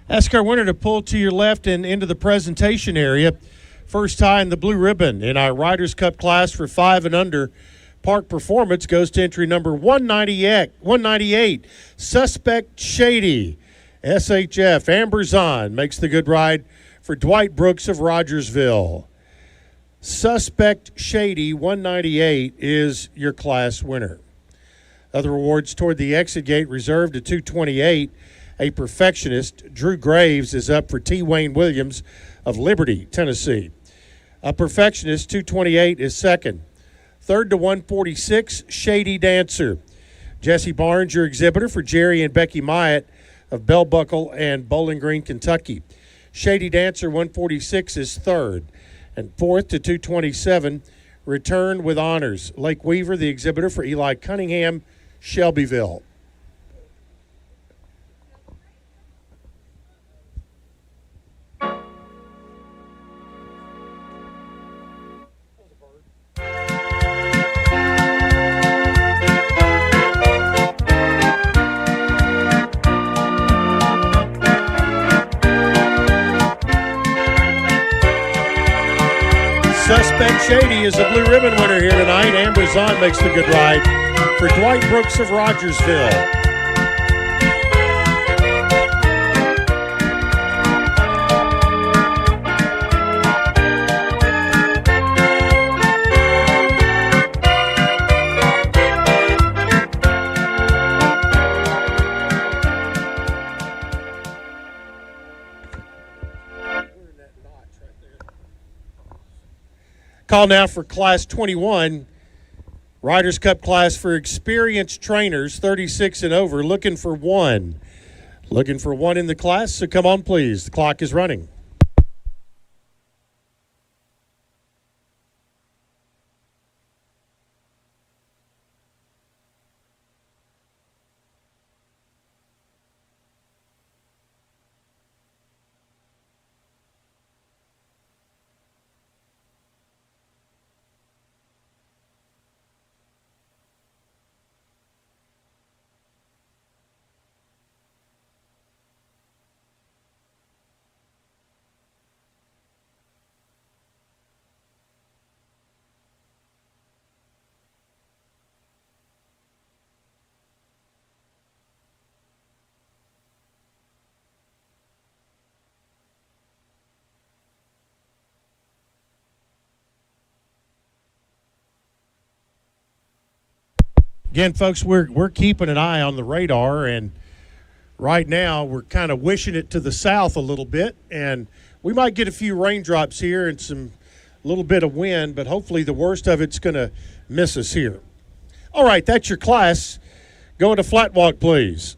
Ask our winner to pull to your left and into the presentation area. First tie in the blue ribbon in our Riders Cup class for 5 and under park performance goes to entry number 198, Suspect Shady. SHF, Amber Zahn makes the good ride for Dwight Brooks of Rogersville. Suspect Shady, 198, is your class winner. Other awards toward the exit gate reserved to 228. A perfectionist, Drew Graves, is up for T. Wayne Williams of Liberty, Tennessee. A perfectionist, 228, is second. Third to 146, Shady Dancer. Jesse Barnes, your exhibitor, for Jerry and Becky Myatt of Bell Buckle and Bowling Green, Kentucky. Shady Dancer, 146, is third. And fourth to 227, returned with honors. Lake Weaver, the exhibitor for Eli Cunningham, Shelbyville. Suspect Shady is the blue ribbon winner here tonight. Amber Zahn makes the good ride for Dwight Brooks of Rogersville. Call now for Class 21, Riders Cup class for experienced trainers, 36 and over, looking for one. Looking for one in the class, so come on, please. The clock is running. Again, folks, we're keeping an eye on the radar, and right now we're kind of wishing it to the south a little bit, and we might get a few raindrops here and some little bit of wind, but hopefully the worst of it's going to miss us here. All right, that's your class. Go into flat walk, please.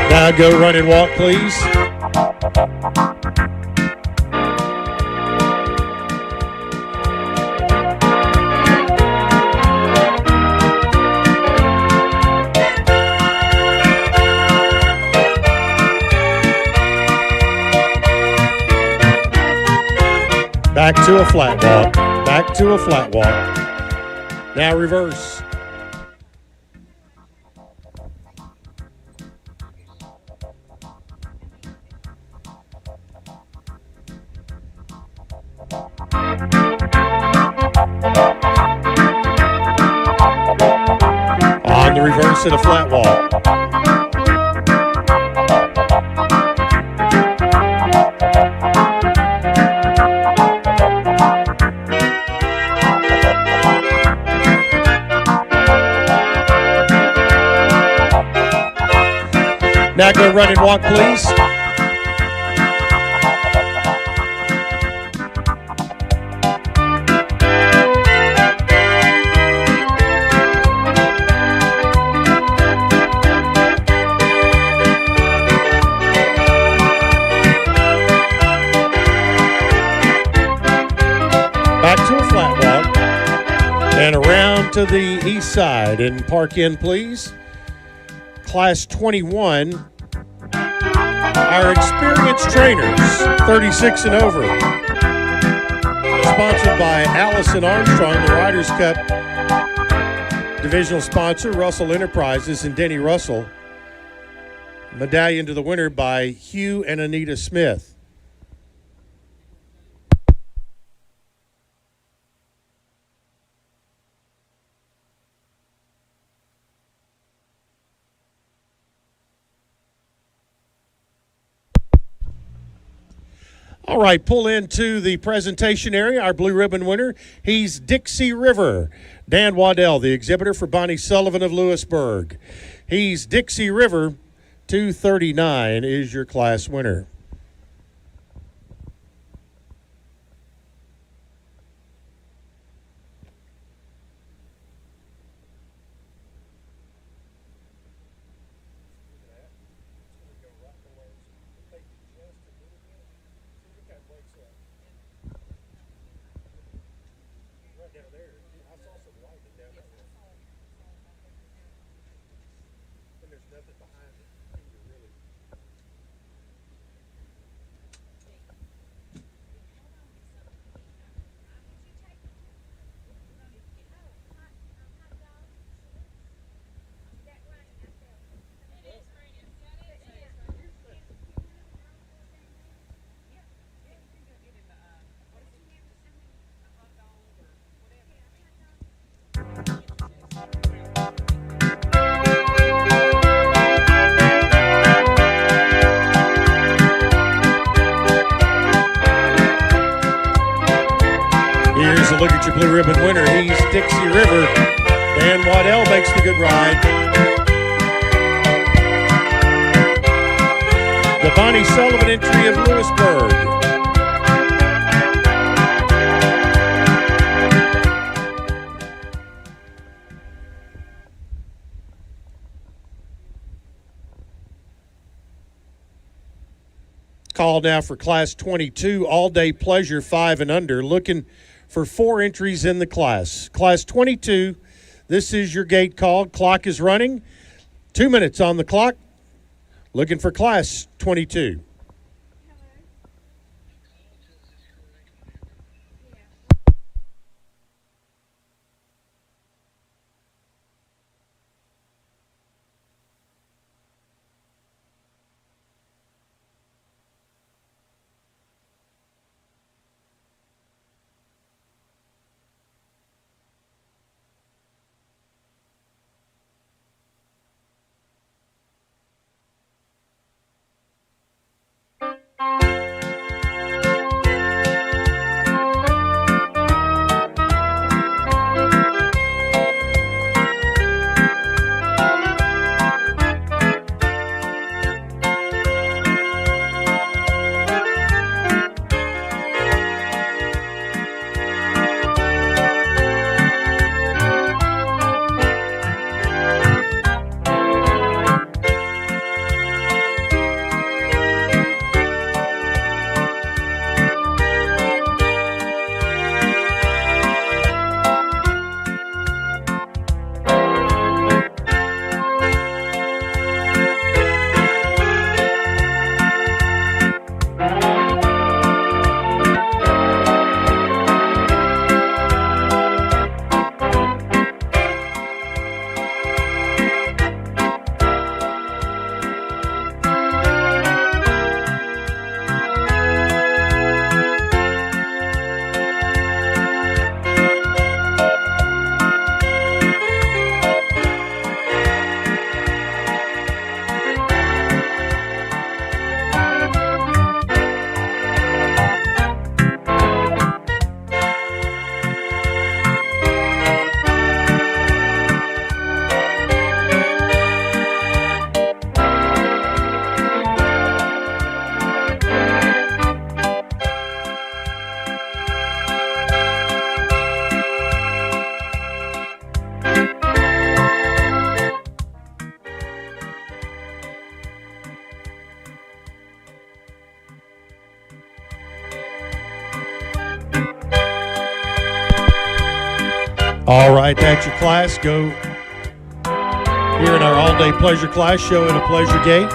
Now go run and walk, please. Back to a flat walk. Back to a flat walk. Now reverse. On the reverse at a flat walk. Now go run and walk, please. Back to a flat walk and around to the east side and park in, please. Class 21, our experienced trainers, 36 and over. Sponsored by Allison Armstrong, the Riders Cup divisional sponsor, Russell Enterprises, and Denny Russell. Medallion to the winner by Hugh and Anita Smith. All right, pull into the presentation area. Our blue ribbon winner, he's Dixie River. Dan Waddell, the exhibitor for Bonnie Sullivan of Lewisburg. He's Dixie River, 239 is your class winner. Here's a look at your blue ribbon winner. He's Dixie River. Dan Waddell makes the good ride. The Bonnie Sullivan entry of Lewisburg. Call now for Class 22, all-day pleasure 5 and under. Looking for 4 entries in the class. Class 22, this is your gate call. Clock is running. 2 minutes on the clock. Looking for Class 22. All right, that's your class. Go here in our all-day pleasure class, showing a pleasure gate.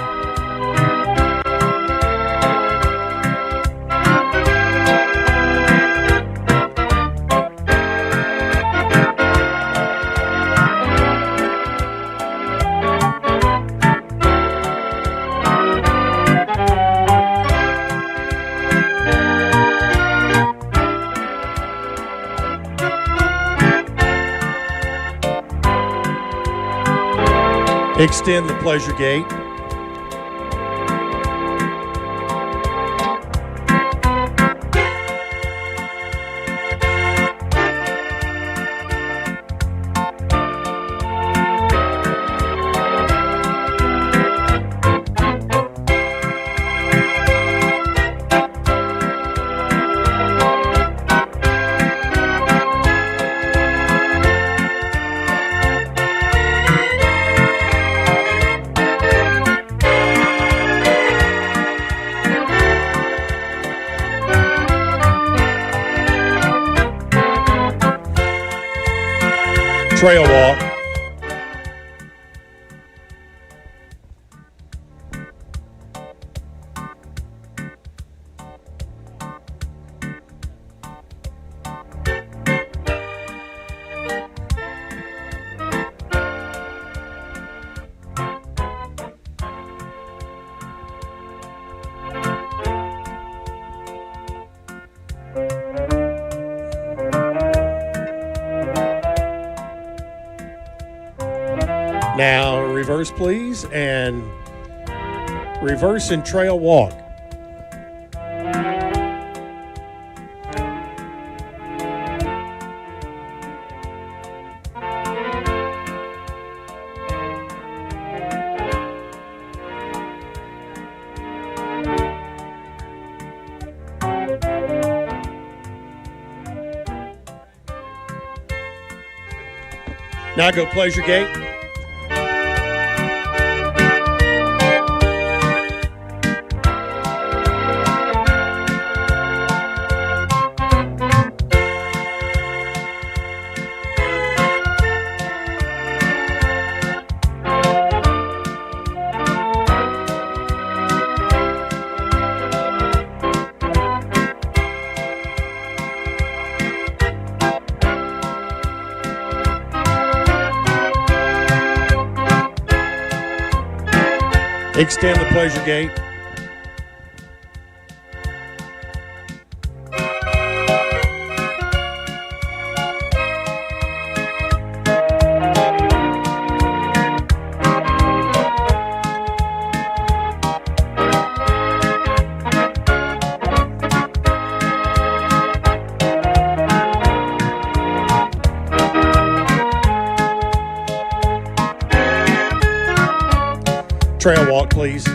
Extend the pleasure gate. Trail walk. Now reverse, please, and reverse and trail walk. Now go Pleasure Gate. Extend the Pleasure Gate. Trail walk, please.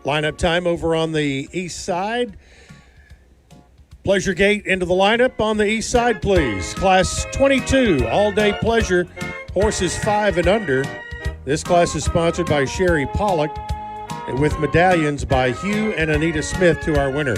Lineup time over on the east side. Pleasure Gate into the lineup on the east side, please. Class 22, all-day pleasure, horses 5 and under. This class is sponsored by Sherry Pollock, and with medallions by Hugh and Anita Smith to our winner.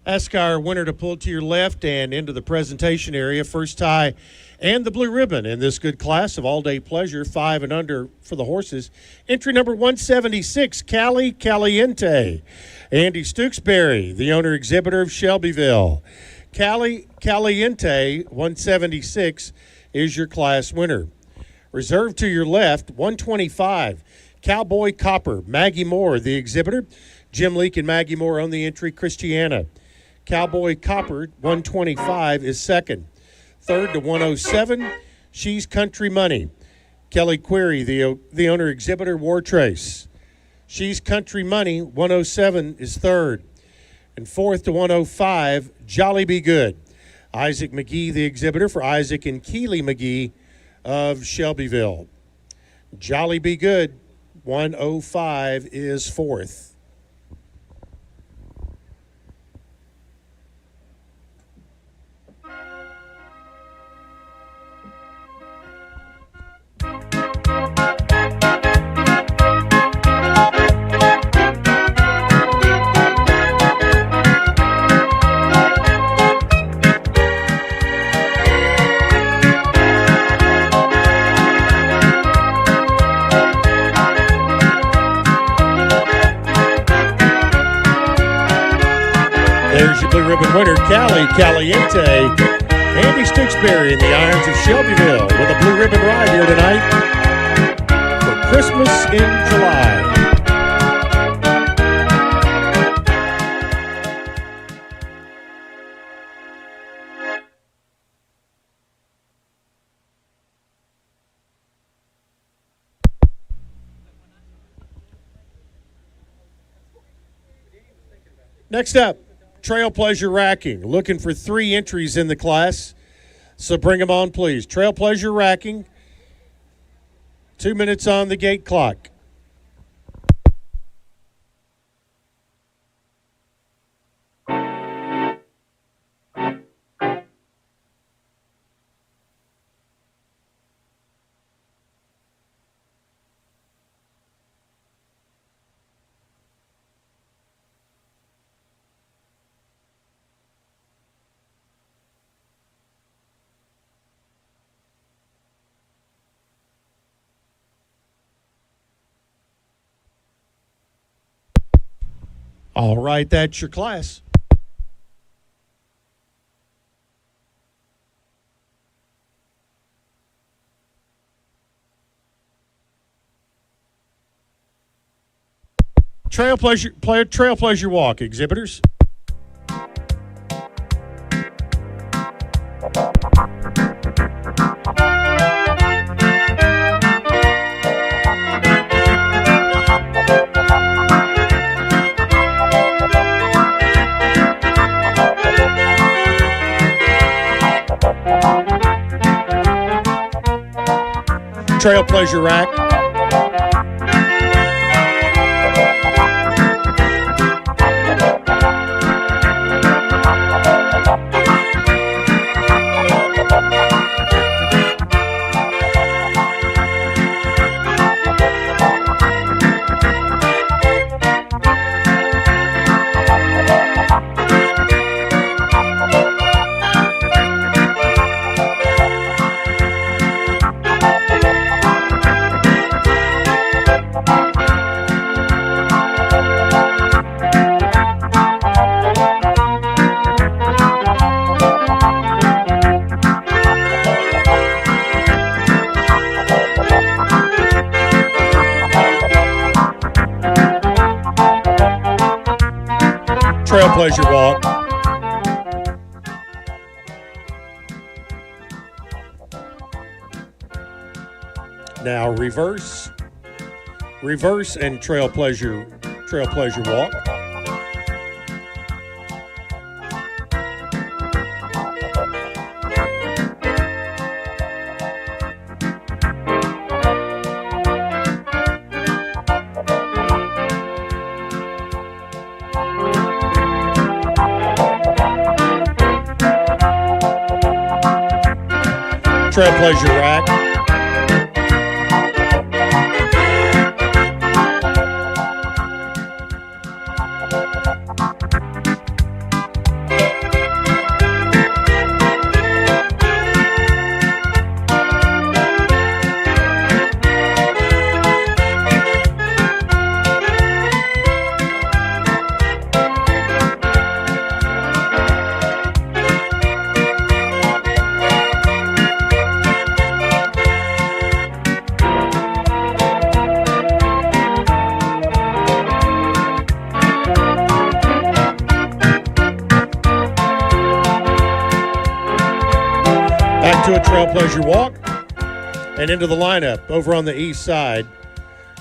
Ask our winner to pull to your left and into the presentation area. First tie and the blue ribbon in this good class of all-day pleasure, 5 and under for the horses. Entry number 176, Cali Caliente. Andy Stooksbury, the owner-exhibitor of Shelbyville. Cali Caliente, 176, is your class winner. Reserved to your left, 125, Cowboy Copper. Maggie Moore, the exhibitor. Jim Leake and Maggie Moore own the entry. Christiana. Cowboy Copper, 125, is second. Third to 107, She's Country Money. Kelly Query, the owner-exhibitor, War Trace. She's Country Money, 107, is third. And fourth to 105, Jolly Be Good. Isaac McGee, the exhibitor, for Isaac and Keely McGee of Shelbyville. Jolly Be Good, 105, is fourth. There's your blue ribbon winner, Cali Caliente. Andy Stooksbury in the Irons of Shelbyville with a blue ribbon ride here tonight for Christmas in July. Next up, Trail Pleasure Racking. Looking for 3 entries in the class, so bring them on, please. Trail Pleasure Racking, 2 minutes on the gate clock. All right, that's your class. Trail Pleasure Walk, exhibitors. Trail Pleasure Rack. Trail Pleasure Walk. Now reverse, and Trail Pleasure Walk. Trail Pleasure Rack. Back to a Trail Pleasure Walk and into the lineup over on the east side.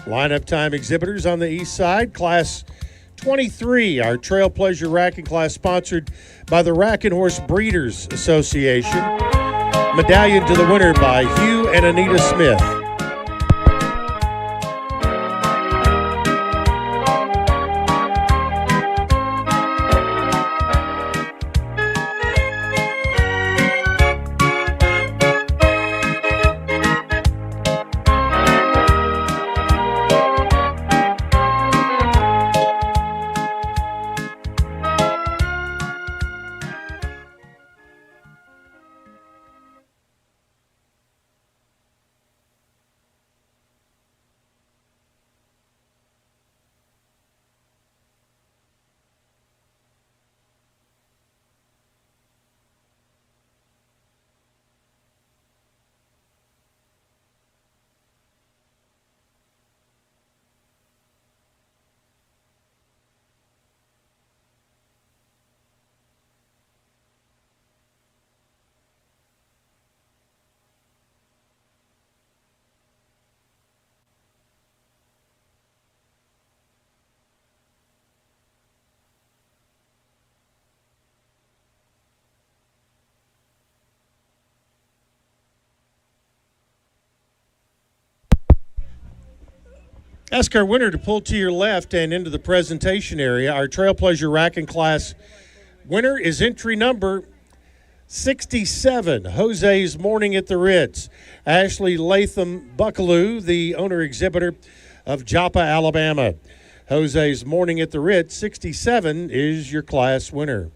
Lineup time exhibitors on the east side. Class 23, our Trail Pleasure Racking class, sponsored by the Rack and Horse Breeders Association. Medallion to the winner by Hugh and Anita Smith. Ask our winner to pull to your left and into the presentation area. Our Trailblazer Racking Class winner is entry number 67, Jose's Morning at the Ritz. Ashley Latham Buckaloo, the owner-exhibitor of Joppa, Alabama. Jose's Morning at the Ritz, 67, is your class winner.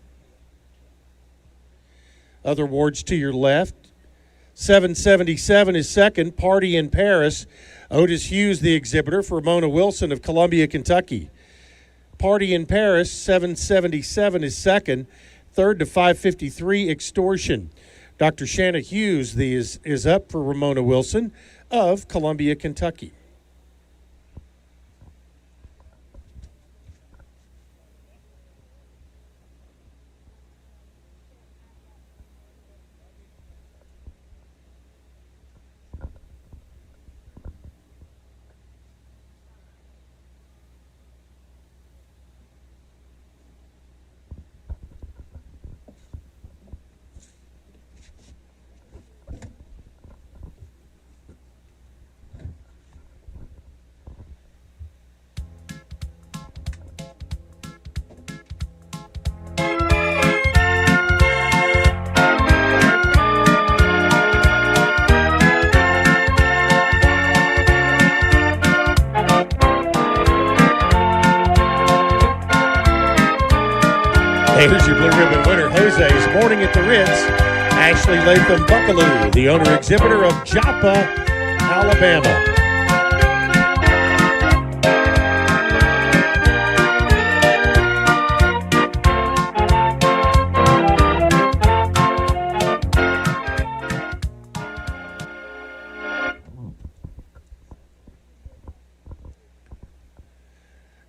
Other awards to your left. 777 is second, Party in Paris. Otis Hughes, the exhibitor, for Mona Wilson of Columbia, Kentucky. Party in Paris, 777 is second. Third to 553, Extortion. Dr. Shanna Hughes is up for Ramona Wilson of Columbia, Kentucky. Here's your blue ribbon winner, Jose's Morning at the Ritz. Ashley Latham Buckaloo, the owner-exhibitor of Joppa, Alabama.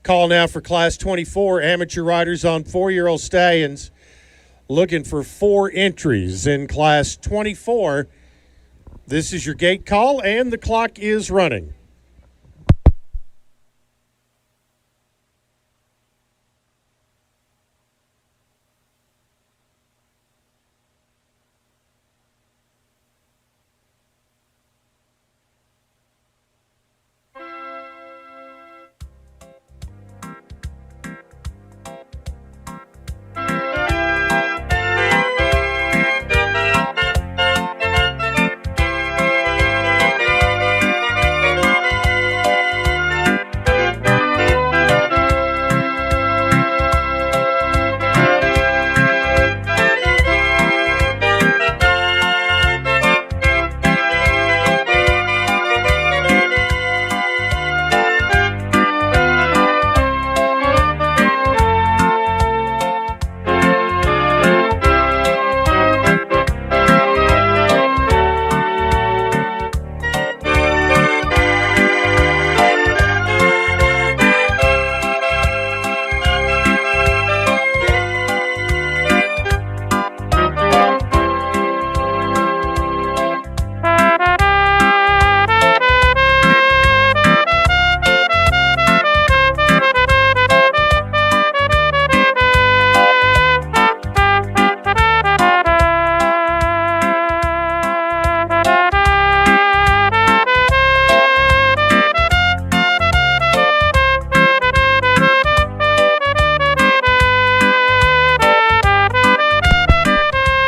Call now for Class 24 amateur riders on 4-year-old stallions. Looking for 4 entries in Class 24. This is your gate call, and the clock is running.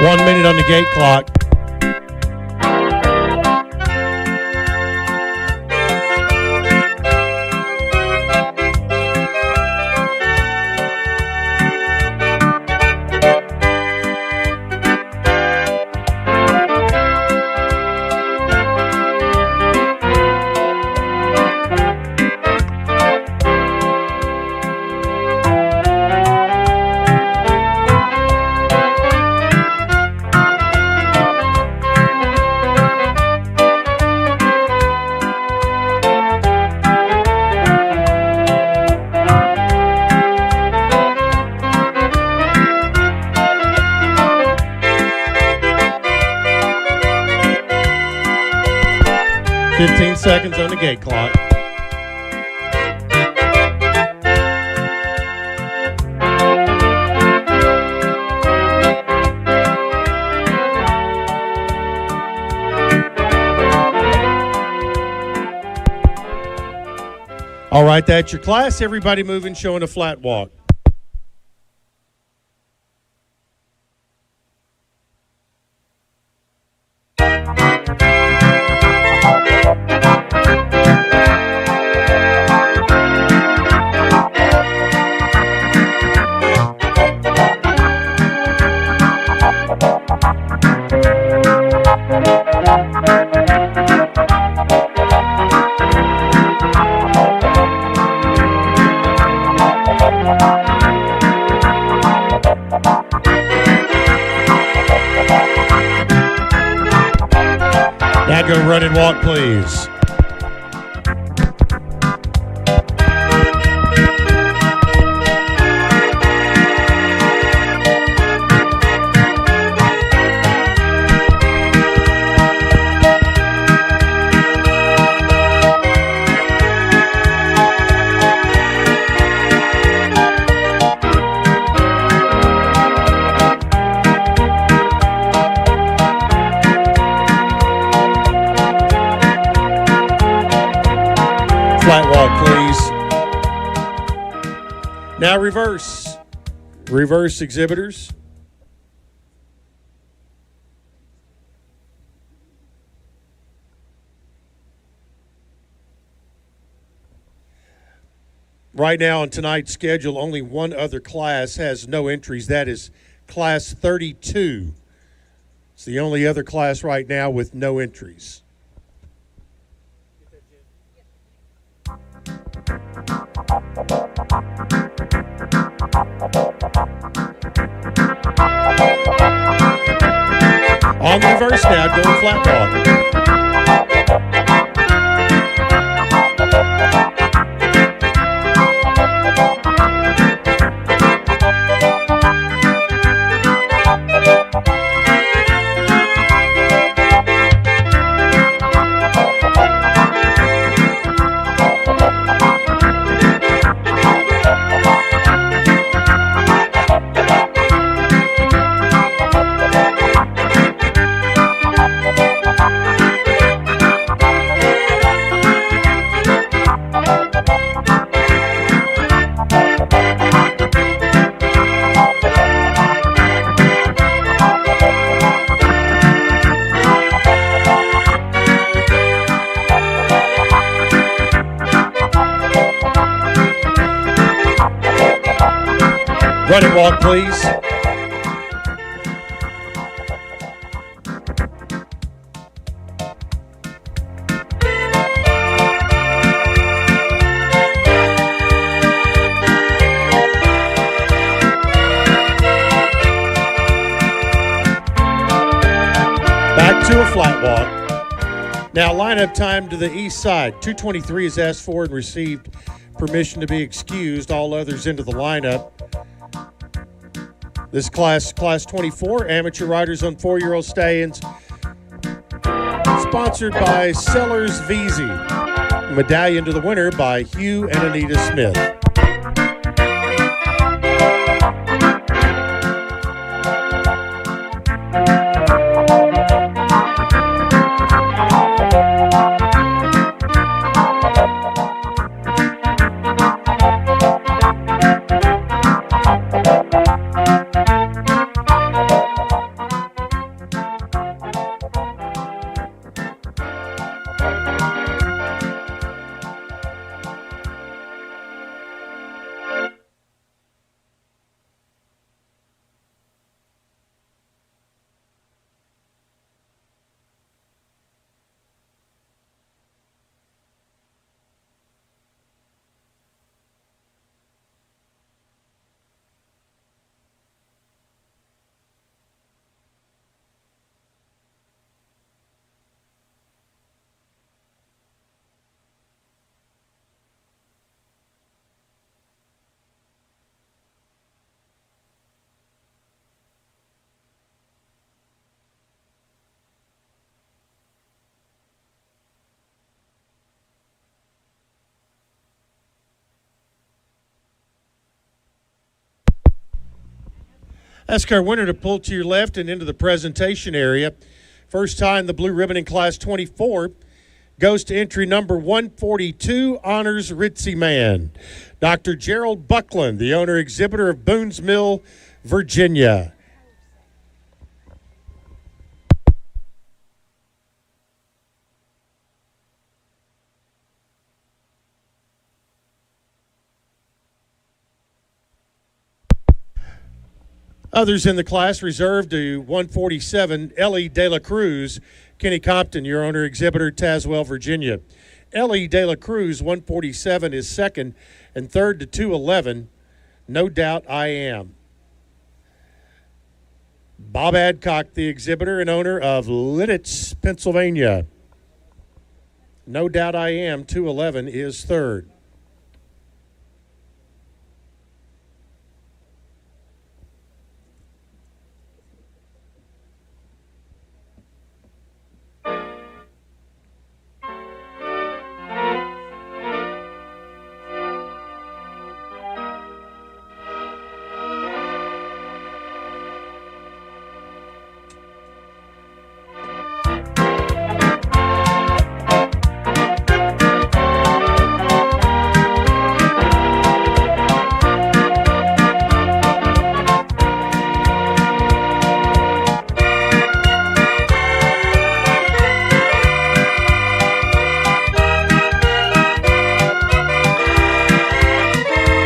One minute on the gate clock. Seconds on the gate clock. right, that's your class. Everybody moving, showing a flat walk. Now go run and walk, please. Flat walk, please. Now reverse. Reverse exhibitors. Right now on tonight's schedule, only one other class has no entries. That is class 32. It's the only other class right now with no entries. On the reverse now, going flat walk. Run and walk, please. Back to a flat walk. Now lineup time to the east side. 223 is asked for and received permission to be excused. All others into the lineup. This class 24, amateur riders on 4-year-old stallions, sponsored by Sellers VZ. Medallion to the winner by Hugh and Anita Smith. Ask our winner to pull to your left and into the presentation area. First time the blue ribbon in class 24 goes to entry number 142, Honors Ritzy Man. Dr. Gerald Buckland, the owner exhibitor of Boone's Mill, Virginia. Others in the class reserved to 147, Ellie De La Cruz, Kenny Compton, your owner exhibitor, Tazewell, Virginia. Ellie De La Cruz, 147, is second, and third to 211, No Doubt I Am. Bob Adcock, the exhibitor and owner of Lidditz, Pennsylvania. No Doubt I Am, 211, is third.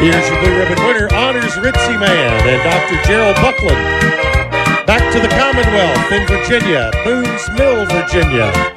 Here's your blue ribbon winner, Honors Ritzy Man and Dr. Gerald Buckland. Back to the Commonwealth in Virginia, Boone's Mill, Virginia.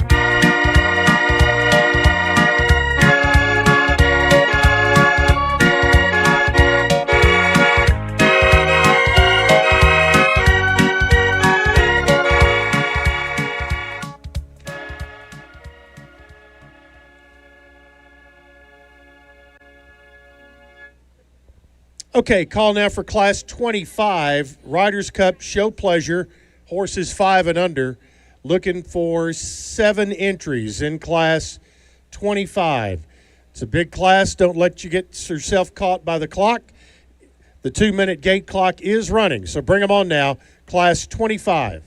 Okay, call now for Class 25, Riders Cup Show Pleasure, horses 5 and under, looking for 7 entries in Class 25. It's a big class. Don't let you get yourself caught by the clock. The 2-minute gate clock is running, so bring them on now, Class 25.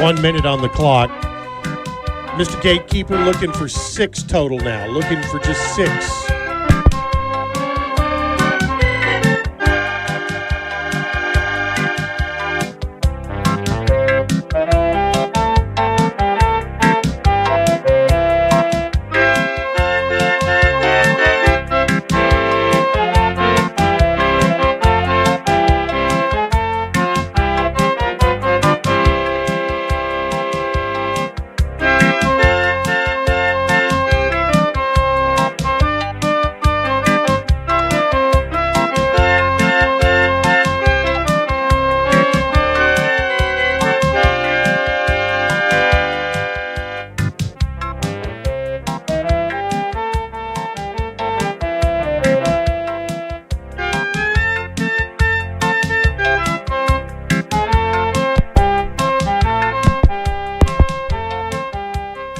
One minute on the clock. Mr. Gatekeeper looking for 6 total now. Looking for just 6.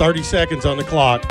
30 seconds on the clock.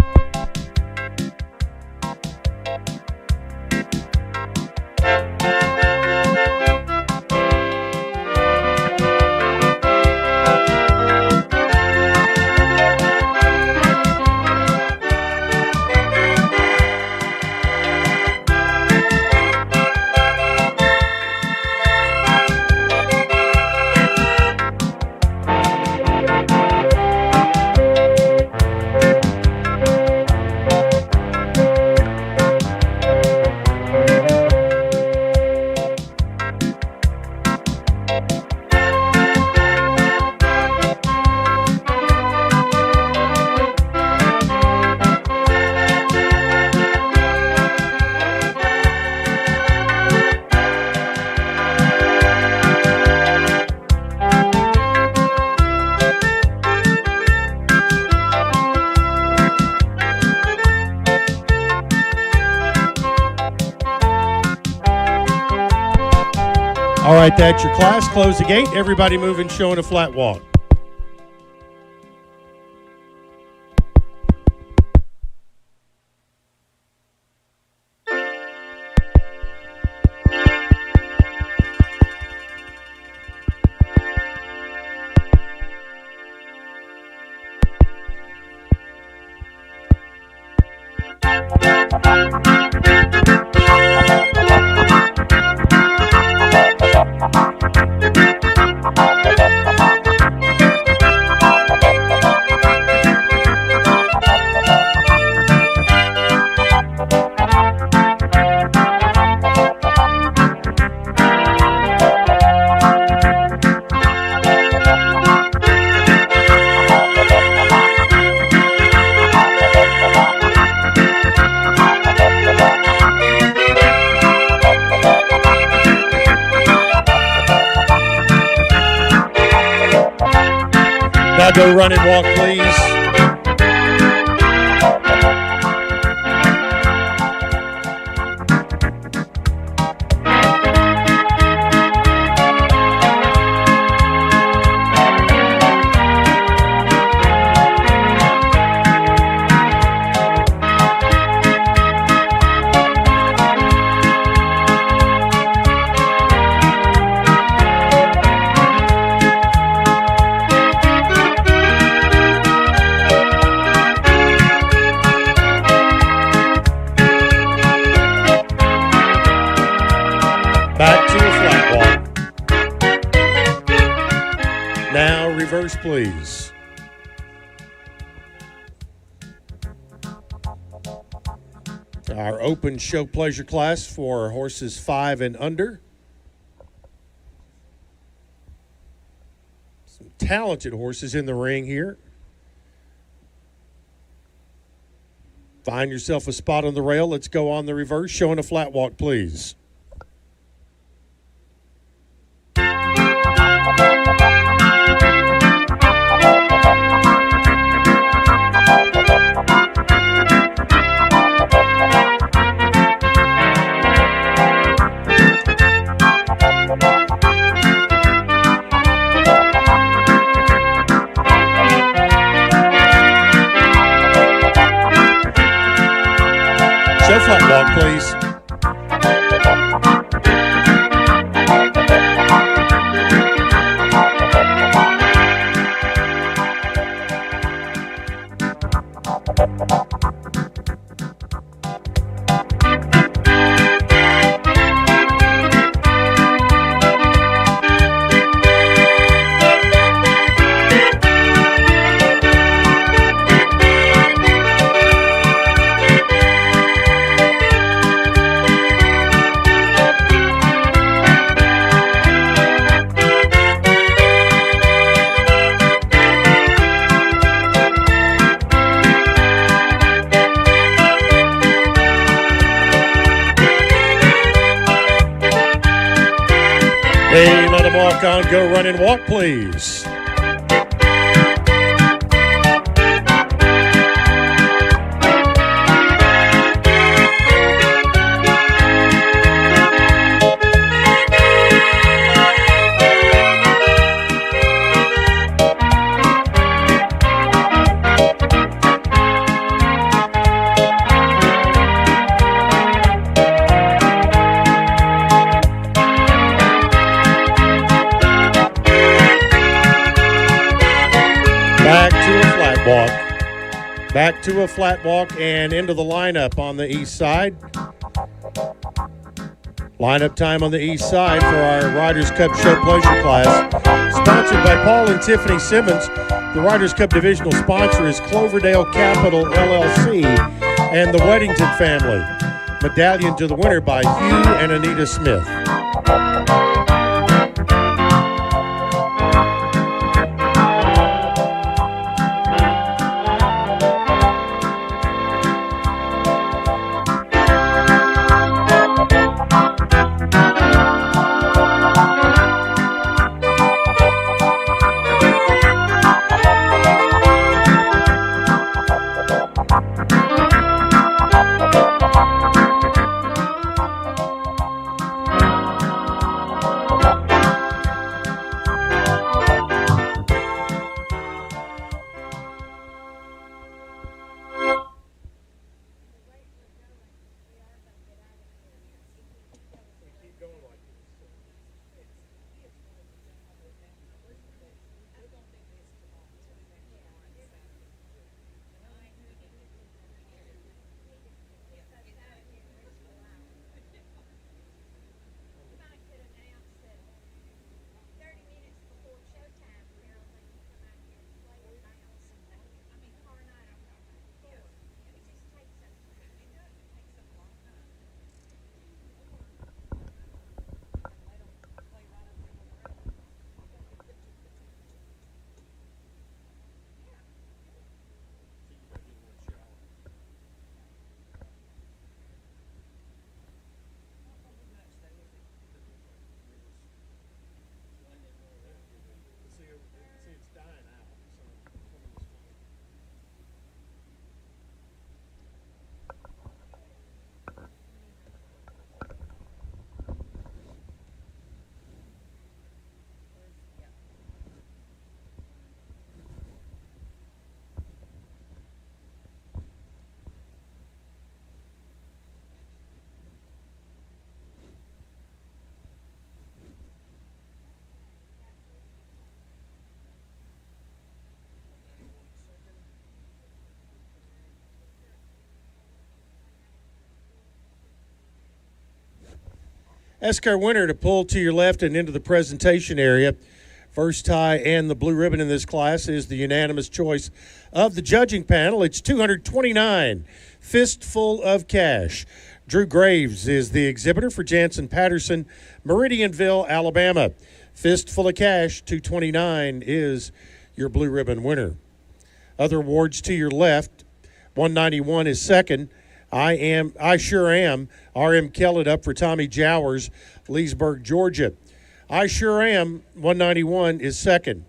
All right, that's your class. Close the gate. Everybody moving, showing a flat walk. Now go run and walk, please. Back to a flat walk. Now reverse, please. Our open show pleasure class for horses 5 and under. Some talented horses in the ring here. Find yourself a spot on the rail. Let's go on the reverse, showing a flat walk, please. Show flat walk, please. Hey, let him walk on. Go run and walk, please. Back to a flat walk and into the lineup on the east side. Lineup time on the east side for our Riders Cup Show Pleasure class. Sponsored by Paul and Tiffany Simmons. The Riders Cup divisional sponsor is Cloverdale Capital LLC and the Weddington family. Medallion to the winner by Hugh and Anita Smith. Ask our winner to pull to your left and into the presentation area. First tie and the blue ribbon in this class is the unanimous choice of the judging panel. It's $229, fistful of cash. Drew Graves is the exhibitor for Jansen Patterson, Meridianville, Alabama. Fistful of cash, $229 is your blue ribbon winner. Other awards to your left, $191 is second. I Sure Am, R.M. Kellett up for Tommy Jowers, Leesburg, Georgia. I Sure Am, $191 is second.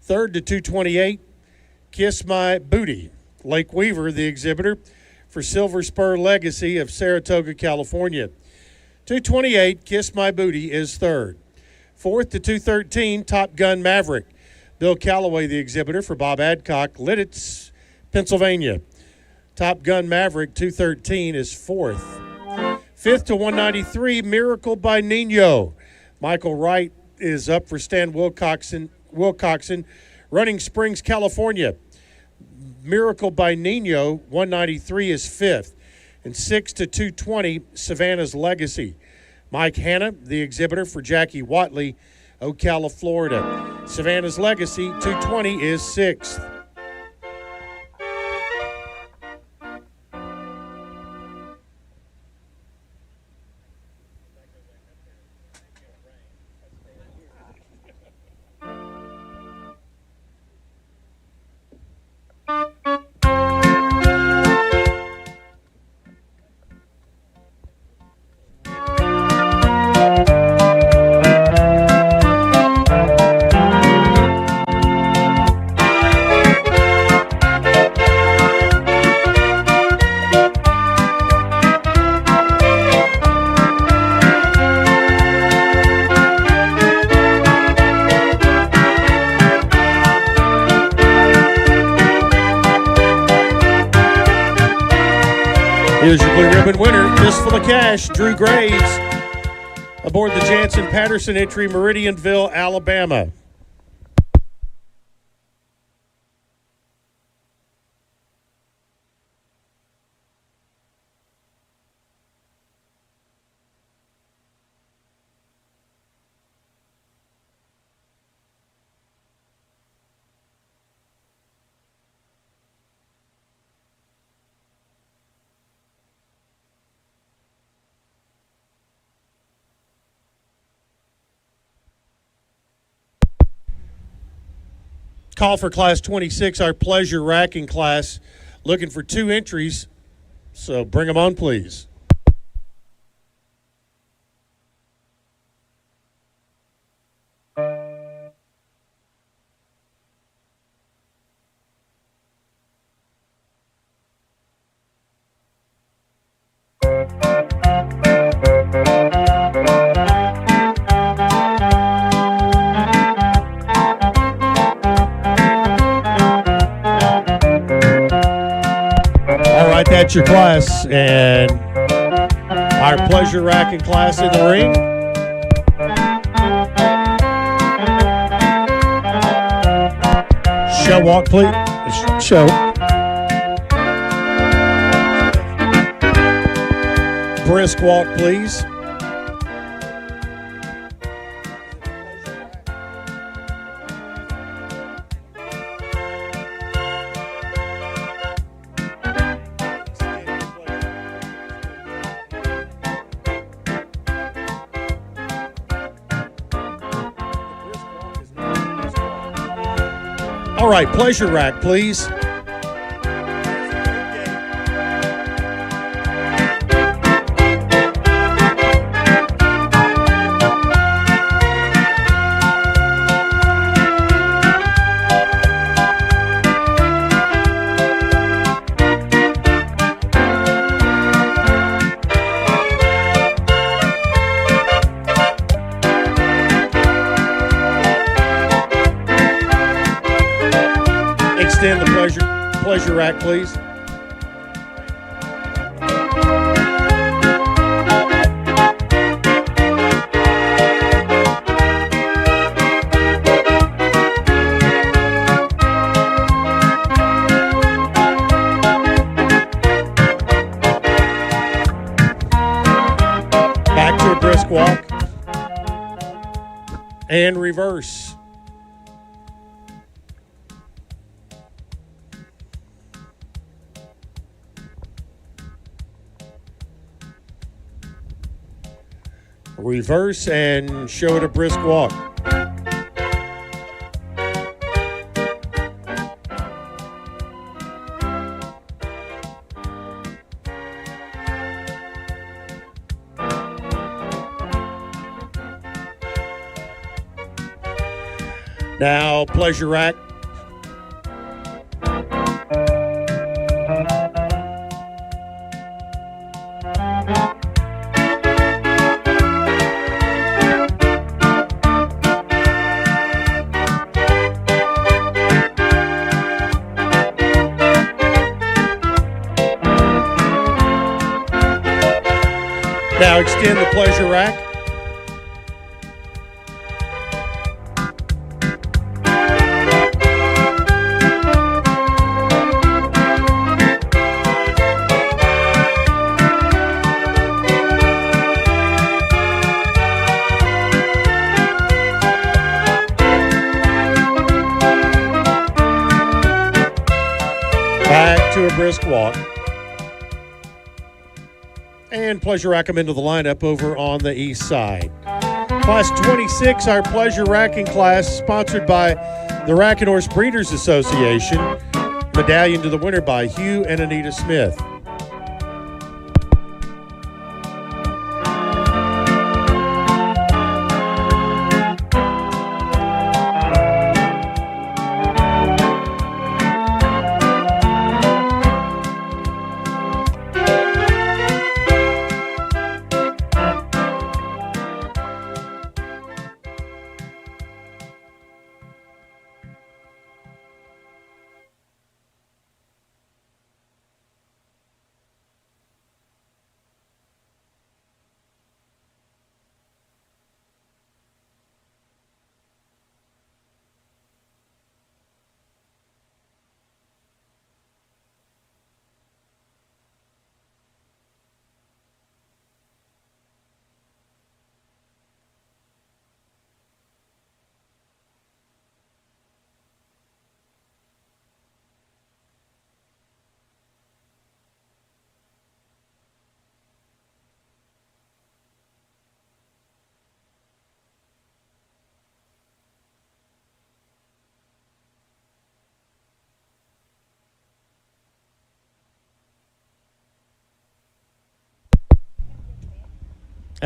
Third to $228, Kiss My Booty, Lake Weaver, the exhibitor for Silver Spur Legacy of Saratoga, California. $228, Kiss My Booty is third. Fourth to $213, Top Gun Maverick, Bill Calloway, the exhibitor for Bob Adcock, Lidditz, Pennsylvania. Top Gun Maverick, $213 is fourth. Fifth to $193, Miracle by Nino. Michael Wright is up for Stan Wilcoxon, Running Springs, California. Miracle by Nino, $193 is fifth. And sixth to $220, Savannah's Legacy. Mike Hanna, the exhibitor for Jackie Watley, Ocala, Florida. Savannah's Legacy, $220 is sixth. Here's your blue ribbon winner, fistful of cash, Drew Graves, aboard the Jansen Patterson entry, Meridianville, Alabama. Call for Class 26, our pleasure racking class, looking for 2 entries. So bring them on, please. All right, that's your class, and our pleasure racking class in the ring. Show walk, please. Show. Brisk walk, please. All right, pleasure rack, please. Extend the pleasure rack, please. Back to a brisk walk. And reverse. Reverse and show it a brisk walk. Now, pleasure rack. Now extend the pleasure rack. Back to a brisk walk. And pleasure rack them into the lineup over on the east side. Class 26, our pleasure racking class, sponsored by the Rack and Horse Breeders Association. Medallion to the winner by Hugh and Anita Smith.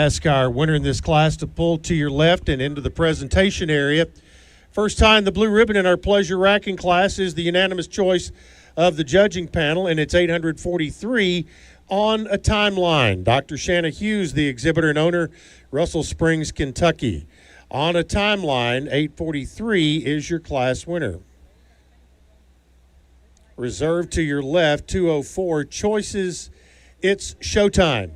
Ask our winner in this class to pull to your left and into the presentation area. First time the blue ribbon in our pleasure racking class is the unanimous choice of the judging panel, and it's 843 on a timeline. Dr. Shanna Hughes, the exhibitor and owner, Russell Springs, Kentucky. On a timeline, 843 is your class winner. Reserved to your left, 204, choices, it's showtime.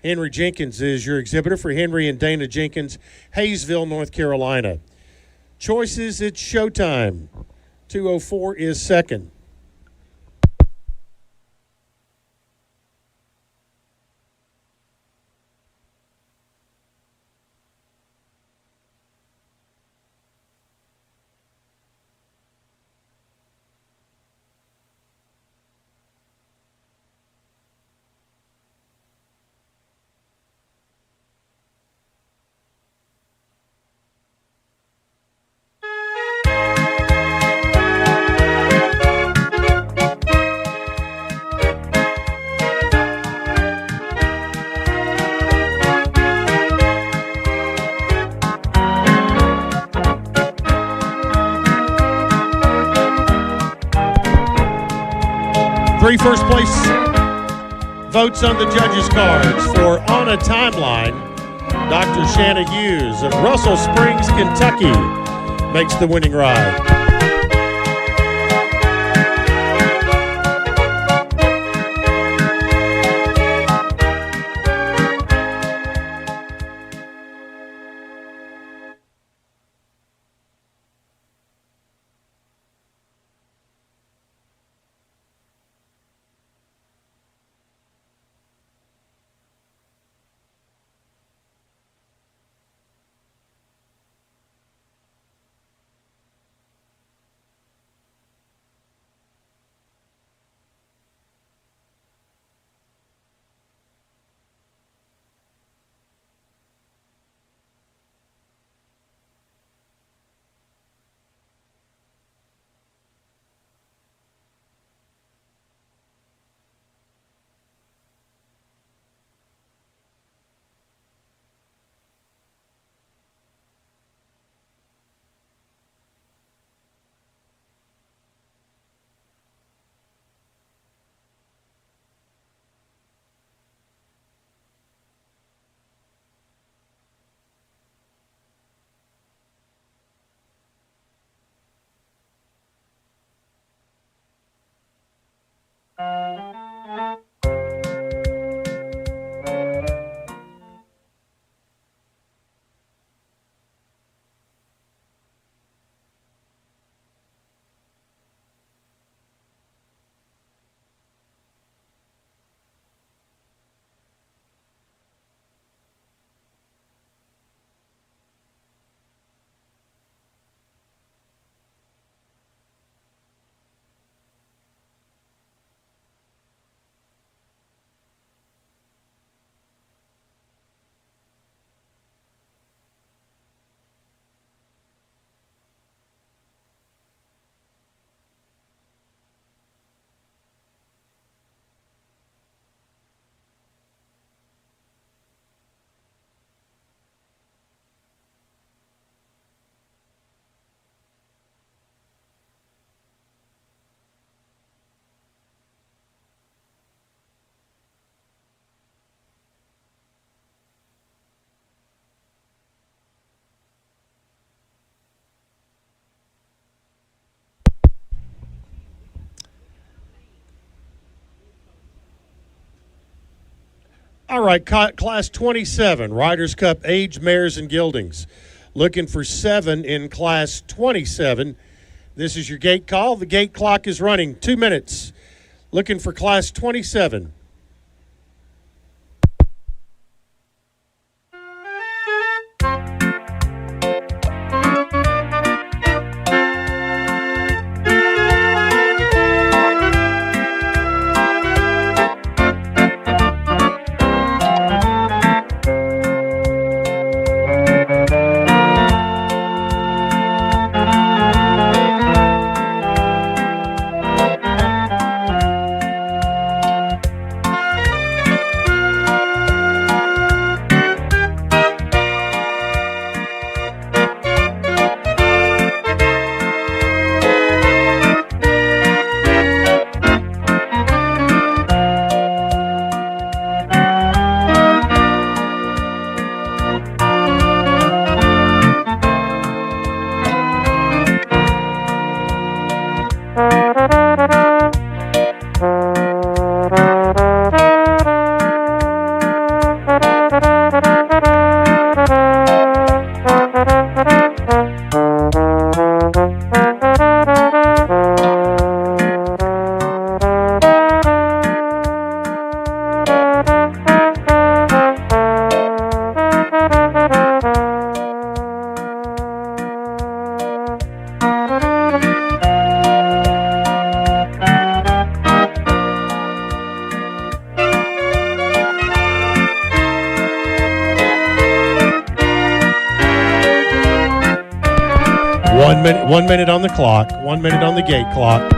Henry Jenkins is your exhibitor for Henry and Dana Jenkins, Hayesville, North Carolina. Choices, it's showtime. 204 is second. Three first place votes on the judges' cards for On a Timeline. Dr. Shanna Hughes of Russell Springs, Kentucky makes the winning ride. All right, Class 27, Riders' Cup Age, Mares, and Geldings. Looking for 7 in Class 27. This is your gate call. The gate clock is running 2 minutes. Looking for Class 27. 1 minute on the clock. 1 minute on the gate clock.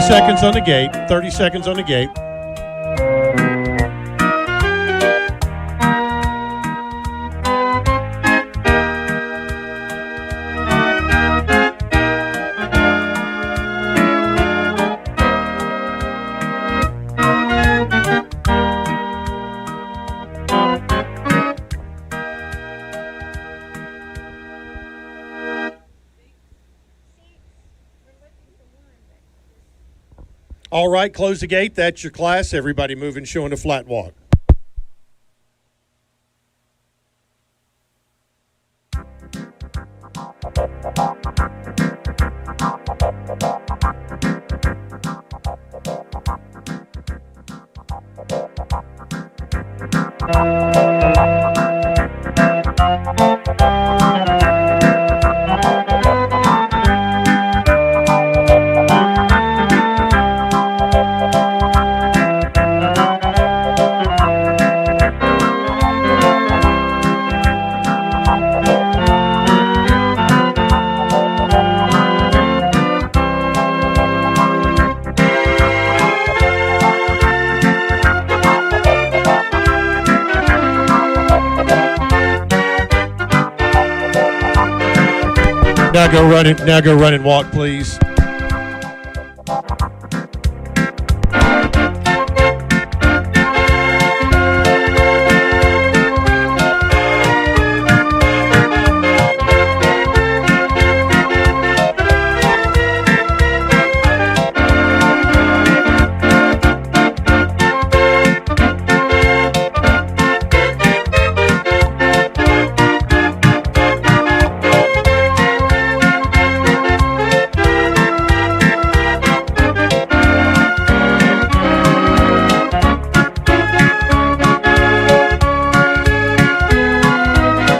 Seconds on the gate. 30 seconds on the gate. All right, close the gate. That's your class. Everybody moving, showing a flat walk. Now go run and walk, please.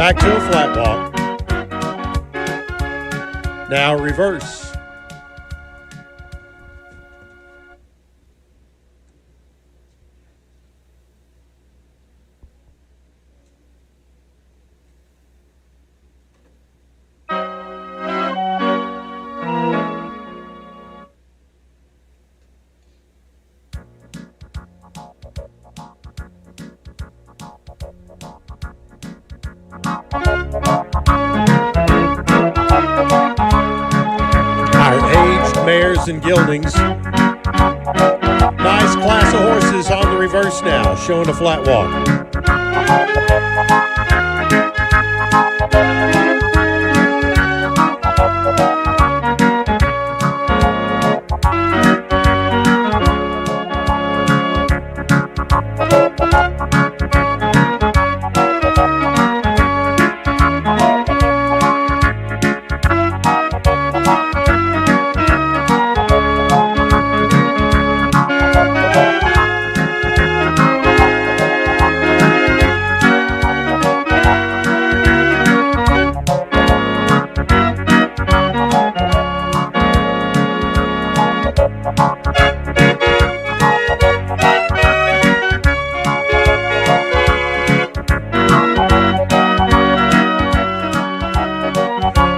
Back to a flat walk. Now reverse. Mares and geldings. Nice class of horses on the reverse now, showing a flat walk.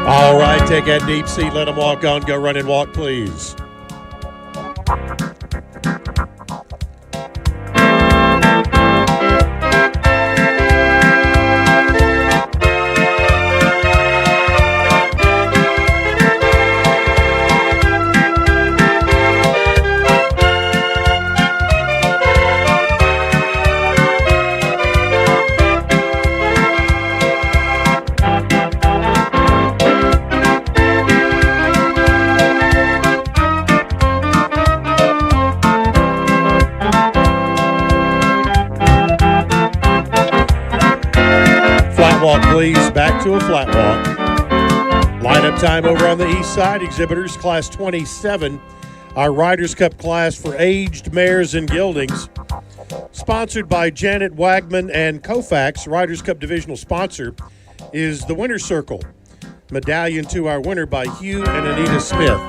All right, take that deep seat, let them walk on, go run and walk, please. walk, please. Back to a flat walk. Lineup time over on the east side. Exhibitors, Class 27. Our Riders' Cup class for aged mares and geldings. Sponsored by Janet Wagman and Kofax. Riders' Cup divisional sponsor is the Winner's Circle. Medallion to our winner by Hugh and Anita Smith.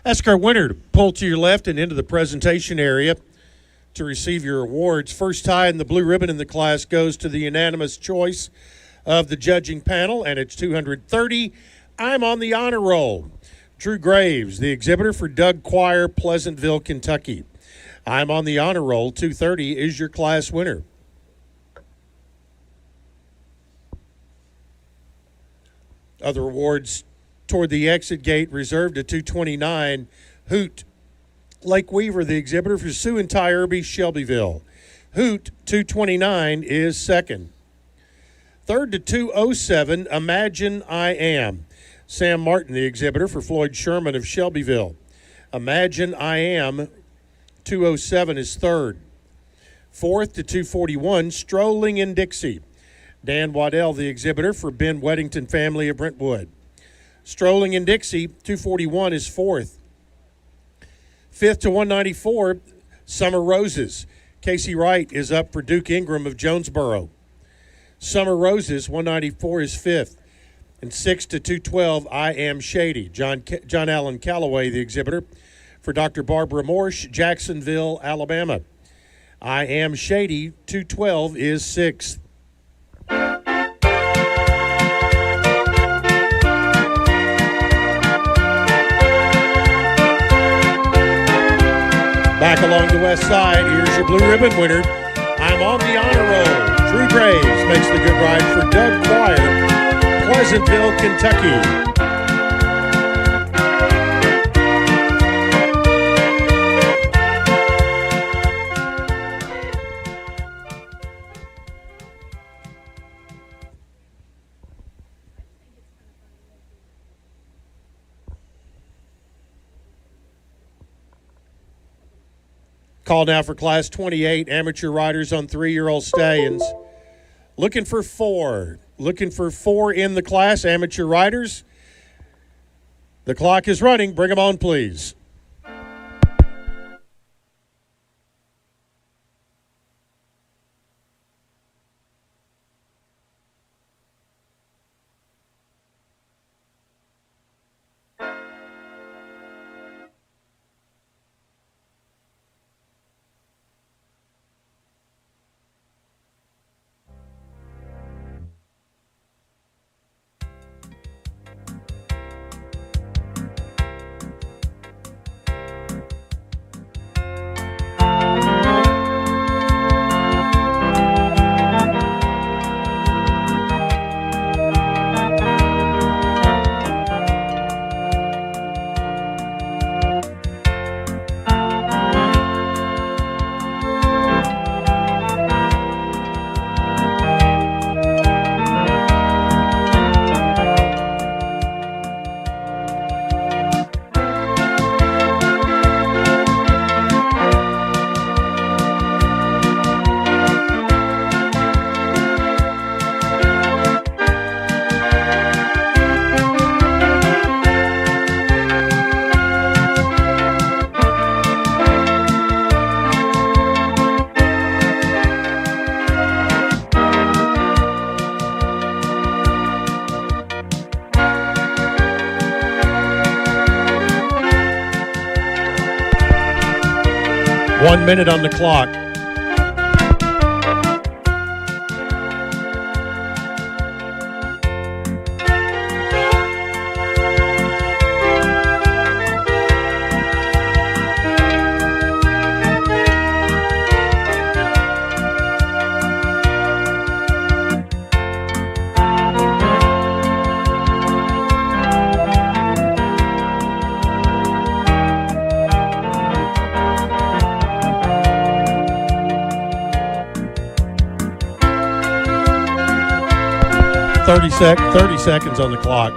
Ask our winner to pull to your left and into the presentation area to receive your awards. First tie in the blue ribbon in the class goes to the unanimous choice of the judging panel, and it's $230. I'm on the honor roll. Drew Graves, the exhibitor for Doug Choir, Pleasantville, Kentucky. I'm on the honor roll. $230 is your class winner. Other awards toward the exit gate reserved to $229. Hoot Lake Weaver, the exhibitor for Sue and Ty Irby, Shelbyville. Hoot, $229 is second. Third to $207, Imagine I Am. Sam Martin, the exhibitor for Floyd Sherman of Shelbyville. Imagine I Am, $207 is third. Fourth to $241, Strolling in Dixie. Dan Waddell, the exhibitor for Ben Weddington family of Brentwood. Strolling in Dixie, $241 is fourth. Fifth to $194, Summer Roses. Casey Wright is up for Duke Ingram of Jonesboro. Summer Roses, $194 is fifth. And sixth to $212, I Am Shady. John Allen Calloway, the exhibitor for Dr. Barbara Morsch, Jacksonville, Alabama. I Am Shady, $212 is sixth. Back along the west side, here's your blue ribbon winner. I'm on the honor roll. Drew Graves makes the good ride for Doug Choir, Pleasantville, Kentucky. Call now for Class 28, amateur riders on 3-year-old stallions. Looking for four. Looking for four in the class, amateur riders. The clock is running. Bring them on, please. 1 minute on the clock. Thirty seconds on the clock.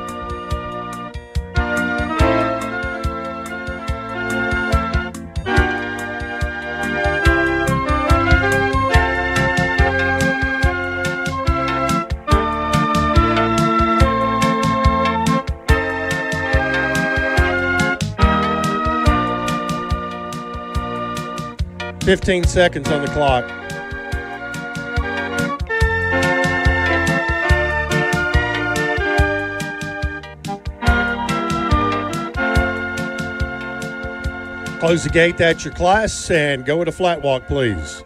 Fifteen seconds on the clock. Close the gate, that's your class, and go with a flat walk, please.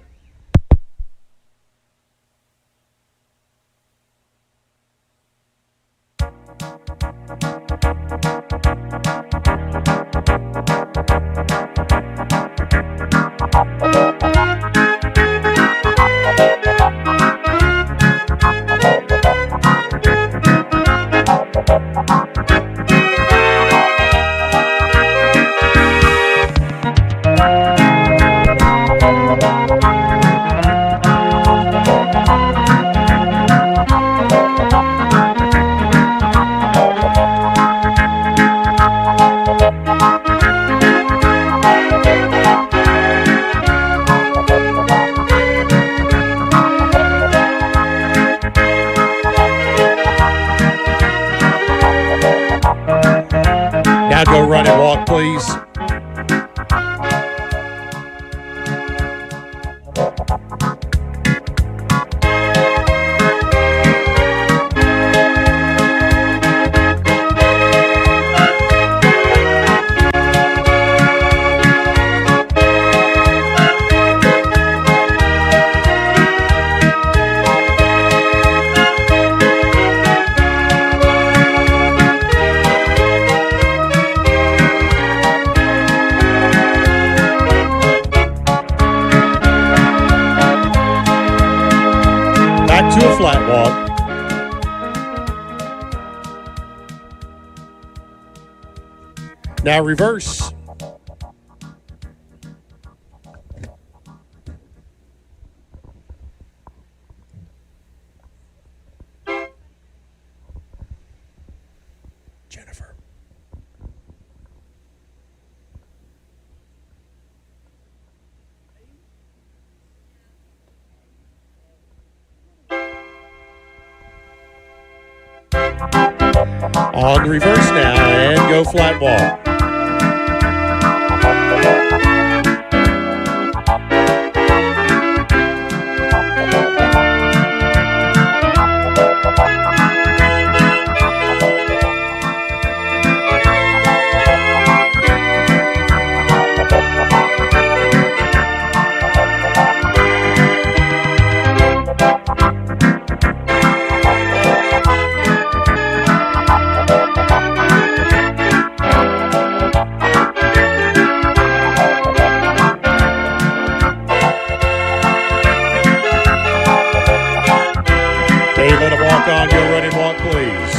Now go run and walk, please. To a flat walk. Now reverse. Jennifer. On the reverse now and go flat walk. Let him walk on, go run and walk, please.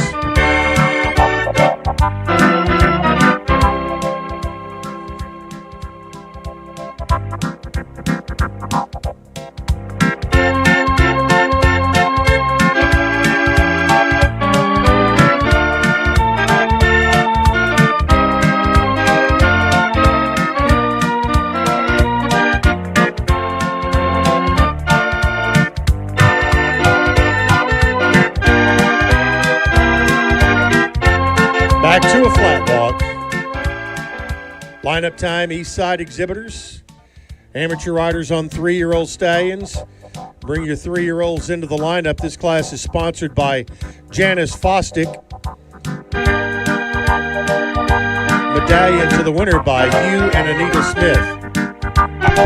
Back to a flat walk. Lineup time, East Side exhibitors. Amateur riders on 3-year-old stallions. Bring your 3-year-olds into the lineup. This class is sponsored by Janice Fostick. Medallion to the winner by Hugh and Anita Smith.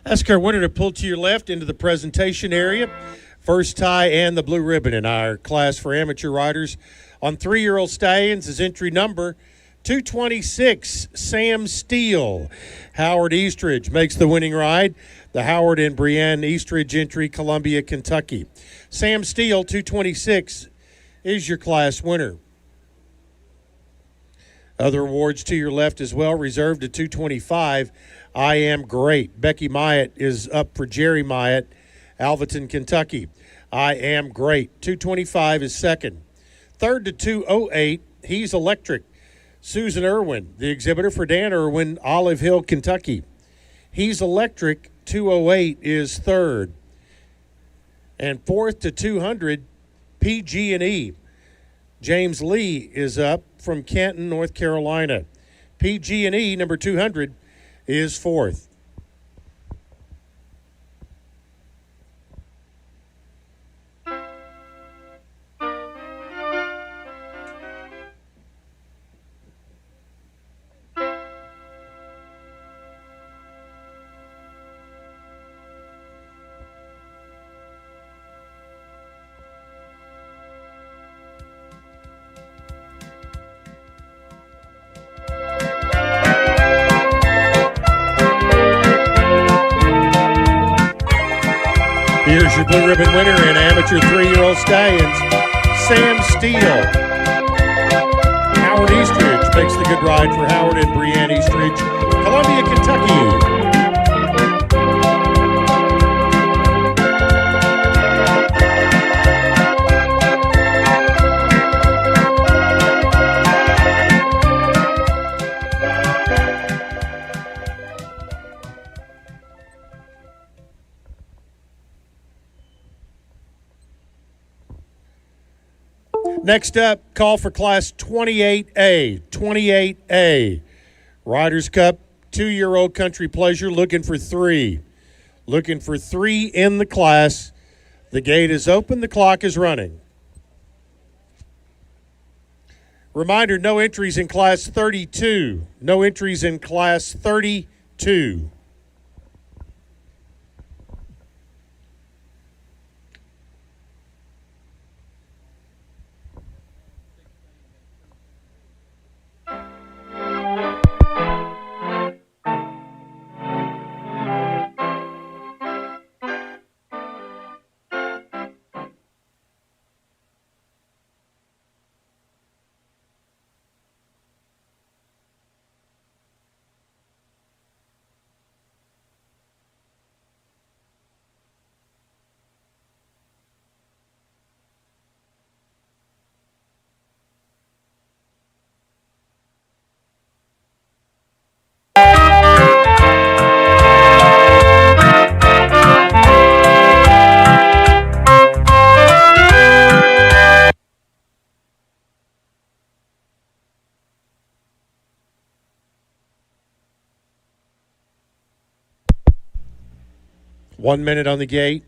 Ask our winner to pull to your left into the presentation area. First tie and the blue ribbon in our class for amateur riders on 3-year-old stallions is entry number 226, Sam Steele. Howard Eastridge makes the winning ride. The Howard and Brienne Eastridge entry, Columbia, Kentucky. Sam Steele, 226, is your class winner. Other awards to your left as well, reserved to 225. I Am Great. Becky Myatt is up for Jerry Myatt, Alvaton, Kentucky. I Am Great. 225 is second. Third to 208, He's Electric. Susan Irwin, the exhibitor for Dan Irwin, Olive Hill, Kentucky. He's Electric. 208 is third. And fourth to 200, PG&E. James Lee is up from Canton, North Carolina. PG&E, number 200, is fourth. Here's your blue ribbon winner in amateur 3-year-old stallions, Sam Steele. Howard Eastridge makes the good ride for Howard and Brienne Eastridge, Columbia, Kentucky. Next up, call for Class 28A. 28A. Riders Cup, 2-year-old Country Pleasure, looking for 3. Looking for 3 in the class. The gate is open. The clock is running. Reminder, no entries in Class 32. No entries in Class 32. 1 minute on the gate.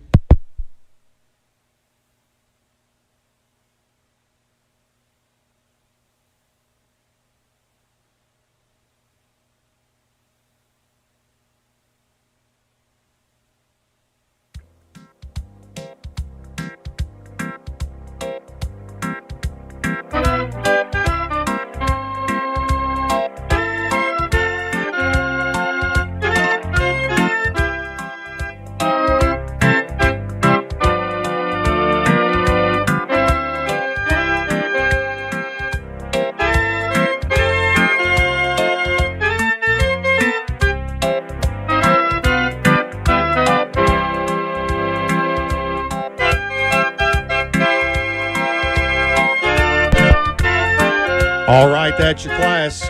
All right, that's your class.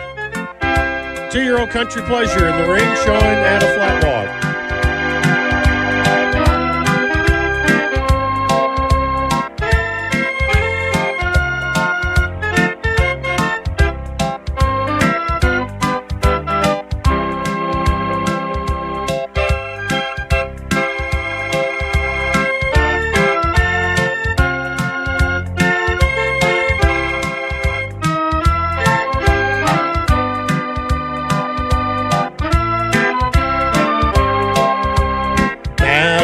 2-year-old Country Pleasure in the ring showing at a flat walk.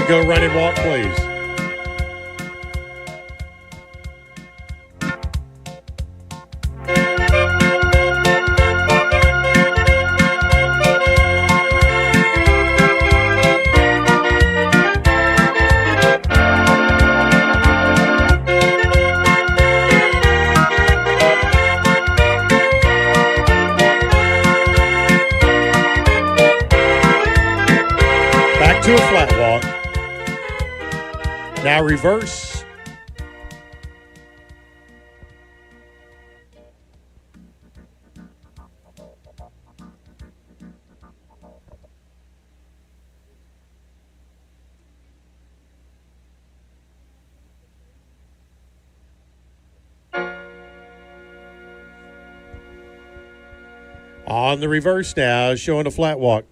Go run and walk, please. Back to a flat walk. Now reverse. On the reverse now, showing a flat walk.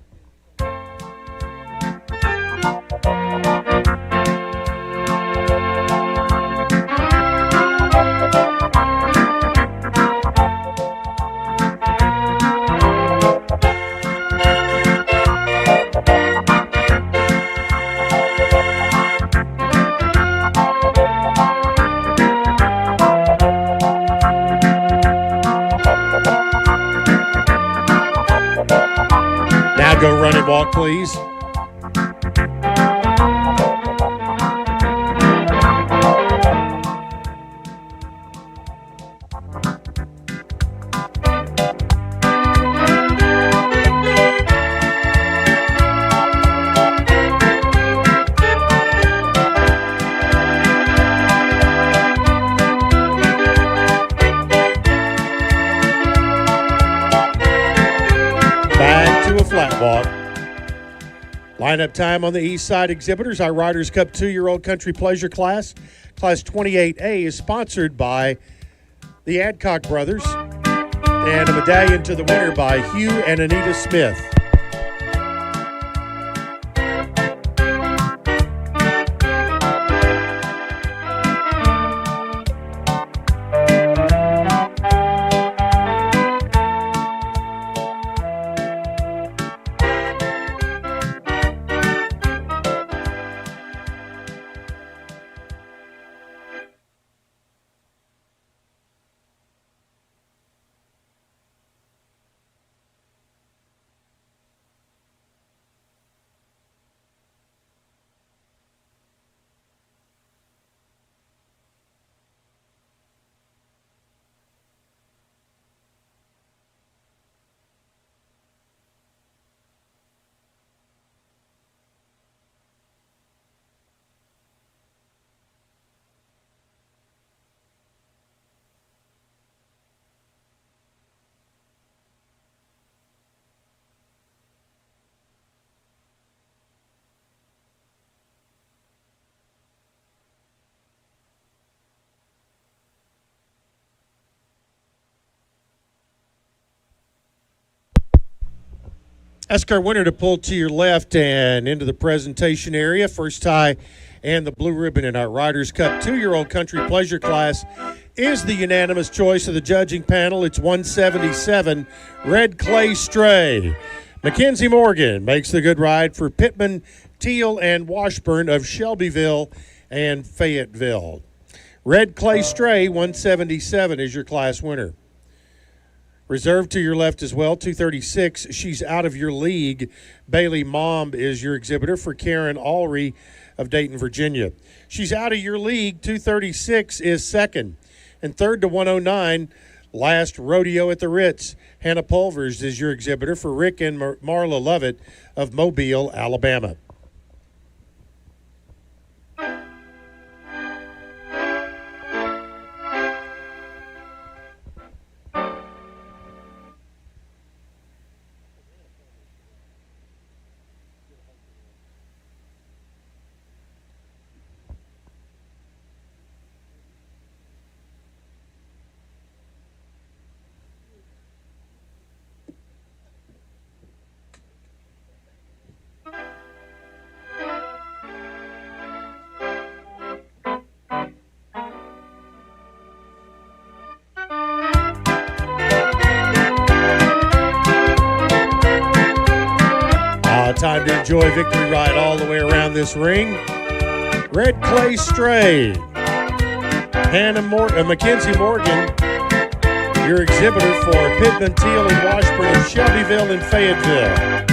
Now go run and walk, please. Back to a flat walk. Lineup time on the East Side exhibitors. Our Riders Cup 2-year-old Country Pleasure class. Class 28A is sponsored by the Adcock Brothers and a medallion to the winner by Hugh and Anita Smith. Ask our winner to pull to your left and into the presentation area. First tie and the blue ribbon in our Riders Cup 2-year-old country pleasure class is the unanimous choice of the judging panel. It's 177, Red Clay Stray. Mackenzie Morgan makes the good ride for Pittman, Teal, and Washburn of Shelbyville and Fayetteville. Red Clay Stray, 177 is your class winner. Reserved to your left as well, 236. She's out of your league. Bailey Momb is your exhibitor for Karen Alry of Dayton, Virginia. She's out of your league. 236 is second. And third to 109, Last Rodeo at the Ritz. Hannah Pulvers is your exhibitor for Rick and Marla Lovett of Mobile, Alabama. Time to enjoy Victory Ride all the way around this ring. Red Clay Stray. Mackenzie Morgan, your exhibitor for Pittman, Teal, and Washburn of Shelbyville and Fayetteville.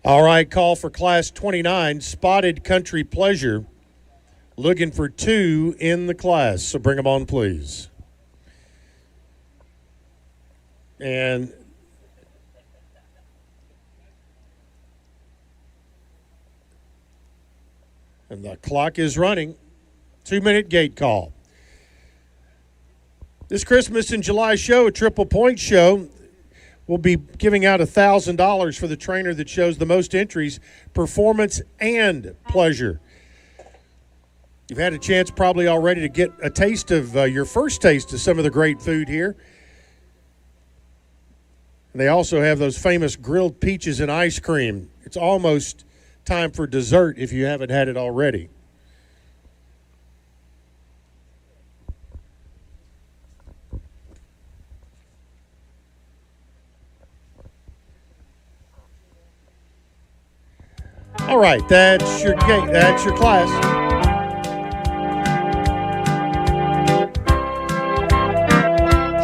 All right, call for Class 29, Spotted Country Pleasure. Looking for 2 in the class, so bring them on, please. And the clock is running. 2-minute gate call. This Christmas in July show, a triple point show, we'll be giving out $1,000 for the trainer that shows the most entries, performance and pleasure. You've had a chance probably already to get a taste of your first taste of some of the great food here. And they also have those famous grilled peaches and ice cream. It's almost time for dessert if you haven't had it already. All right, that's your gate. That's your class.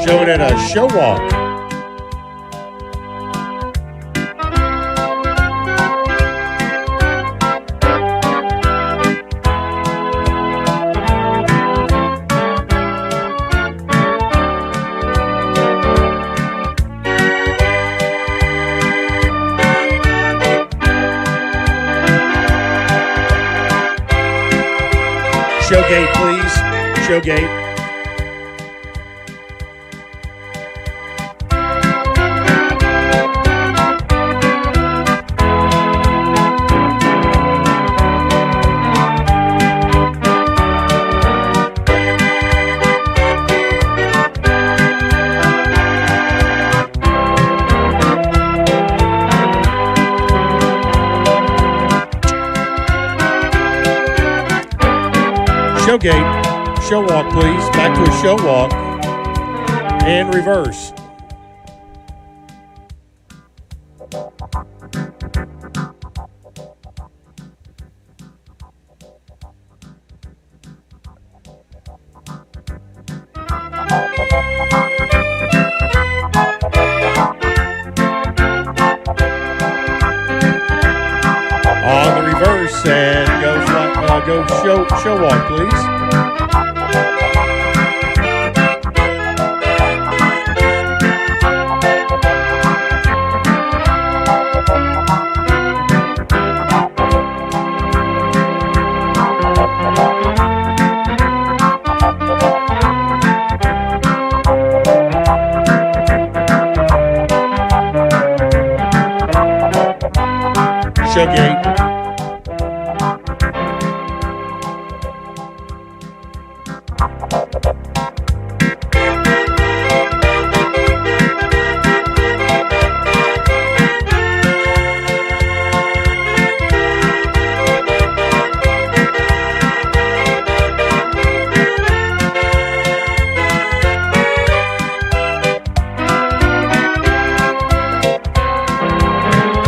Showing at a show walk. Showgate, please. Showgate. Showgate, show walk, please. Back to a show walk and reverse. I'll go show walk, please. Show gate.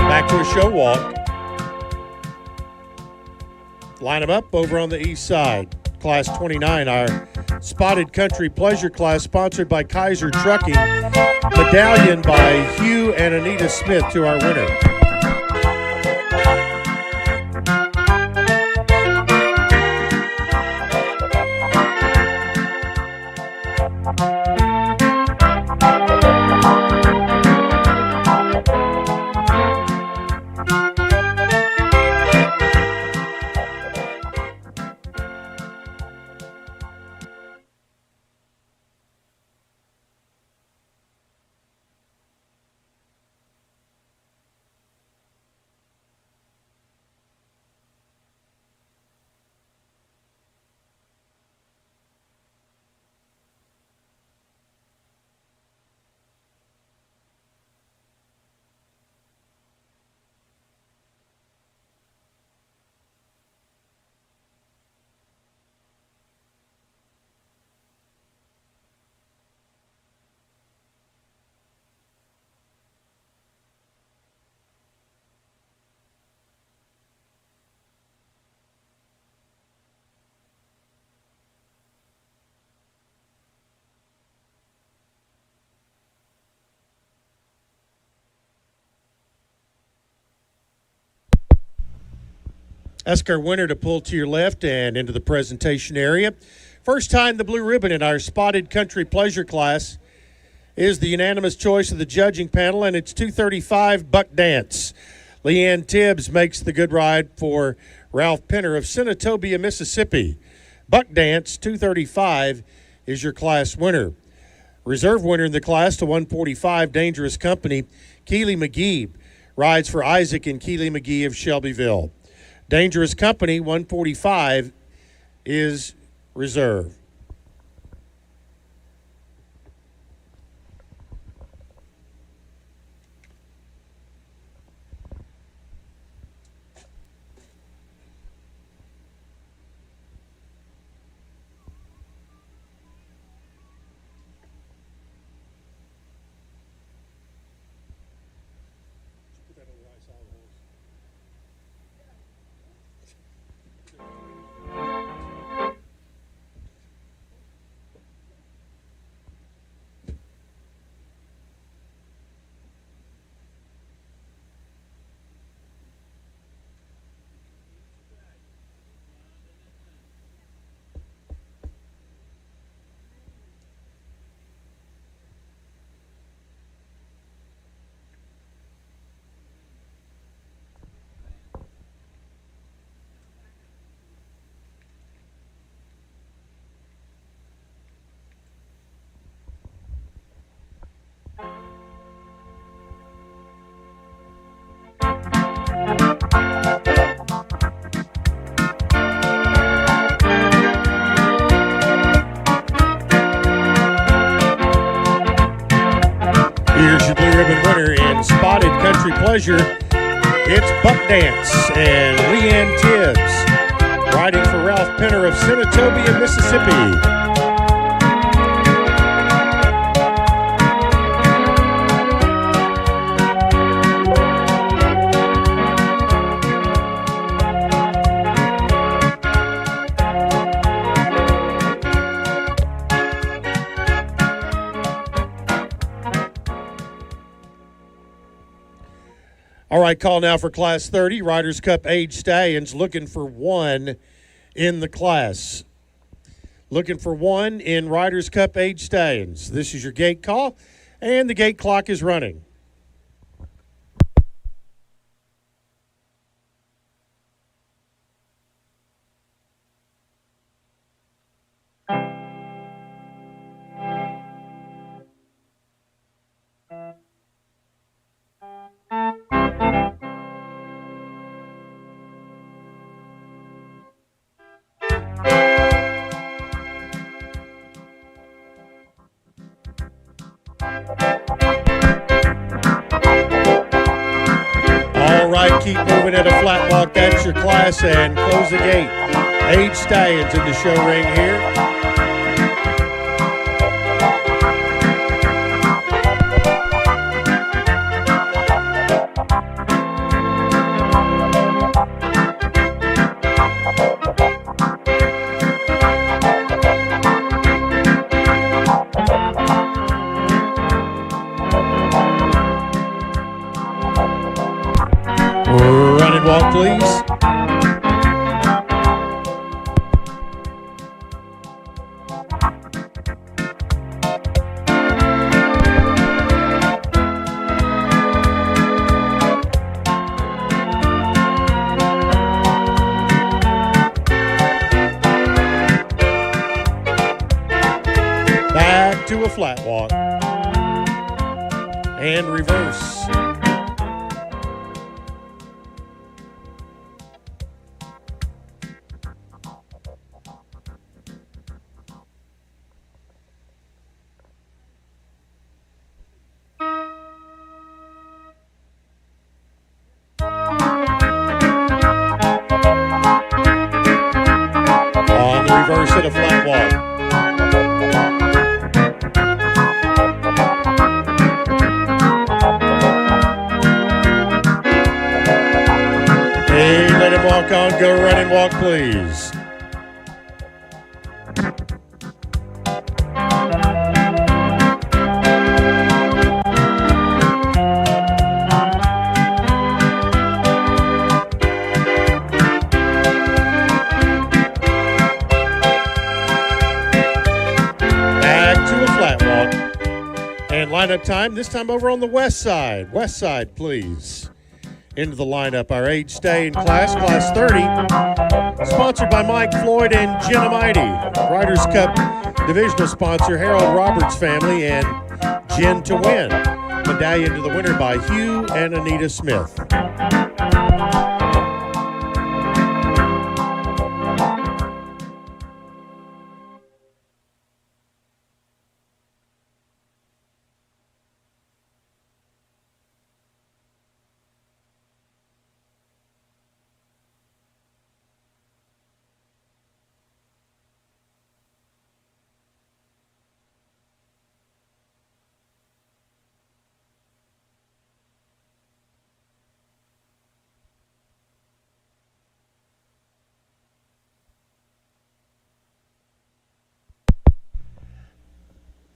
Back to a show walk. Line them up over on the east side. Class 29, our Spotted Country Pleasure class, sponsored by Kaiser Trucking. Medallion by Hugh and Anita Smith to our winner. Ask our winner to pull to your left and into the presentation area. First time the blue ribbon in our Spotted Country Pleasure class is the unanimous choice of the judging panel, and it's 235 Buck Dance. Leanne Tibbs makes the good ride for Ralph Penner of Senatobia, Mississippi. Buck Dance 235 is your class winner. Reserve winner in the class to 145 Dangerous Company, Keely McGee, rides for Isaac and Keely McGee of Shelbyville. Dangerous Company 145 is reserve. Here's your blue ribbon winner in Spotted Country Pleasure. It's Buck Dance and Leanne Tibbs, riding for Ralph Penner of Senatobia, Mississippi. All right, call now for Class 30, Riders Cup Age Stallions, looking for one in the class. Looking for one in Riders Cup age stallions. This is your gate call, and the gate clock is running. All right, keep moving at a flat walk. That's your class, and close the gate. Age stallions in the show ring here. Run and walk, please. Back to a flat walk. And reverse. On the reverse at a flat walk. Hey, let him walk on. Go run and walk, please. Back to a flat walk. And lineup time, this time over on the west side. West side, please. Into the lineup, our age stay in class 30. Sponsored by Mike Floyd and Jenna Mighty. Riders Cup divisional sponsor Harold Roberts family and Jen to Win. Medallion to the winner by Hugh and Anita Smith.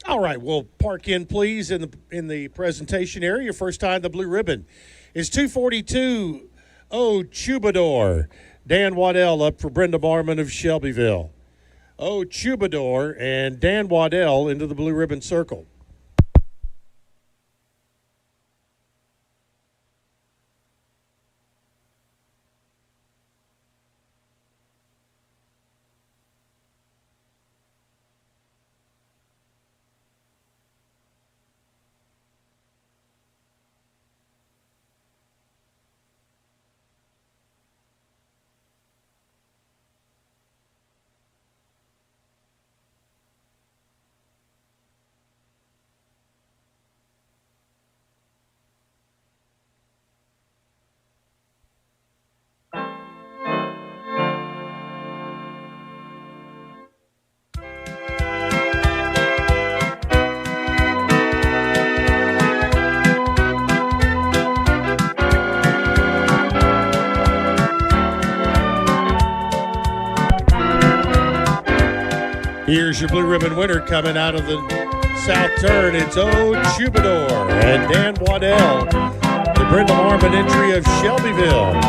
All right, we'll park in, please, in the presentation area. Your first time the blue ribbon is 242 Oh Chubador. Dan Waddell up for Brenda Marmon of Shelbyville. Oh Chubador and Dan Waddell into the blue ribbon circle. Here's your blue ribbon winner coming out of the south turn. It's Oh Chubador and Dan Waddell, the Brenda Marmon entry of Shelbyville.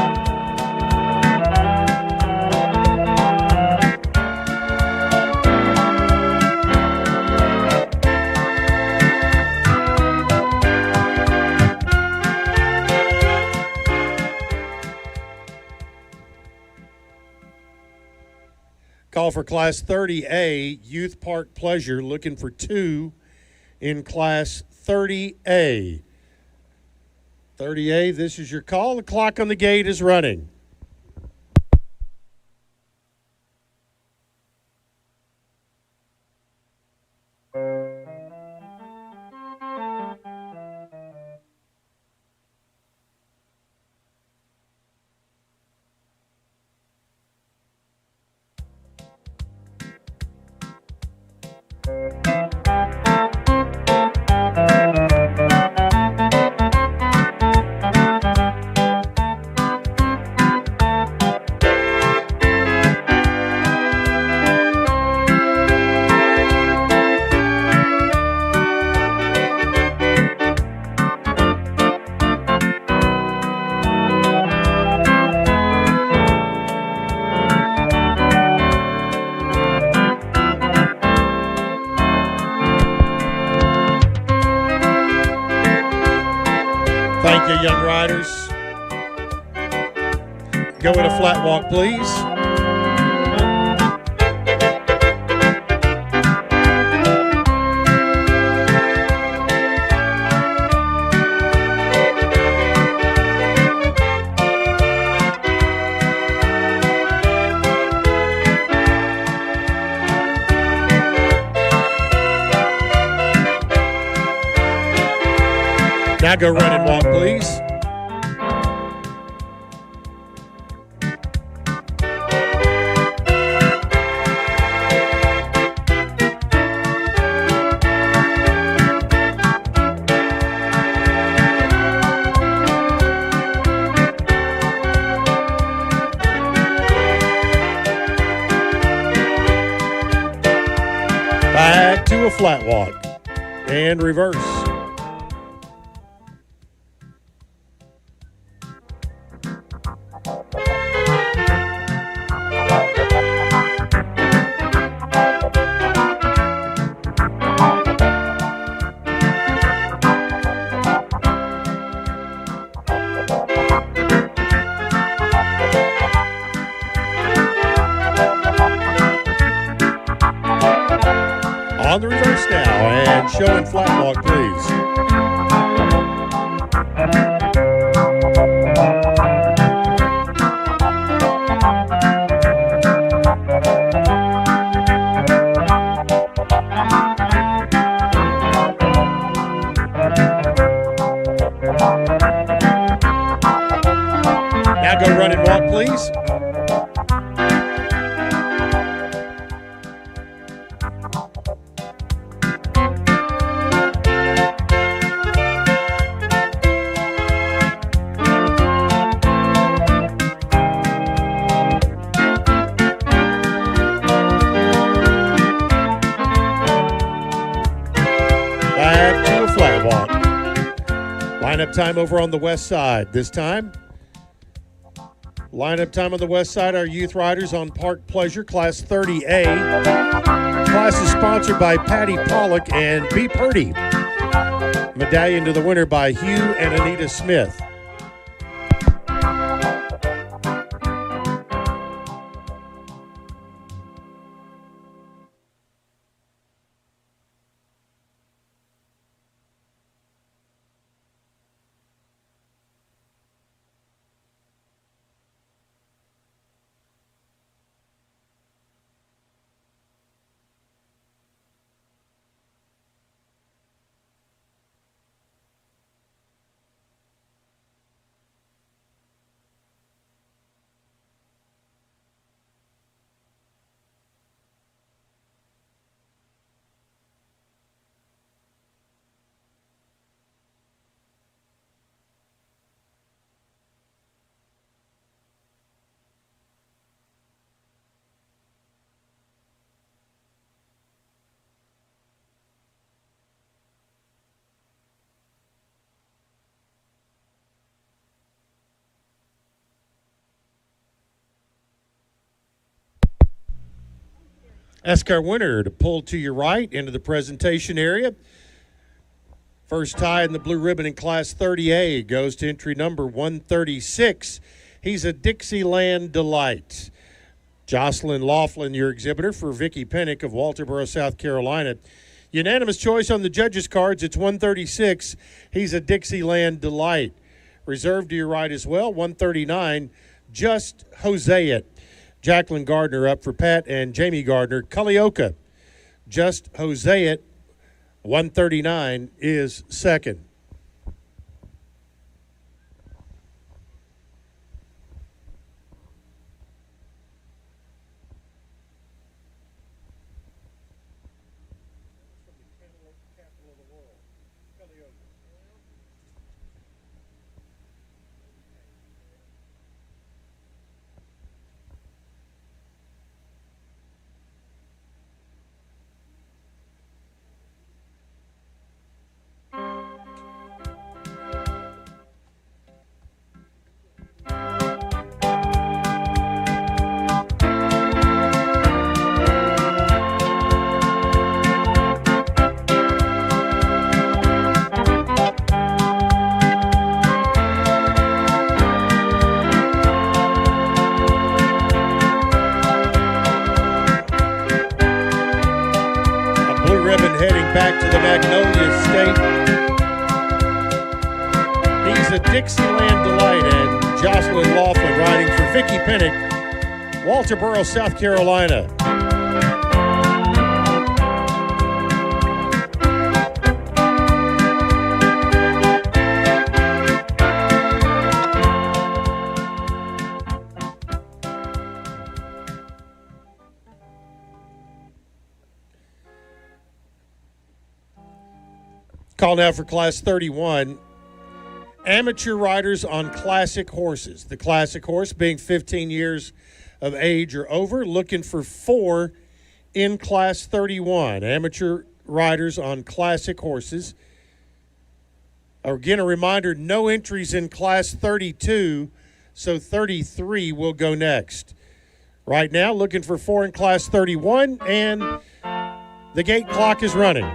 call for Class 30A, Youth Park Pleasure, looking for 2 in Class 30A. 30A, this is your call. The clock on the gate is running. Thank you, young riders. Go in a flat walk, please. Now go run and walk, please. Back to a flat walk and reverse. On the reverse now, and show and flat walk, please. Now go run and walk, please. Back to a flat walk. Lineup time over on the west side. This time, lineup time on the west side, our youth riders on Park Pleasure, Class 30A. Class is sponsored by Patty Pollock and B. Purdy. Medallion to the winner by Hugh and Anita Smith. Ask our winner to pull to your right into the presentation area. First tie in the blue ribbon in Class 30A goes to entry number 136. He's a Dixieland Delight. Jocelyn Laughlin, your exhibitor, for Vicky Pennick of Walterboro, South Carolina. Unanimous choice on the judges' cards. It's 136. He's a Dixieland delight. Reserved to your right as well, 139. Just Jose It. Jacqueline Gardner up for Pat and Jamie Gardner. Culleoka. Just Jose It. 139 is second. Back to the Magnolia State. He's a Dixieland delight, and Jocelyn Laughlin riding for Vicky Pennick, Walterboro, South Carolina. Call now for Class 31. Amateur riders on classic horses. The classic horse being 15 years of age or over, looking for 4 in Class 31. Amateur riders on classic horses. Again, a reminder, no entries in Class 32, so 33 will go next. Right now, looking for 4 in Class 31, and the gate clock is running.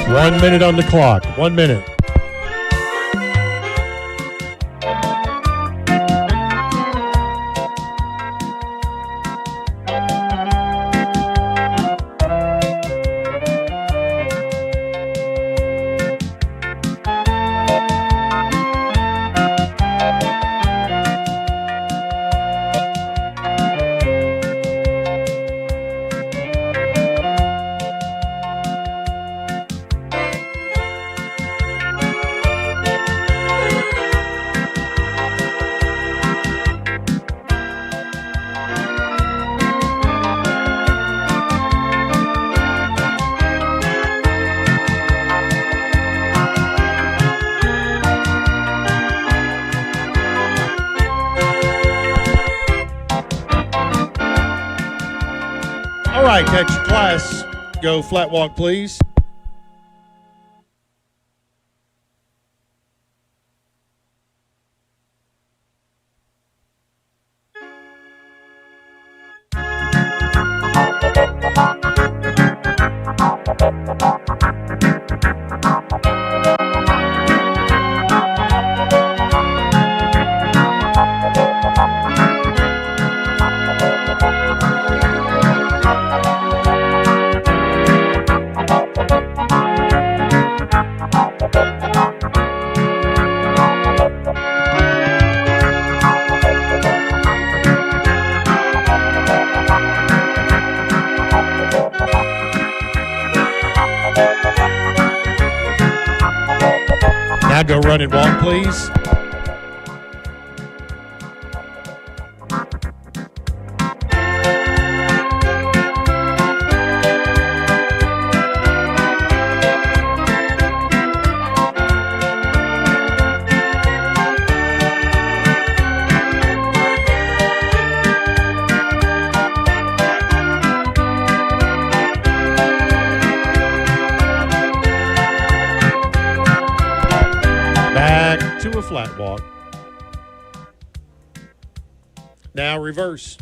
One minute on the clock. 1 minute. All right, catch your class. Go flat walk, please. Go run and walk, please. Back to a flat walk. Now reverse.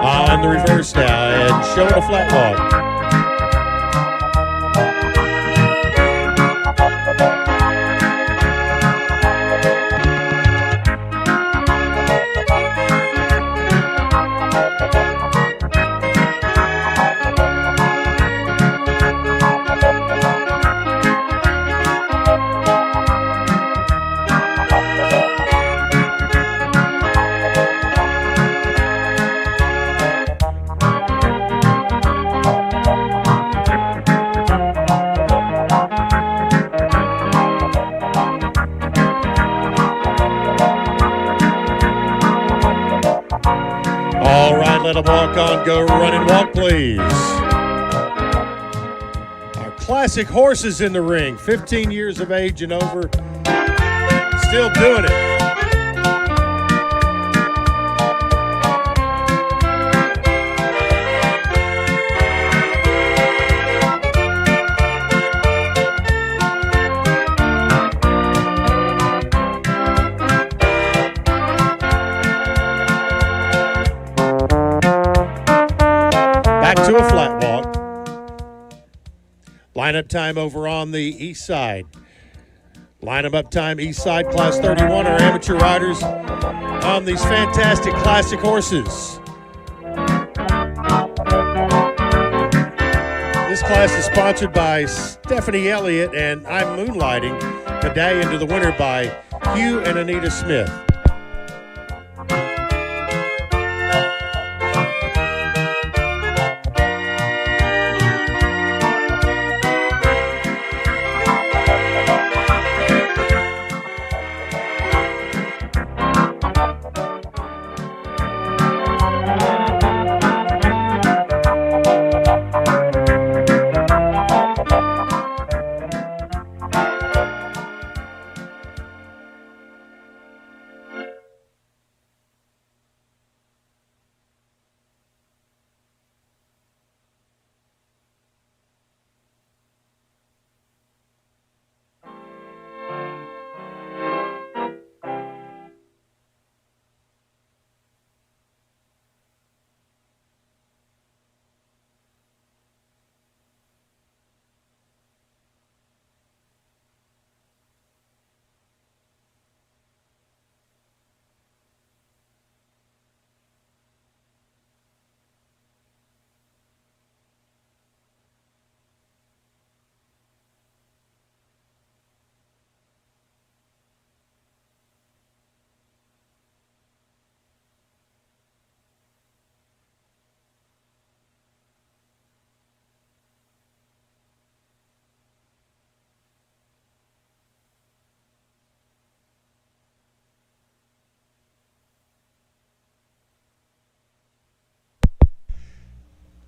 On the reverse now and showing a flat walk. All right, let them walk on. Go run and walk, please. Our classic horses in the ring, 15 years of age and over, still doing it. Back to a flat walk. Lineup time over on the east side. Lineup up time east side, class 31, our amateur riders on these fantastic classic horses. This class is sponsored by Stephanie Elliott, and I'm moonlighting Medallion to the Winner by Hugh and Anita Smith.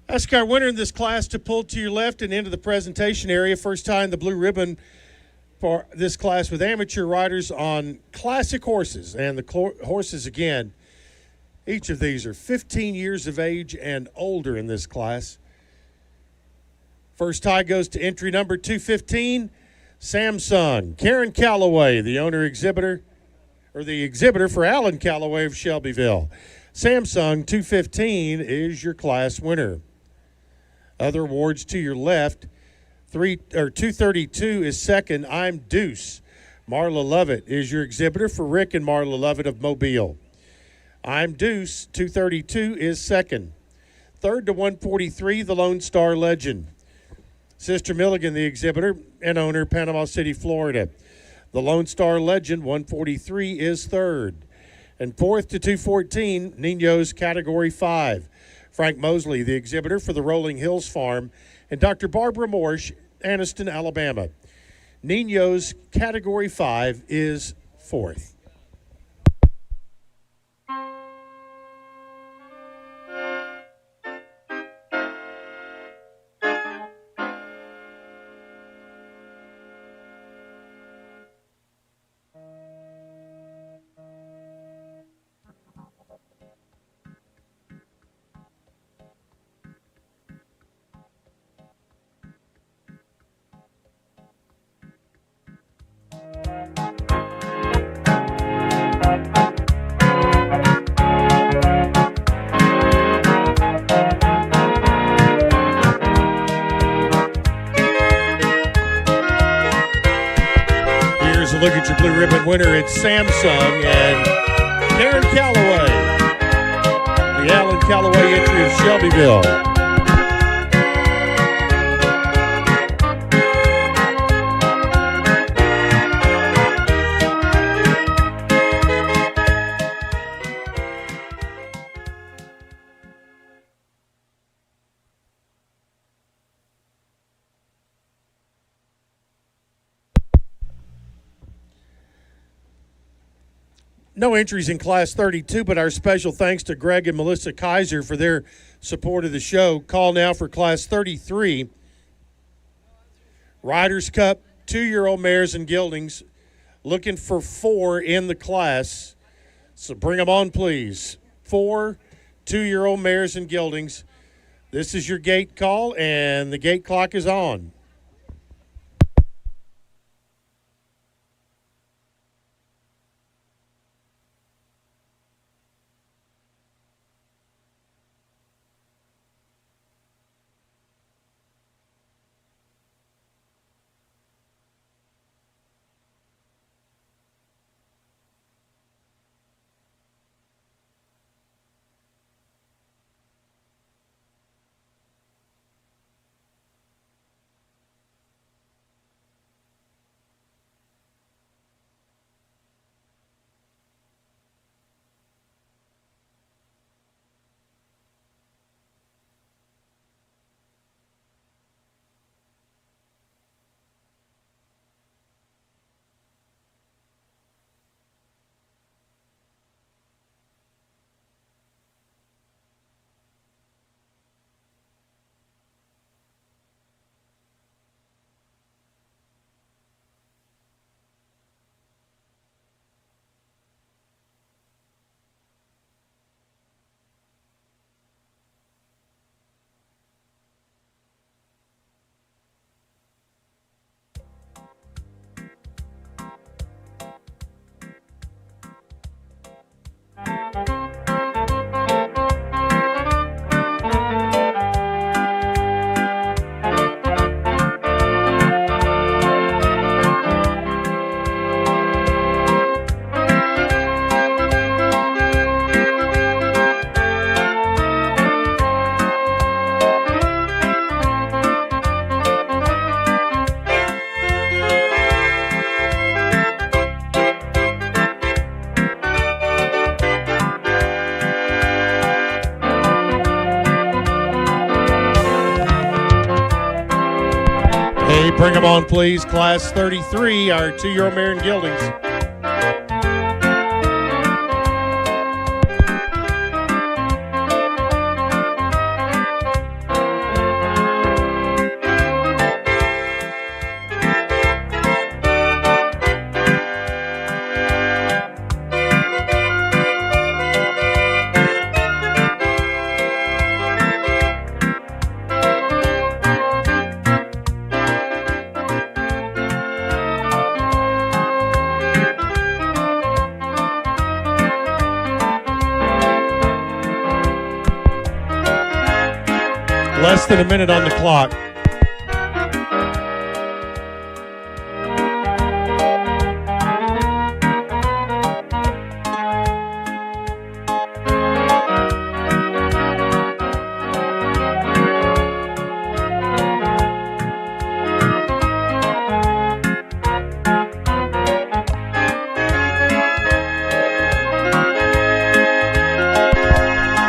Ask our winner in this class to pull to your left and into the presentation area. First time the blue ribbon for this class with amateur riders on classic horses. And the horses, again, each of these are 15 years of age and older in this class. First tie goes to entry number 215, Samsung. Karen Calloway, the owner exhibitor, or the exhibitor for Alan Calloway of Shelbyville. Samsung 215 is your class winner. Other awards to your left. 232 is second. I'm Deuce. Marla Lovett is your exhibitor for Rick and Marla Lovett of Mobile. I'm Deuce. 232 is second. Third to 143, the Lone Star Legend. Sister Milligan, the exhibitor and owner, Panama City, Florida. The Lone Star Legend, 143, is third. And fourth to 214, Nino's Category 5. Frank Mosley, the exhibitor for the Rolling Hills Farm, and Dr. Barbara Morsch, Anniston, Alabama. Nino's Category 5 is fourth. Look at your blue ribbon winner. It's Samsung and Karen Calloway. The Alan Calloway entry of Shelbyville. No entries in Class 32, but our special thanks to Greg and Melissa Kaiser for their support of the show. Call now for Class 33. Riders Cup, 2-year-old mares and geldings. Looking for 4 in the class. So bring them on, please. 4 2-year-old mares and geldings. This is your gate call, and the gate clock is on. Bring them on, please. Class 33, our 2-year-old mare and geldings. Less than a minute on the clock.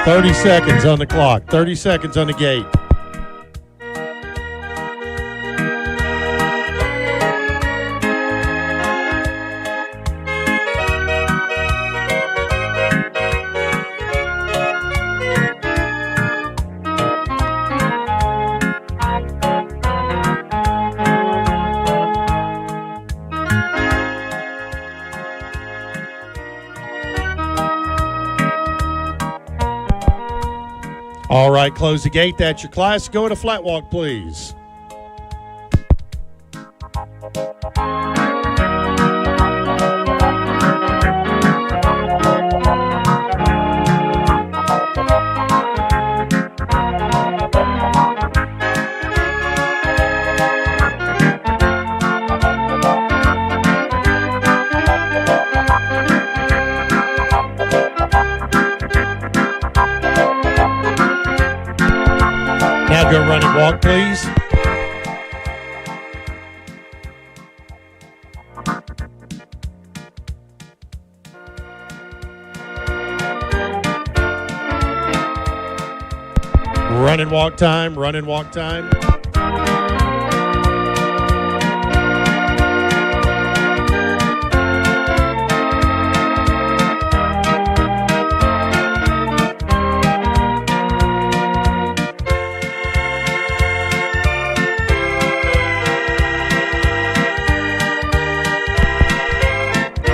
Thirty seconds on the clock. 30 seconds on the gate. All right, close the gate. That's your class. Go to flat walk, please. Now go run and walk, please. Run and walk time, run and walk time.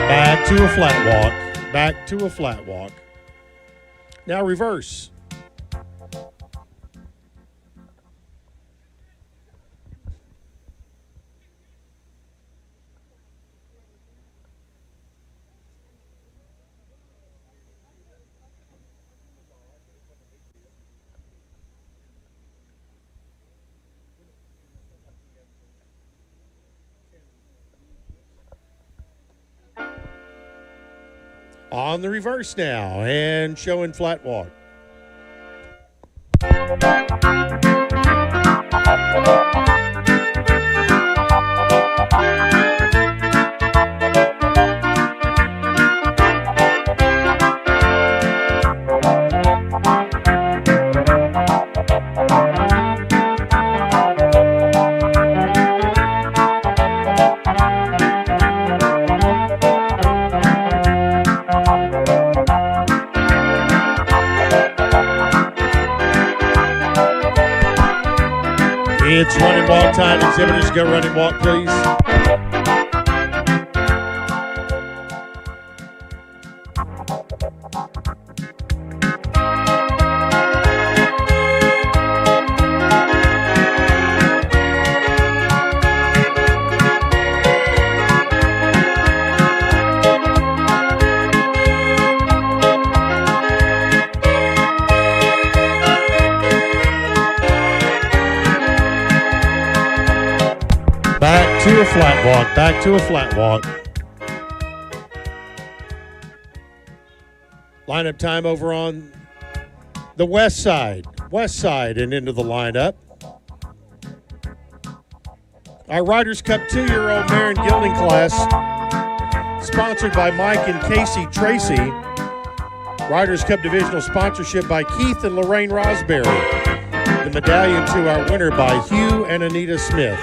Back to a flat walk. Back to a flat walk. Now reverse. On the reverse now and showing flat walk. It's run and walk time. Exhibitors, go run and walk, please. Back to a flat walk. Back to a flat walk. Lineup time over on the west side. West side and into the lineup. Our Riders Cup 2-year-old mare and gelding class, sponsored by Mike and Casey Tracy. Riders Cup divisional sponsorship by Keith and Lorraine Rosberry. The medallion to our winner by Hugh and Anita Smith.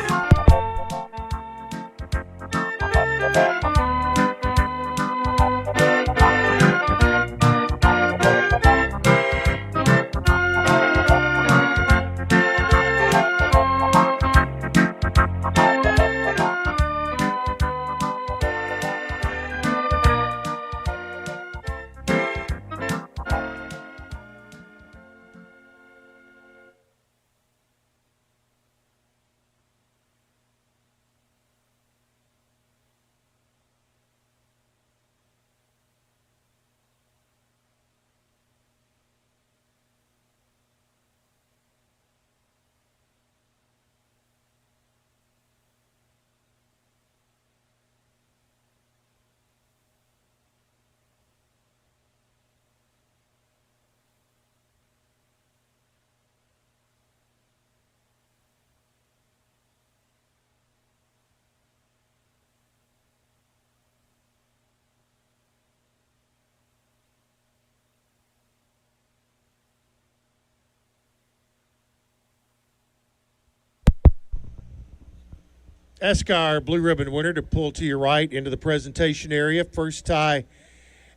Ask our blue ribbon winner to pull to your right into the presentation area. First tie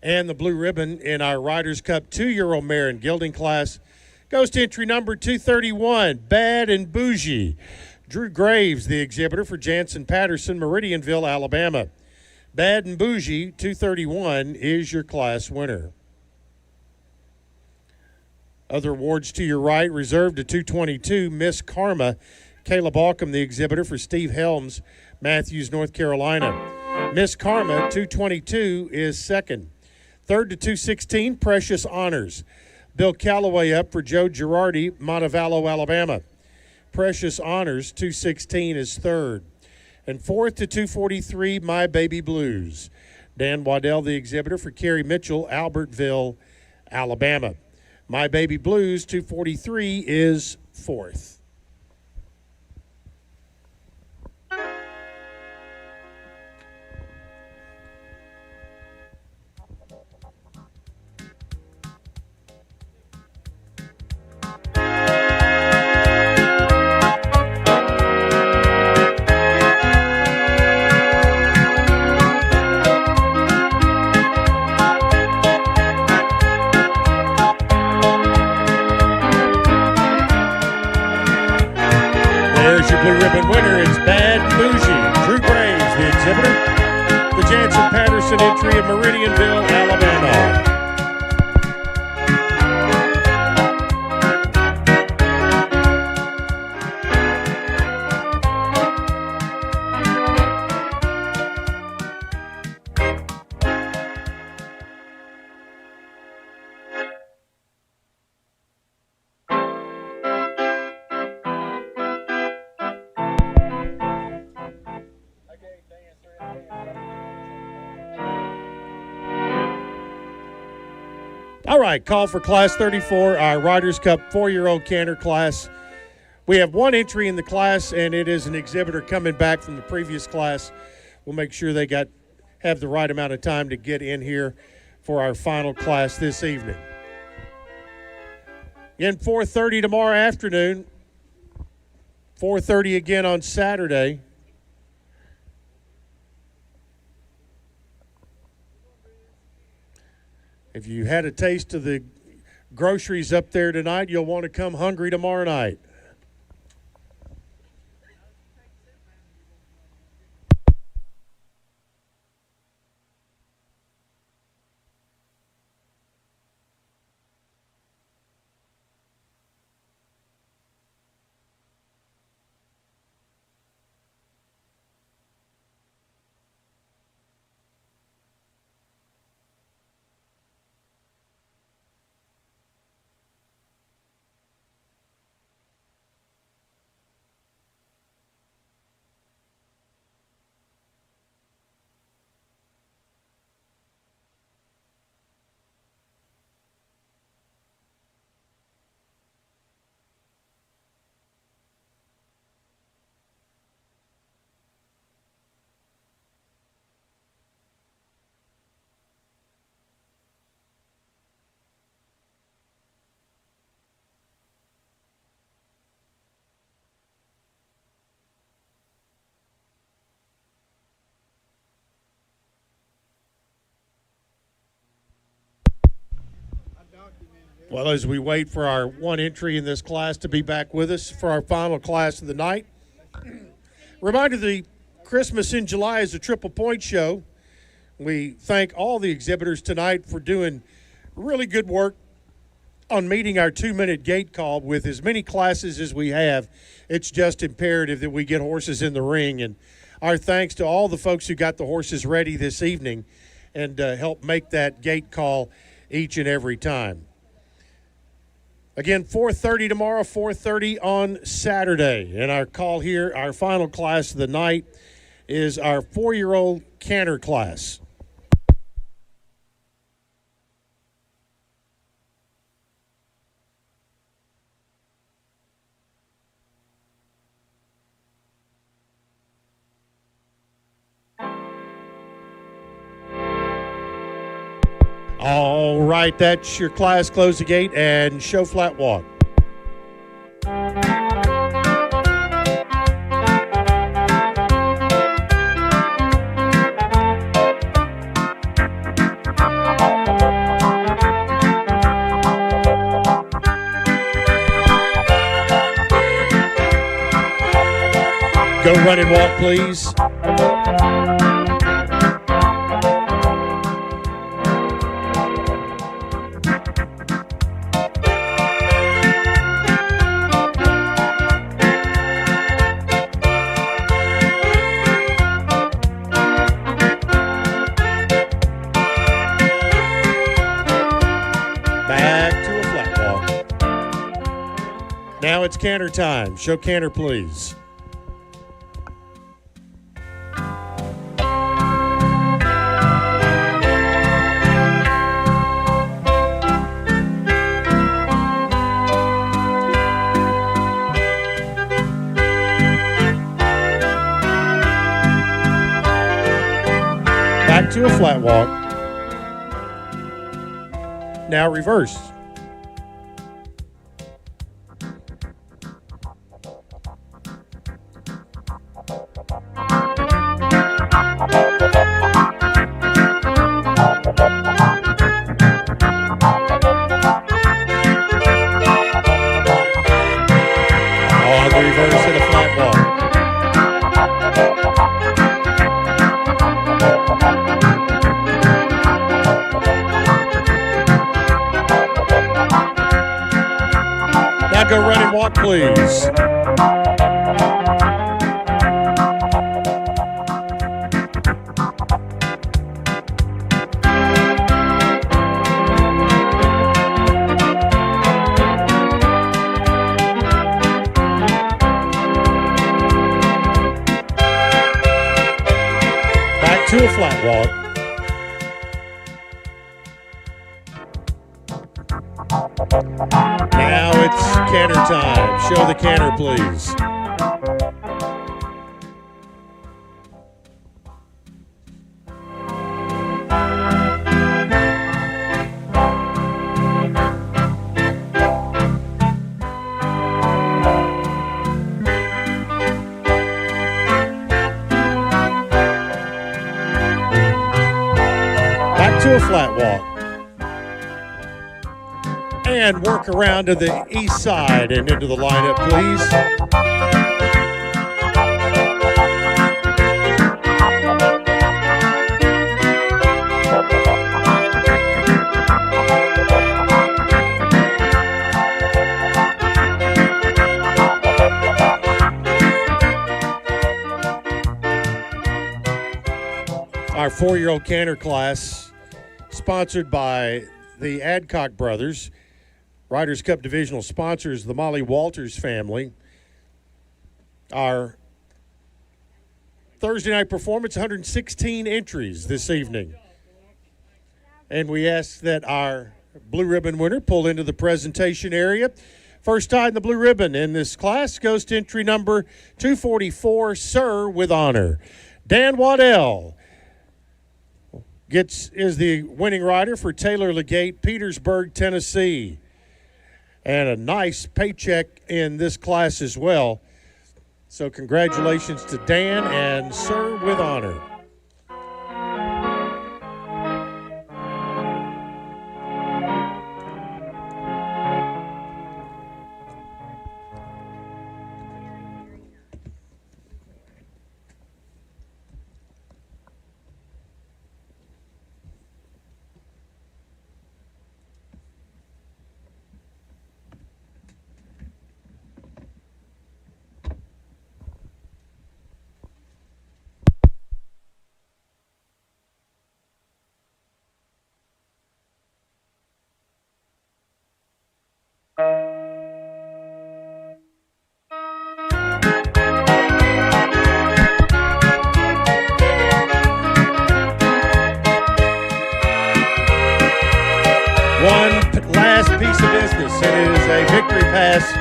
and the blue ribbon in our Riders Cup 2-year-old mare and gelding class goes to entry number 231, Bad and Bougie. Drew Graves, the exhibitor for Jansen Patterson, Meridianville, Alabama. Bad and Bougie, 231, is your class winner. Other awards to your right, reserved to 222, Miss Karma. Caleb Balcom, the exhibitor for Steve Helms, Matthews, North Carolina. Miss Karma, 222, is second. Third to 216, Precious Honors. Bill Calloway up for Joe Girardi, Montevallo, Alabama. Precious Honors, 216, is third. And fourth to 243, My Baby Blues. Dan Waddell, the exhibitor for Kerry Mitchell, Albertville, Alabama. My Baby Blues, 243, is fourth. There's your blue ribbon winner. It's Bad Bougie. Drew Graves, the exhibitor. The Jansen Patterson entry of Meridianville, Alabama. All right, call for Class 34, our Riders Cup 4-year-old canter class. We have one entry in the class, and it is an exhibitor coming back from the previous class. We'll make sure they have the right amount of time to get in here for our final class this evening. Again, 4:30 tomorrow afternoon, 4:30 again on Saturday. If you had a taste of the groceries up there tonight, you'll want to come hungry tomorrow night. Well, as we wait for our one entry in this class to be back with us for our final class of the night, reminder the Christmas in July is a triple point show. We thank all the exhibitors tonight for doing really good work on meeting our 2-minute gate call. With as many classes as we have, it's just imperative that we get horses in the ring. And our thanks to all the folks who got the horses ready this evening and help make that gate call each and every time. Again, 4:30 tomorrow, 4:30 on Saturday. And our call here, our final class of the night, is our 4-year-old canter class. All right, that's your class. Close the gate and show flat walk. run and walk, please. Back to a flat walk. Now it's canter time. Show canter, please. Back to a flat walk. Now reverse. On the reverse and a flat walk. Now go run and walk, please. Back to a flat walk. Now it's canter time. Show the canter, please. Back to a flat walk. And work around to the east side and into the lineup, please. Our 4-year-old canter class, sponsored by the Adcock brothers. Riders Cup Divisional sponsors, the Molly Walters family. Our Thursday night performance, 116 entries this evening. And we ask that our blue ribbon winner pull into the presentation area. First time the blue ribbon in this class goes to entry number 244, Sir with Honor. Dan Waddell is the winning rider for Taylor Legate, Petersburg, Tennessee. And a nice paycheck in this class as well. So congratulations to Dan and Sir with Honor. Last piece of business. It is a victory pass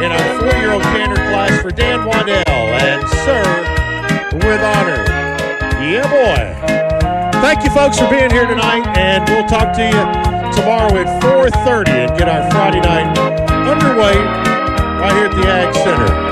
in our 4-year-old canter class for Dan Waddell and Sir with Honor. Yeah, boy. Thank you, folks, for being here tonight, and we'll talk to you tomorrow at 4:30 and get our Friday night underway right here at the Ag Center.